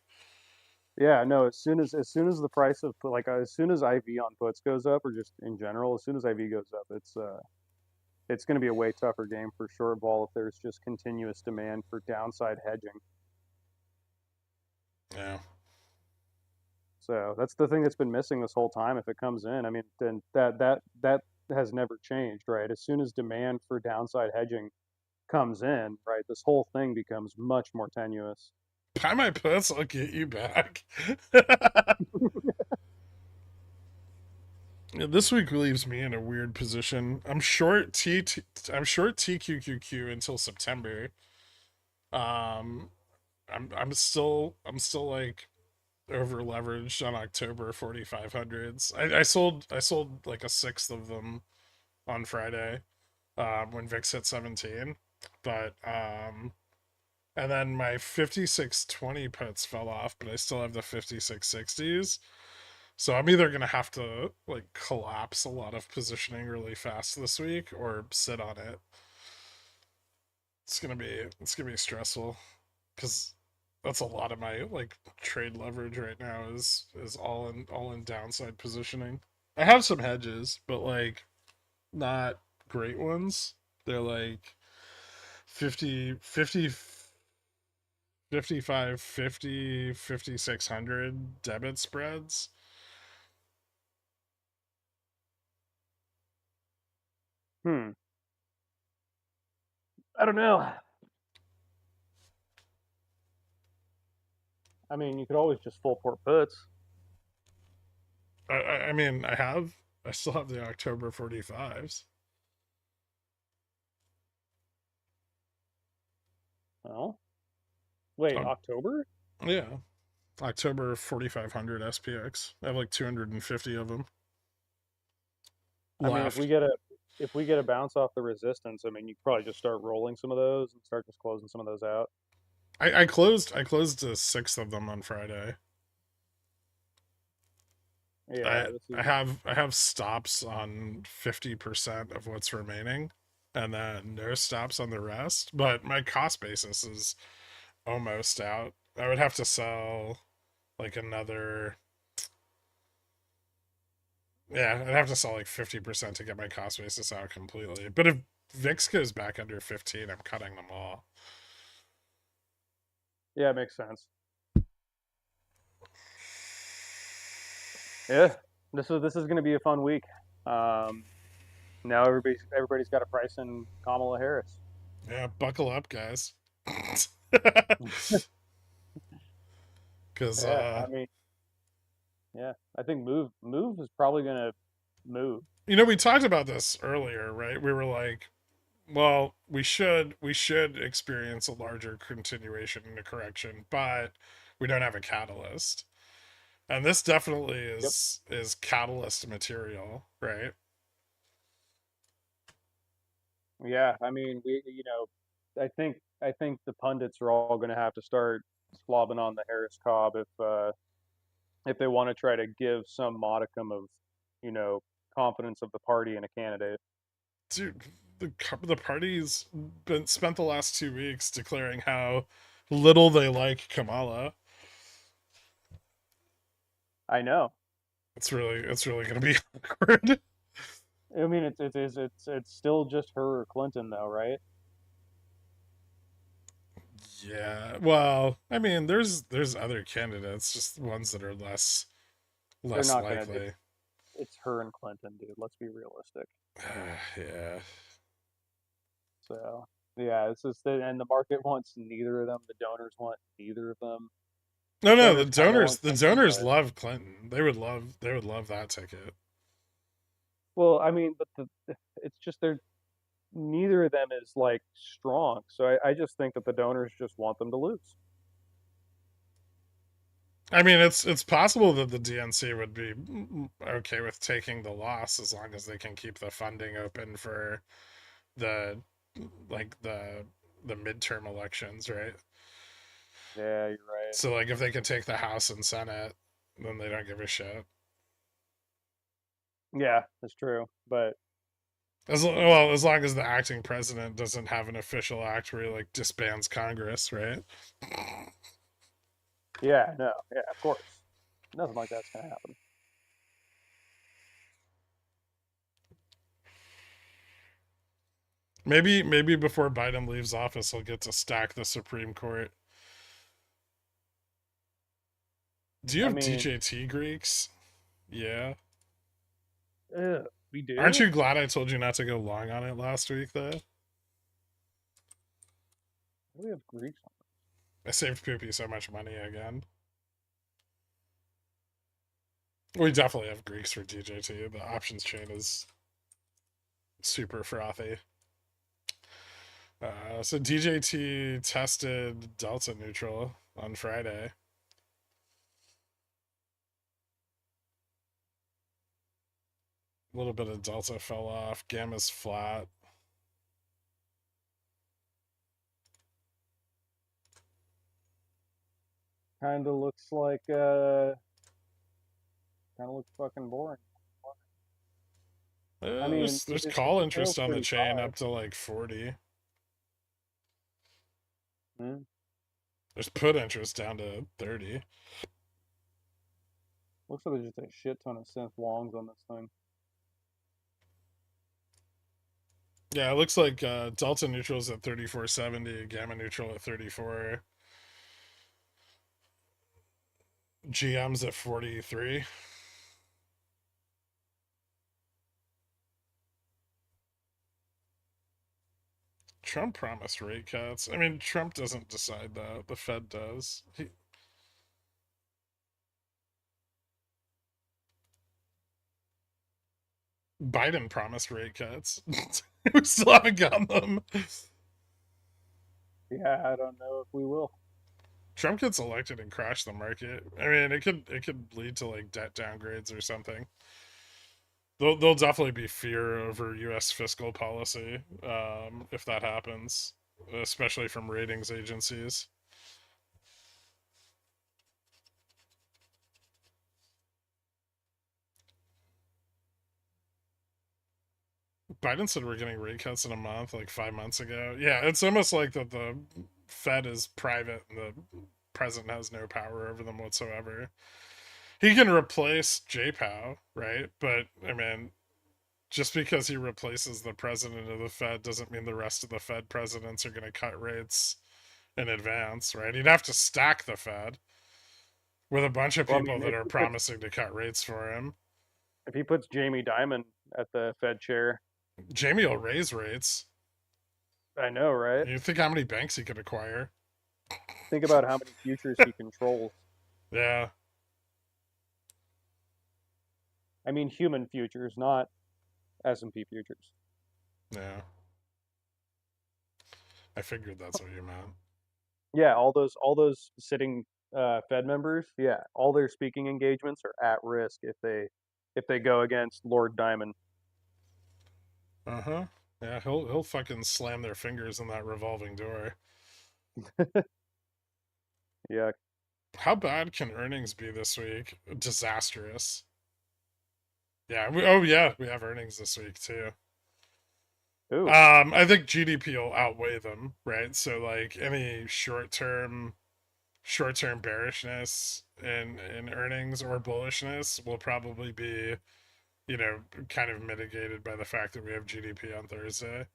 S3: Yeah, no. As soon as the price of as soon as IV on puts goes up, or just in general, as soon as IV goes up, it's going to be a way tougher game for short vol if there's just continuous demand for downside hedging.
S1: Yeah.
S3: So that's the thing that's been missing this whole time. If it comes in, I mean, then that has never changed, right? As soon as demand for downside hedging comes in, right, this whole thing becomes much more tenuous.
S1: Buy my puts, I'll get you back. Yeah, this week leaves me in a weird position. I'm short TQQQ until September. Um, I'm still like over leveraged on October 4500s. I sold like a sixth of them on Friday, when VIX hit 17, but and then my 5620 puts fell off, but I still have the 5660s. So I'm either gonna have to like collapse a lot of positioning really fast this week or sit on it. It's gonna be stressful because that's a lot of my like trade leverage right now is all in downside positioning. I have some hedges, but like not great ones. They're like 50 50 55 50 5600 debit spreads.
S3: Hmm. I don't know. I mean, you could always just full port puts.
S1: I mean, I still have the October 45s.
S3: Oh, wait,
S1: Oh,
S3: October?
S1: yeah. October 4500 SPX. I have like 250 of them
S3: I mean,
S1: left.
S3: if we get a bounce off the resistance, I mean, you could probably just start rolling some of those and start just closing some of those out.
S1: I closed a sixth of them on Friday.
S3: Yeah, this is.
S1: I have stops on 50% of what's remaining, and then no stops on the rest. But my cost basis is almost out. I would have to sell like another, yeah, I'd have to sell like 50% to get my cost basis out completely. But if VIX goes back under 15, I'm cutting them all.
S3: Yeah, it makes sense. Yeah, this is going to be a fun week. Um, now everybody's got a price in Kamala Harris.
S1: Yeah, buckle up, guys. Because
S3: Yeah, I mean, yeah, I think move is probably going to move.
S1: you know, we talked about this earlier, right? We were like, well, we should experience a larger continuation in the correction, but we don't have a catalyst. And this definitely
S3: Yep.
S1: is catalyst material, right?
S3: Yeah, I mean, I think the pundits are all going to have to start slobbing on the Harris Cobb if they want to try to give some modicum of, confidence of the party in a candidate.
S1: Dude, the party's been spent the last 2 weeks declaring how little they like Kamala.
S3: I know.
S1: It's really gonna be awkward.
S3: I mean, it's still just her or Clinton, though, right?
S1: Yeah. Well, I mean, there's other candidates, just ones that are
S3: They're
S1: less
S3: not gonna do.
S1: likely.
S3: It's her and Clinton, dude. Let's be realistic.
S1: Yeah.
S3: So yeah, it's just and the market wants neither of them. The donors want neither of them.
S1: No,
S3: Donors kind of want
S1: the
S3: Clinton,
S1: donors
S3: but
S1: love Clinton. They would love that ticket.
S3: well, I mean, but it's just they're neither of them is like strong. So I just think that the donors just want them to lose.
S1: I mean, it's possible that the DNC would be okay with taking the loss as long as they can keep the funding open for the the midterm elections, right?
S3: Yeah, you're right.
S1: So like if they can take the House and Senate, then they don't give a shit.
S3: Yeah, that's true. But
S1: As well, as long as the acting president doesn't have an official act where he like disbands Congress, right?
S3: yeah, no, yeah, of course, nothing like that's gonna happen.
S1: Maybe before Biden leaves office, he'll get to stack the Supreme Court. Do you
S3: I
S1: have
S3: mean,
S1: DJT Greeks? Yeah.
S3: we
S1: Aren't
S3: do.
S1: you glad I told you not to go long on it last week, though?
S3: We have Greeks.
S1: I saved Poopy so much money again. We definitely have Greeks for DJT. The options chain is super frothy. So DJT tested delta neutral on Friday. A little bit of delta fell off. Gamma's flat.
S3: Kind of looks like kind of looks fucking boring. I mean,
S1: There's
S3: it
S1: call
S3: trails
S1: interest on the chain
S3: 35.
S1: up to like 40.
S3: Hmm.
S1: There's put interest down to 30.
S3: Looks like there's just a shit ton of synth longs on this thing.
S1: Yeah, it looks like delta neutral's at 34.70, gamma neutral at 34. GM's at 43. Trump promised rate cuts. I mean, Trump doesn't decide that. The Fed does. Biden promised rate cuts. We still haven't gotten them.
S3: Yeah, I don't know if we will.
S1: Trump gets elected and crash the market. I mean, it could lead to like debt downgrades or something. There'll definitely be fear over U.S. fiscal policy if that happens, especially from ratings agencies. Biden said we're getting rate cuts in a month, like 5 months ago. Yeah, it's almost like that the Fed is private and the president has no power over them whatsoever. He can replace JPOW, right? But I mean, just because he replaces the president of the Fed doesn't mean the rest of the Fed presidents are going to cut rates in advance, right? He'd have to stack the Fed with a bunch of
S3: Well, I
S1: people
S3: mean,
S1: that are promising to cut rates for him.
S3: if he puts Jamie Dimon at the Fed chair,
S1: Jamie will raise rates.
S3: I know, right?
S1: You think how many banks he could acquire?
S3: Think about how many futures he controls.
S1: Yeah.
S3: I mean, human futures, not S&P futures.
S1: Yeah. I figured that's what you meant.
S3: Yeah, all those sitting Fed members, yeah, all their speaking engagements are at risk if they go against Lord Diamond.
S1: Uh-huh. Yeah, he'll fucking slam their fingers in that revolving door.
S3: Yeah.
S1: How bad can earnings be this week? Disastrous. Yeah. Oh yeah, we have earnings this week too.
S3: Ooh.
S1: I think GDP will outweigh them, right? So like any short term bearishness in earnings or bullishness will probably be, kind of mitigated by the fact that we have GDP on Thursday.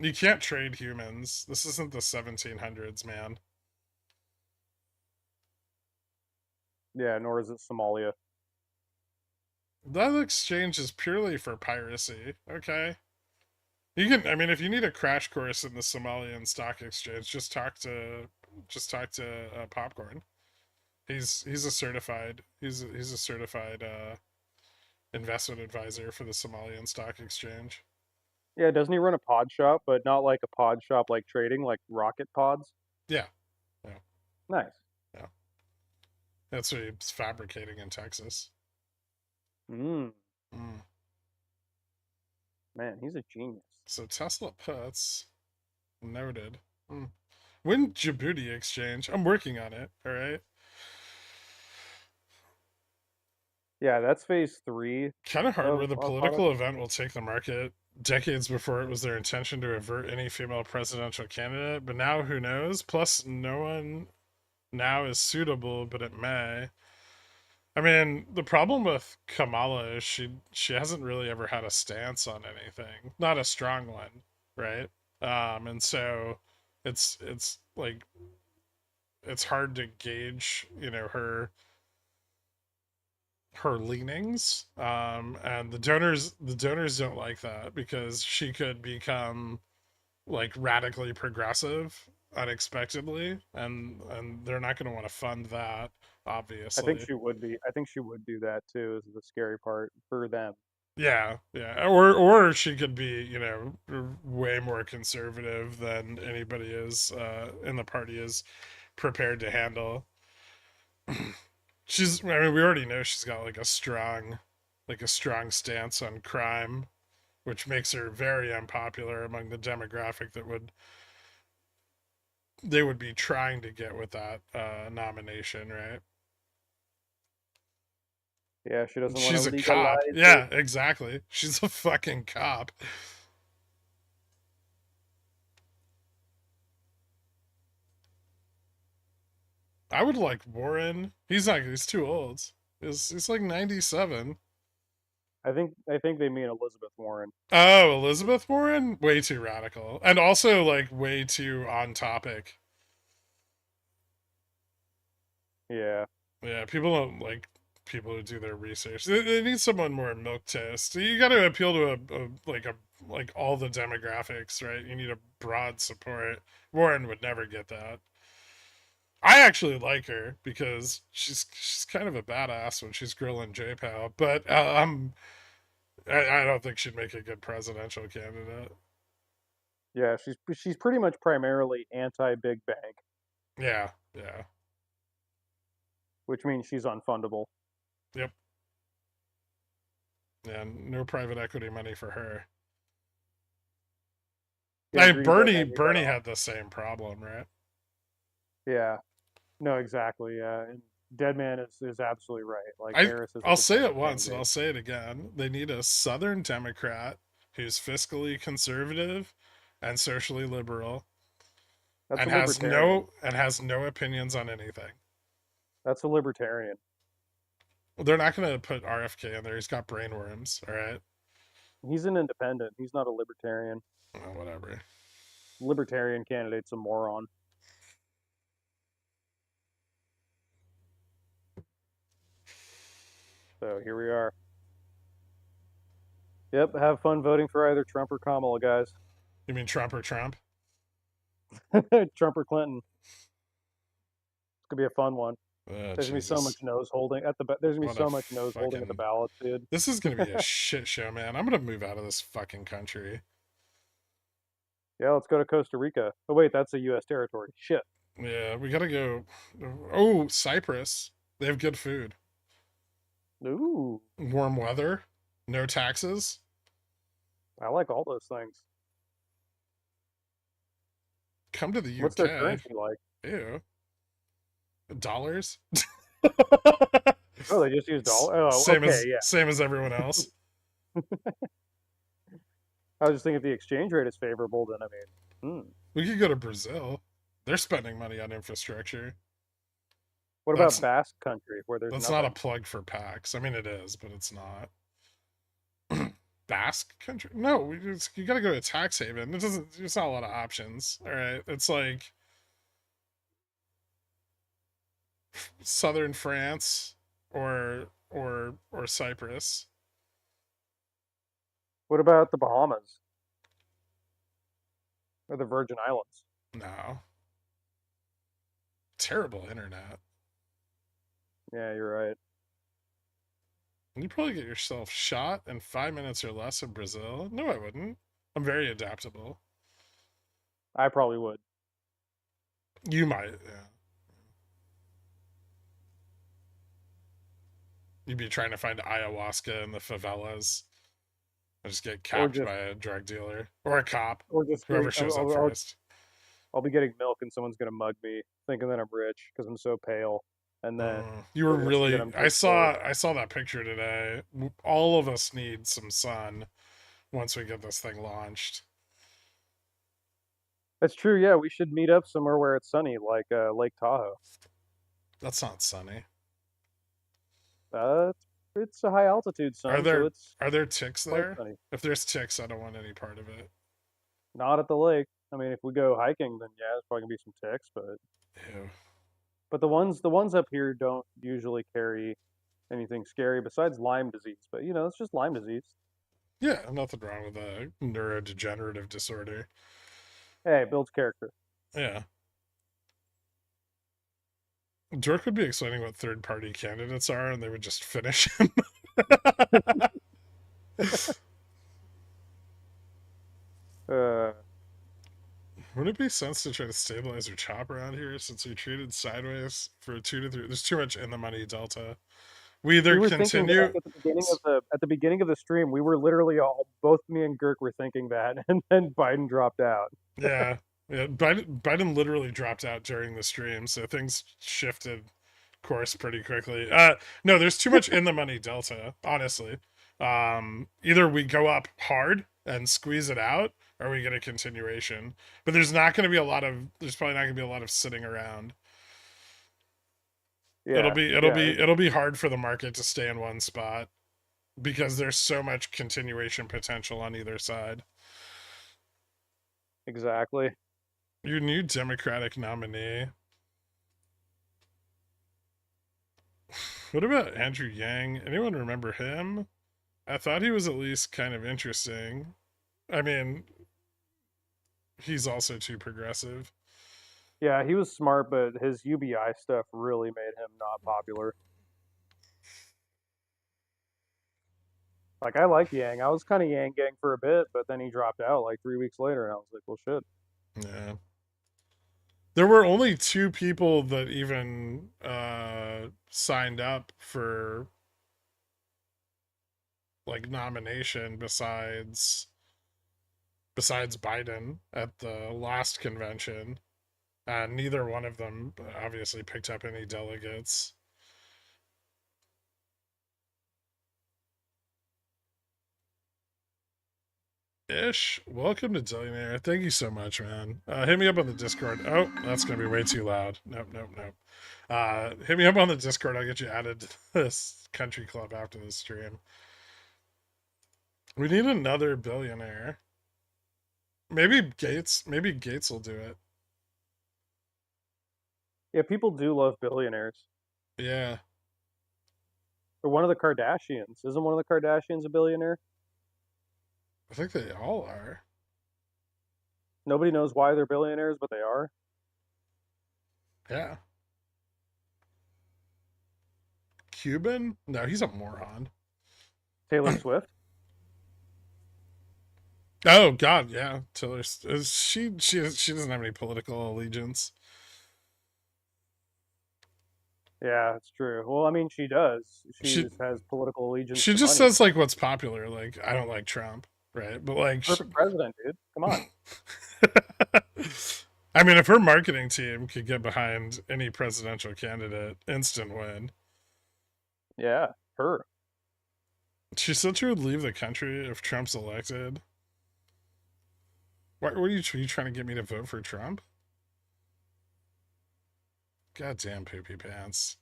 S1: You can't trade humans. This isn't the 1700s, man.
S3: Yeah, nor is it Somalia.
S1: That exchange is purely for piracy, okay? You can, I mean, if you need a crash course in the Somalian stock exchange, just talk to Popcorn. He's a certified investment advisor for the Somalian stock exchange.
S3: Yeah, doesn't he run a pod shop, but not like a pod shop like trading, like rocket pods?
S1: Yeah, yeah,
S3: Nice.
S1: yeah. That's what he's fabricating in Texas.
S3: Mm,
S1: Mm.
S3: man, he's a genius.
S1: So Tesla puts noted. Mm. When Djibouti exchange, I'm working on it. All right.
S3: Yeah, that's phase 3
S1: Kind of hard where
S3: of
S1: the
S3: our product.
S1: political event will take the market decades before it was their intention to avert any female presidential candidate, but now who knows? Plus, no one now is suitable, but it may. I mean, the problem with Kamala is she hasn't really ever had a stance on anything, not a strong one, right? And so it's like it's hard to gauge, her leanings, and the donors don't like that because she could become like radically progressive unexpectedly, and they're not going to want to fund that,
S3: I think
S1: obviously.
S3: she would be. I think she would do that too, is the scary part for them.
S1: Yeah, yeah, or she could be, way more conservative than anybody is in the party is prepared to handle. I mean, we already know she's got like a strong stance on crime, which makes her very unpopular among the demographic they would be trying to get with that nomination, right?
S3: Yeah, she doesn't want to
S1: She's a cop.
S3: legalize it.
S1: Yeah, exactly. She's a fucking cop. I would like Warren. He's too old. He's like 97.
S3: I think they mean Elizabeth Warren.
S1: Oh, Elizabeth Warren? Way too radical. And also like way too on topic.
S3: Yeah.
S1: Yeah, people don't like people who do their research. They need someone more milk toast. You got to appeal to like all the demographics, right? You need a broad support. Warren would never get that. I actually like her because she's kind of a badass when she's grilling JPOW, but I don't think she'd make a good presidential candidate.
S3: Yeah, she's pretty much primarily anti-big bank,
S1: Yeah, yeah,
S3: which means she's unfundable.
S1: yep. Yeah, no private equity money for her.
S3: Yeah,
S1: I mean,
S3: agreed.
S1: Bernie had the same problem, right?
S3: Yeah. No, exactly. Yeah, and Deadman is absolutely right. Like
S1: I
S3: Harris is a
S1: I'll say it
S3: potential
S1: once and I'll
S3: candidate.
S1: say it again. They need a Southern Democrat who's fiscally conservative and socially liberal
S3: That's a
S1: and has
S3: libertarian.
S1: no opinions on anything.
S3: That's a libertarian.
S1: They're not going to put RFK in there. He's got brainworms. All right.
S3: He's an independent. He's not a libertarian.
S1: Well, whatever.
S3: Libertarian candidate's a moron. So here we are. Yep, have fun voting for either Trump or Kamala, guys.
S1: You mean Trump or Trump?
S3: Trump or Clinton. It's gonna be a fun one. There's gonna be so much
S1: Jesus.
S3: nose holding at the. There's gonna be
S1: What a
S3: so much nose holding at the
S1: fucking.
S3: ballots, dude.
S1: This is going to be a shit show, man. I'm going to move out of this fucking country.
S3: Yeah, let's go to Costa Rica. Oh wait, that's a U.S. territory. Shit.
S1: Yeah, we got to go. Oh, Cyprus. They have good food.
S3: Ooh,
S1: Warm weather. No taxes.
S3: I like all those things.
S1: come to the UK.
S3: What's their currency like?
S1: Ew. Dollars?
S3: Oh, they just use dollar. Oh,
S1: Same
S3: okay, yeah.
S1: same as everyone else.
S3: I was just thinking if the exchange rate is favorable, then I mean,
S1: We could go to Brazil. They're spending money on infrastructure.
S3: What about Basque Country, where there's
S1: That's
S3: nothing?
S1: not a plug for PAX. I mean, it is, but it's not. Basque Country? No, you gotta go to tax haven. There's not a lot of options. All right, it's like southern France or Cyprus.
S3: What about the Bahamas or the Virgin Islands?
S1: No. Terrible internet.
S3: Yeah, you're right.
S1: You'd probably get yourself shot in 5 minutes or less in Brazil. No, I wouldn't. I'm very adaptable.
S3: I probably would.
S1: You might, yeah. You'd be trying to find ayahuasca in the favelas. And just get capped by a drug dealer or a cop.
S3: Or just
S1: whoever shows up first.
S3: I'll be getting milk and someone's gonna mug me, thinking that I'm rich because I'm so pale. And then
S1: you were really. I saw that picture today. All of us need some sun once we get this thing launched.
S3: That's true. Yeah, we should meet up somewhere where it's sunny, like Lake Tahoe.
S1: That's not sunny.
S3: It's a high altitude sun.
S1: Are there ticks there?
S3: Sunny.
S1: If there's ticks, I don't want any part of it.
S3: Not at the lake. I mean, if we go hiking, then yeah, there's probably gonna be some ticks, but.
S1: Ew.
S3: But the ones up here don't usually carry anything scary besides Lyme disease. But it's just Lyme disease.
S1: Yeah, nothing wrong with a neurodegenerative disorder.
S3: Hey, it builds character.
S1: Yeah. Dirk would be explaining what third-party candidates are, and they would just finish him. Would it be sense to try to stabilize your chop around here since we traded sideways for 2 to 3? There's too much in the money delta. We either continue
S3: at the beginning of the stream. We were literally both me and Girk were thinking that, and then Biden dropped out.
S1: Yeah. Biden literally dropped out during the stream, so things shifted course pretty quickly. No, there's too much in the money delta, honestly. Either we go up hard and squeeze it out, or we get a continuation. But there's probably not gonna be a lot of sitting around. Yeah, it'll be hard for the market to stay in one spot because there's so much continuation potential on either side.
S3: Exactly.
S1: Your new Democratic nominee. What about Andrew Yang? Anyone remember him? I thought he was at least kind of interesting. I mean, he's also too progressive.
S3: Yeah, he was smart, but his UBI stuff really made him not popular. Like, I like Yang. I was kind of Yang gang for a bit, but then he dropped out like 3 weeks later, and I was like, well, shit.
S1: Yeah. There were only 2 people that even signed up for like nomination besides Biden at the last convention. Neither one of them obviously picked up any delegates. Ish, welcome to Zillionaire. Thank you so much, man. Hit me up on the Discord. Oh, that's gonna be way too loud. Nope. Hit me up on the Discord. I'll get you added to this country club after the stream. We need another billionaire. Maybe Gates will do it.
S3: Yeah, people do love billionaires.
S1: Yeah.
S3: Or one of the Kardashians. Isn't one of the Kardashians a billionaire?
S1: I think they all are.
S3: Nobody knows why they're billionaires, but they are.
S1: Yeah. Cuban? No, he's a moron.
S3: Taylor Swift?
S1: Oh God, yeah. Taylor. She doesn't have any political allegiance.
S3: Yeah, that's true. Well, I mean, she does. She just has political allegiance.
S1: She just says like what's popular. Like, I don't like Trump, right? But like,
S3: perfect president, dude. Come on.
S1: I mean, if her marketing team could get behind any presidential candidate, instant win.
S3: Yeah, her.
S1: She said she would leave the country if Trump's elected. What are you trying to get me to vote for Trump? Goddamn poopy pants.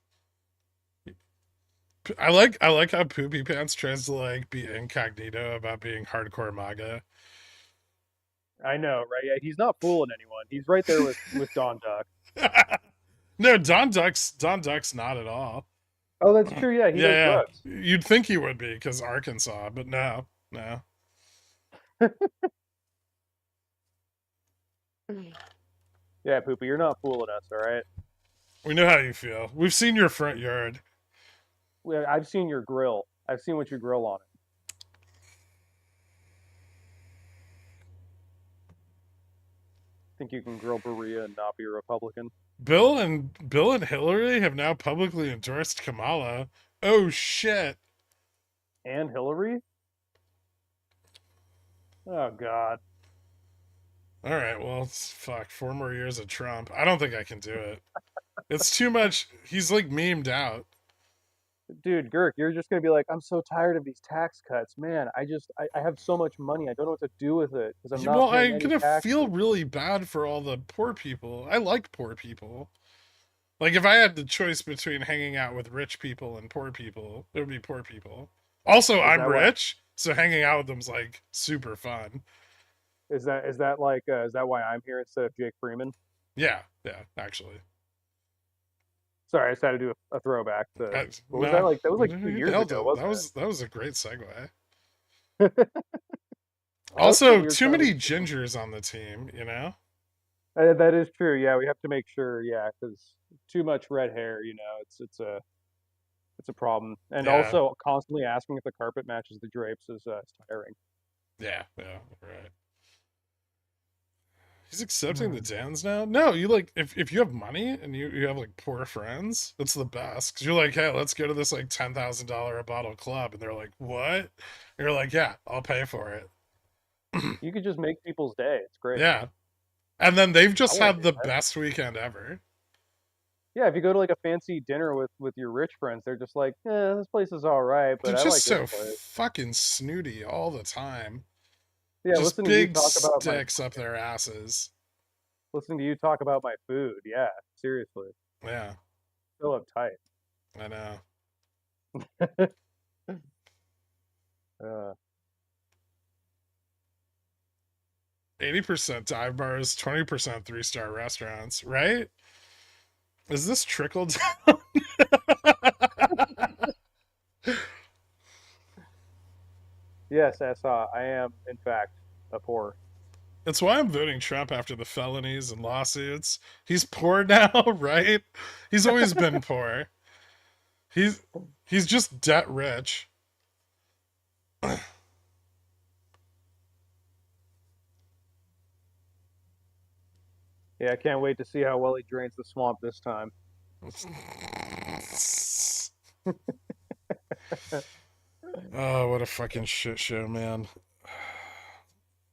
S1: I like how poopy pants tries to like be incognito about being hardcore MAGA.
S3: I know, right? Yeah, he's not fooling anyone. He's right there with Don Duck.
S1: No, Don Duck's not at all.
S3: Oh, that's true. Yeah, he does
S1: Yeah,
S3: drugs.
S1: you'd think he would be because Arkansas, but no.
S3: Yeah, Poopy, you're not fooling us, all right?
S1: We know how you feel. We've seen your front yard.
S3: I've seen your grill. I've seen what you grill on it. Think you can grill Berea and not be a Republican?
S1: Bill and Hillary have now publicly endorsed Kamala. Oh shit.
S3: And Hillary? Oh God.
S1: All right, well, fuck. 4 more years of Trump. I don't think I can do it. It's too much. He's like memed out.
S3: Dude, Girk, you're just gonna be like, I'm so tired of these tax cuts, man. I have so much money, I don't know what to do with it because I'm not
S1: Well,
S3: paying
S1: I'm
S3: any
S1: gonna
S3: taxes.
S1: feel really bad for all the poor people. I like poor people. Like if I had the choice between hanging out with rich people and poor people, it would be poor people. Also, I'm rich, so hanging out with them's like super fun.
S3: Is that like is that why I'm here instead of Jake Freeman?
S1: Yeah, actually.
S3: Sorry, I just had to do a throwback. What was
S1: no,
S3: that like? That was like 2 years ago, wasn't it?
S1: That was a great segue.
S3: That
S1: Also, too many gingers on the team, you know?
S3: That is true. Yeah, we have to make sure. Yeah, because too much red hair, it's a problem. And
S1: Yeah.
S3: also constantly asking if the carpet matches the drapes is tiring.
S1: Yeah, right. He's accepting the Dans now? No, you like if you have money and you have like poor friends, it's the best. Cause you're like, hey, let's go to this like $10,000 a bottle club, and they're like, what? And you're like, yeah, I'll pay for it.
S3: You could just make people's day. It's great.
S1: Yeah. And then they've just had the best weekend ever.
S3: Yeah, if you go to like a fancy dinner with your rich friends, they're just like, "Yeah, this place is all right, but
S1: they're
S3: I like
S1: just
S3: this
S1: so
S3: place."
S1: fucking snooty all the time.
S3: Yeah,
S1: just
S3: listening to you
S1: big
S3: talk about
S1: sticks up their asses.
S3: Listening to you talk about my food, yeah, seriously.
S1: Yeah.
S3: So uptight.
S1: I know. 80% dive bars, 20% 3-star restaurants, right? Is this trickle down?
S3: Yes, I am, in fact, a poor.
S1: That's why I'm voting Trump after the felonies and lawsuits. He's poor now, right? He's always been poor. He's just debt rich.
S3: Yeah, I can't wait to see how well he drains the swamp this time.
S1: Oh, what a fucking shit show, man.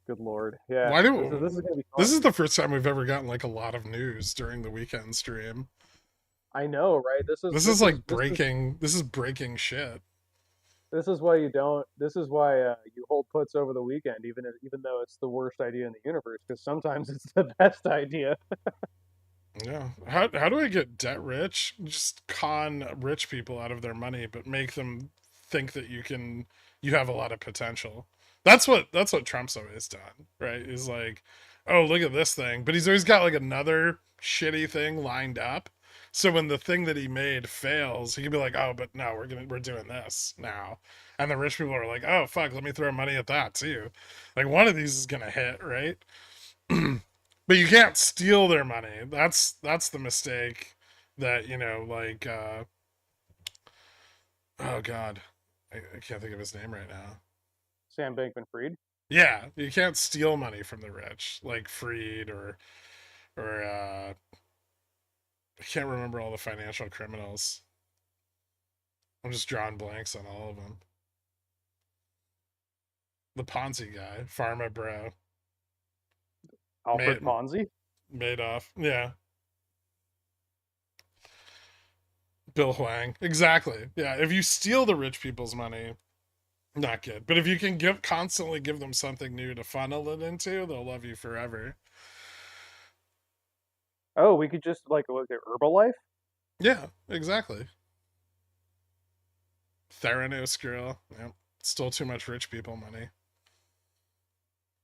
S3: Good lord. Yeah.
S1: Why
S3: this is gonna be fun.
S1: This is the first time we've ever gotten like a lot of news during the weekend stream.
S3: I know, right? This is
S1: breaking shit.
S3: This is why you hold puts over the weekend, even though it's the worst idea in the universe, because sometimes it's the best idea.
S1: Yeah. How do I get debt rich? Just con rich people out of their money, but make them think that you have a lot of potential. That's what Trump's always done, right? Is like, oh, look at this thing, but he's always got like another shitty thing lined up. So when the thing that he made fails, he can be like, oh, but no, we're doing this now. And the rich people are like, oh fuck, let me throw money at that too. Like one of these is gonna hit, right? But you can't steal their money. That's the mistake that, like oh god. I can't think of his name right now.
S3: Sam Bankman-Fried?
S1: Yeah, you can't steal money from the rich, like Fried or I can't remember all the financial criminals. I'm just drawing blanks on all of them. The Ponzi guy, Pharma Bro.
S3: Alfred Ponzi?
S1: Madoff. Yeah. Bill Huang. Exactly. Yeah. If you steal the rich people's money, not good. But if you can constantly give them something new to funnel it into, they'll love you forever.
S3: Oh, we could just like look at Herbalife.
S1: Yeah, exactly. Theranos girl. Yep. Still too much rich people money.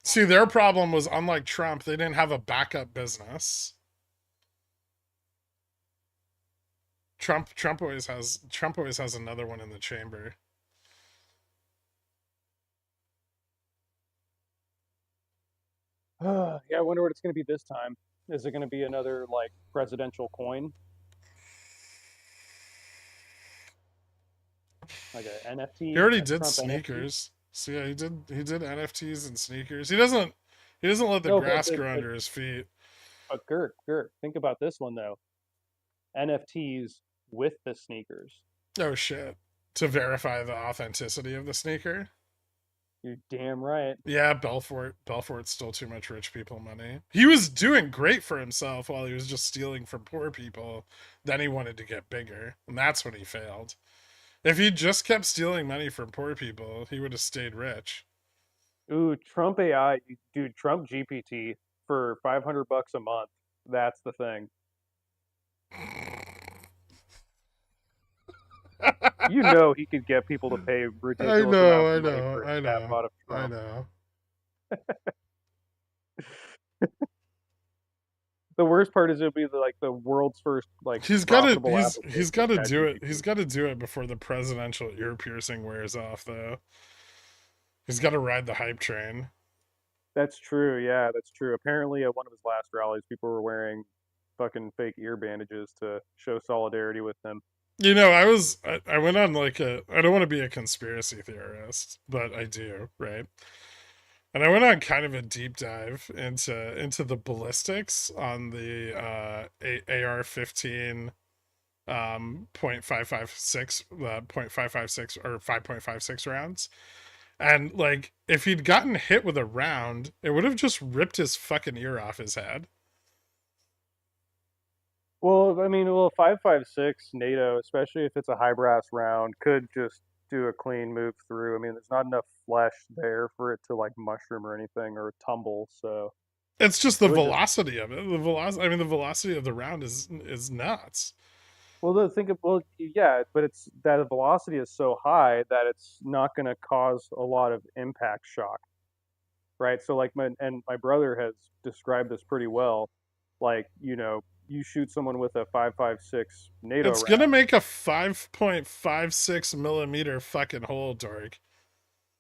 S1: See, their problem was unlike Trump, they didn't have a backup business. Trump always has another one in the chamber.
S3: Yeah, I wonder what it's going to be this time. Is it going to be another like presidential coin, like a
S1: He
S3: NFT,
S1: already
S3: a
S1: did
S3: Trump NFT?
S1: sneakers. So yeah, he did NFTs and sneakers. He doesn't let the
S3: No,
S1: grass grow under his feet.
S3: but Gert, think about this one though. NFTs with the sneakers.
S1: Oh shit. To verify the authenticity of the sneaker.
S3: You're damn right.
S1: Yeah, Belfort's still too much rich people money. He was doing great for himself while he was just stealing from poor people. Then he wanted to get bigger, and that's when he failed. If he just kept stealing money from poor people, he would have stayed rich.
S3: Ooh, Trump AI, dude, Trump GPT for $500 a month. That's the thing. You know he could get people to pay
S1: I
S3: ridiculous
S1: know,
S3: amounts
S1: I
S3: of money
S1: know,
S3: for a
S1: I know,
S3: chatbot of
S1: I
S3: Trump.
S1: know.
S3: The worst part is it'll be like the world's first like
S1: He's got to
S3: profitable
S1: he's
S3: application
S1: got
S3: of
S1: to do it. He's
S3: ChatGPT.
S1: got to do it before the presidential ear piercing wears off, though. He's got to ride the hype train.
S3: That's true. Yeah, that's true. Apparently, at one of his last rallies, people were wearing fucking fake ear bandages to show solidarity with him.
S1: You know, I went on like I don't want to be a conspiracy theorist, but I do, right? And I went on kind of a deep dive into the ballistics on the AR-15 .556 .556 or 5.56 rounds. And like if he'd gotten hit with a round, it would have just ripped his fucking ear off his head.
S3: Well, I mean, 5.56 NATO, especially if it's a high brass round, could just do a clean move through. I mean, there's not enough flesh there for it to like mushroom or anything or tumble, so
S1: It's just
S3: it
S1: the
S3: would just.
S1: velocity of it. The velocity of the round is nuts.
S3: Well, yeah, but it's that the velocity is so high that it's not going to cause a lot of impact shock, right? So like my brother has described this pretty well. Like, you shoot someone with a 5.56 NATO
S1: It's gonna
S3: round.
S1: make a 5.56 millimeter fucking hole, Dork.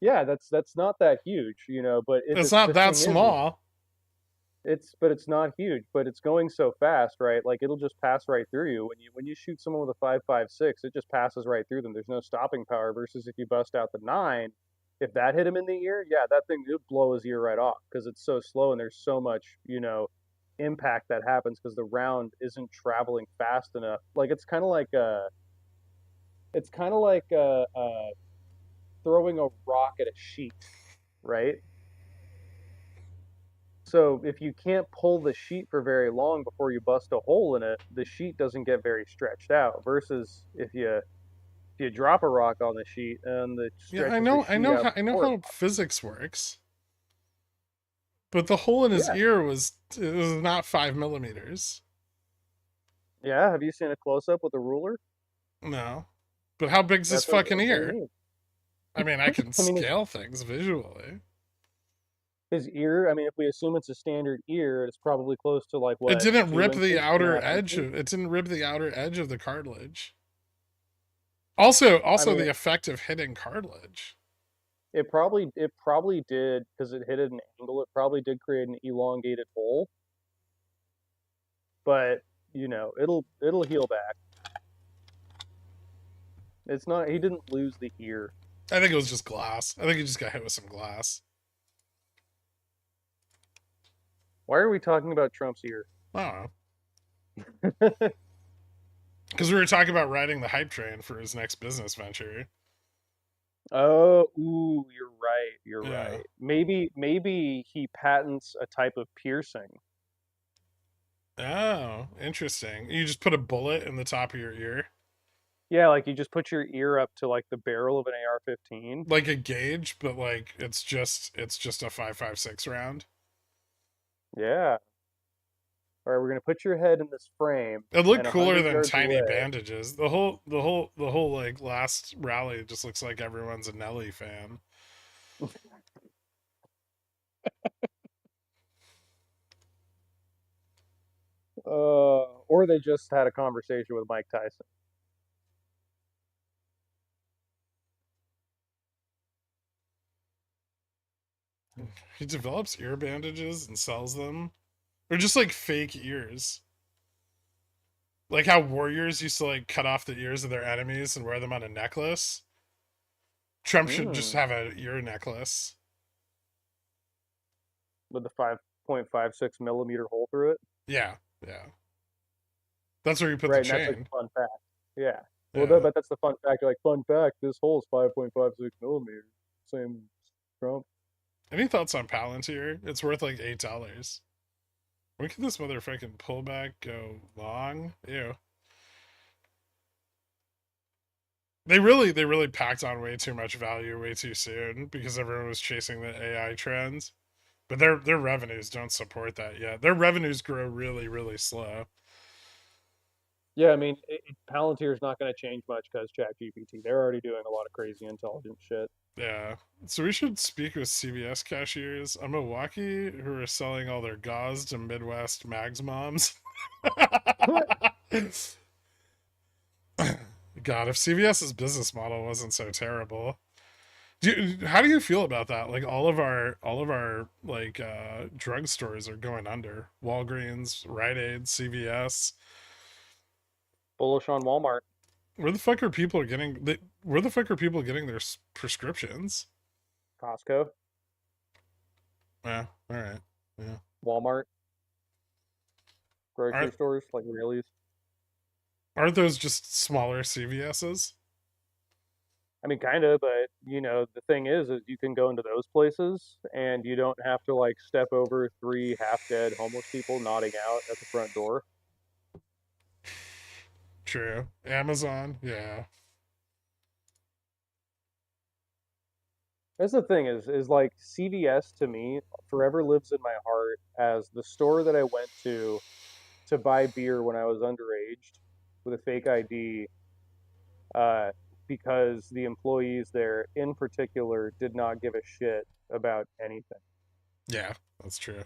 S3: Yeah, that's not that huge, but
S1: It's not
S3: the
S1: that
S3: thing is
S1: small.
S3: it's not huge, but it's going so fast, right? Like it'll just pass right through you. When you shoot someone with a 5.56, it just passes right through them. There's no stopping power versus if you bust out the 9, if that hit him in the ear, yeah, that thing would blow his ear right off because it's so slow and there's so much, impact that happens because the round isn't traveling fast enough. Like it's kind of like throwing a rock at a sheet, right? So if you can't pull the sheet for very long before you bust a hole in it, the sheet doesn't get very stretched out. Versus if you drop a rock on the sheet and it
S1: Yeah,
S3: stretches the sheet out
S1: I know
S3: before it.
S1: how physics works. But the hole in his
S3: Yeah,
S1: ear was not 5 millimeters.
S3: yeah. Have you seen a close up with a ruler?
S1: No. But how big's his fucking
S3: That's what you
S1: ear?
S3: need.
S1: I mean, I can
S3: I mean,
S1: scale things visually.
S3: his ear. I mean, if we assume it's a standard ear, it's probably close to like
S1: It
S3: what,
S1: didn't
S3: two
S1: rip the
S3: inches, two and a
S1: outer
S3: half
S1: edge
S3: inches.
S1: of it didn't rip the outer edge of the cartilage.
S3: I
S1: Also
S3: mean,
S1: the effect of hitting cartilage.
S3: it probably did because it hit at an angle. It probably did create an elongated hole, but it'll heal back. It's not. He didn't lose the ear.
S1: I think it was just glass. I think he just got hit with some glass.
S3: Why are we talking about Trump's ear?
S1: I don't know. Because we were talking about riding the hype train for his next business venture.
S3: Oh, ooh, you're right. You're
S1: Yeah.
S3: right. Maybe he patents a type of piercing
S1: Oh, interesting. You just put a bullet in the top of your ear,
S3: Yeah, like you just put your ear up to like the barrel of an AR-15.
S1: like a gauge, but like it's just a 5.56 round.
S3: Yeah. All right, we're gonna put your head in this frame,
S1: It looked
S3: and a
S1: cooler
S3: hundred
S1: than
S3: yards
S1: tiny
S3: away.
S1: bandages. The whole like last rally just looks like everyone's a Nelly fan.
S3: Or they just had a conversation with Mike Tyson.
S1: He develops ear bandages and sells them. They're just like fake ears. Like how warriors used to like cut off the ears of their enemies and wear them on a necklace. Trump should just
S3: Hmm.
S1: have an ear necklace.
S3: With the 5.56 millimeter hole through it.
S1: Yeah, yeah. That's where you put the
S3: Right, and that's like
S1: chain.
S3: the fun fact. Yeah. Well,
S1: Yeah.
S3: but that's the fun fact. You're like, fun fact, this hole is 5.56 millimeters. Same Trump.
S1: Any thoughts on Palantir? It's worth like $8. When can this motherfucking pullback go long? Ew. They really packed on way too much value way too soon because everyone was chasing the AI trends. But their revenues don't support that yet. Their revenues grow really, really slow.
S3: Yeah, I mean, Palantir's not going to change much because ChatGPT. They're already doing a lot of crazy intelligent shit.
S1: Yeah. So we should speak with CVS cashiers on Milwaukee who are selling all their gauze to Midwest Mags moms. God, if CVS's business model wasn't so terrible. How do you feel about that? Like all of our like drugstores are going under. Walgreens, Rite Aid, CVS.
S3: Bullish on Walmart.
S1: Where the fuck are people getting where the fuck are people getting their prescriptions?
S3: Costco,
S1: Yeah, all right. Yeah.
S3: Walmart, grocery
S1: Aren't
S3: stores like Really's.
S1: aren't those just smaller CVS's?
S3: I mean, kind of, but the thing is you can go into those places and you don't have to like step over three half-dead homeless people nodding out at the front door.
S1: True. Amazon, yeah.
S3: That's the thing is like CVS to me forever lives in my heart as the store that I went to buy beer when I was underage with a fake ID, uh, because the employees there in particular did not give a shit about anything.
S1: Yeah, that's true.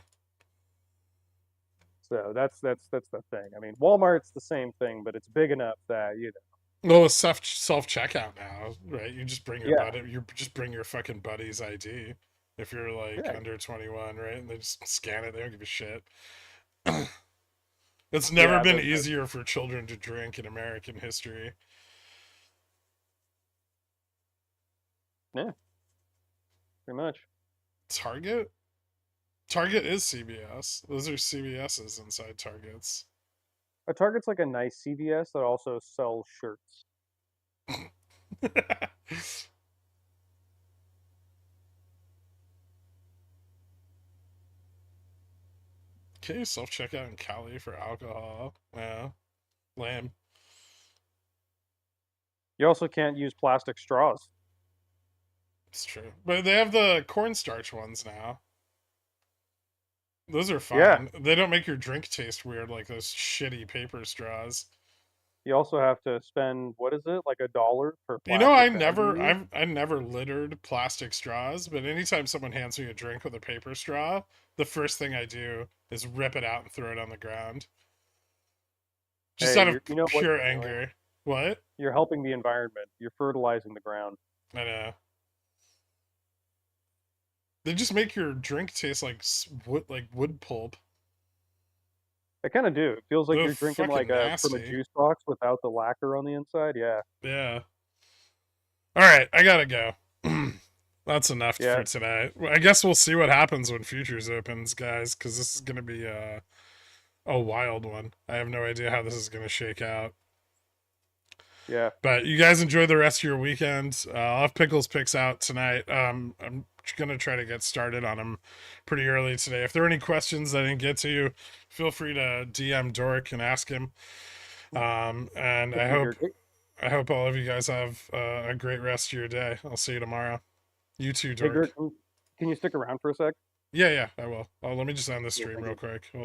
S3: So that's the thing. I mean, Walmart's the same thing, but it's big enough that
S1: Well, it's self checkout now, right? You just bring your
S3: yeah,
S1: buddy, you just bring your fucking buddy's ID if you're like
S3: yeah,
S1: under 21, right? And they just scan it. They don't give a shit. It's never
S3: yeah.
S1: been
S3: The
S1: easier for children to drink in American history.
S3: yeah, pretty much.
S1: Target? Target is CVS. Those are CVS's inside Targets.
S3: A Target's like a nice CVS that also sells shirts.
S1: Okay, self checkout in Cali for alcohol. Yeah, lame.
S3: You also can't use plastic straws.
S1: It's true. But they have the cornstarch ones now. Those are
S3: Yeah,
S1: fine. They don't make your drink taste weird like those shitty paper straws.
S3: you also have to spend what is it, like $1 per
S1: You know, I
S3: plastic bag you
S1: never,
S3: use?
S1: I never littered plastic straws, but anytime someone hands me a drink with a paper straw, the first thing I do is rip it out and throw it on the ground, just
S3: Hey,
S1: out of
S3: you know what
S1: pure
S3: you're doing?
S1: anger. What?
S3: You're helping the environment. You're fertilizing the ground.
S1: I know. They just make your drink taste like wood, wood pulp.
S3: They kind of do. It feels like
S1: Ugh,
S3: you're drinking like
S1: fucking
S3: a from a
S1: nasty.
S3: juice box without the lacquer on the inside. Yeah,
S1: Yeah. All right, I gotta go. That's enough
S3: yeah,
S1: for today. I guess we'll see what happens when futures opens, guys, because this is gonna be a wild one. I have no idea how this is gonna shake out.
S3: yeah.
S1: But you guys enjoy the rest of your weekend. I'll have Pickles picks out tonight. I'm gonna try to get started on them pretty early today. If there are any questions I didn't get to you, feel free to DM Dork and ask him. And
S3: Thank you, Gherkit.
S1: I hope all of you guys have a great rest of your day. I'll see you tomorrow. You too,
S3: Hey,
S1: Dork.
S3: Gert, can you stick around for a sec?
S1: Yeah, I will. Oh, let me just end the
S3: Yeah,
S1: stream
S3: thank
S1: real
S3: you.
S1: quick. Hold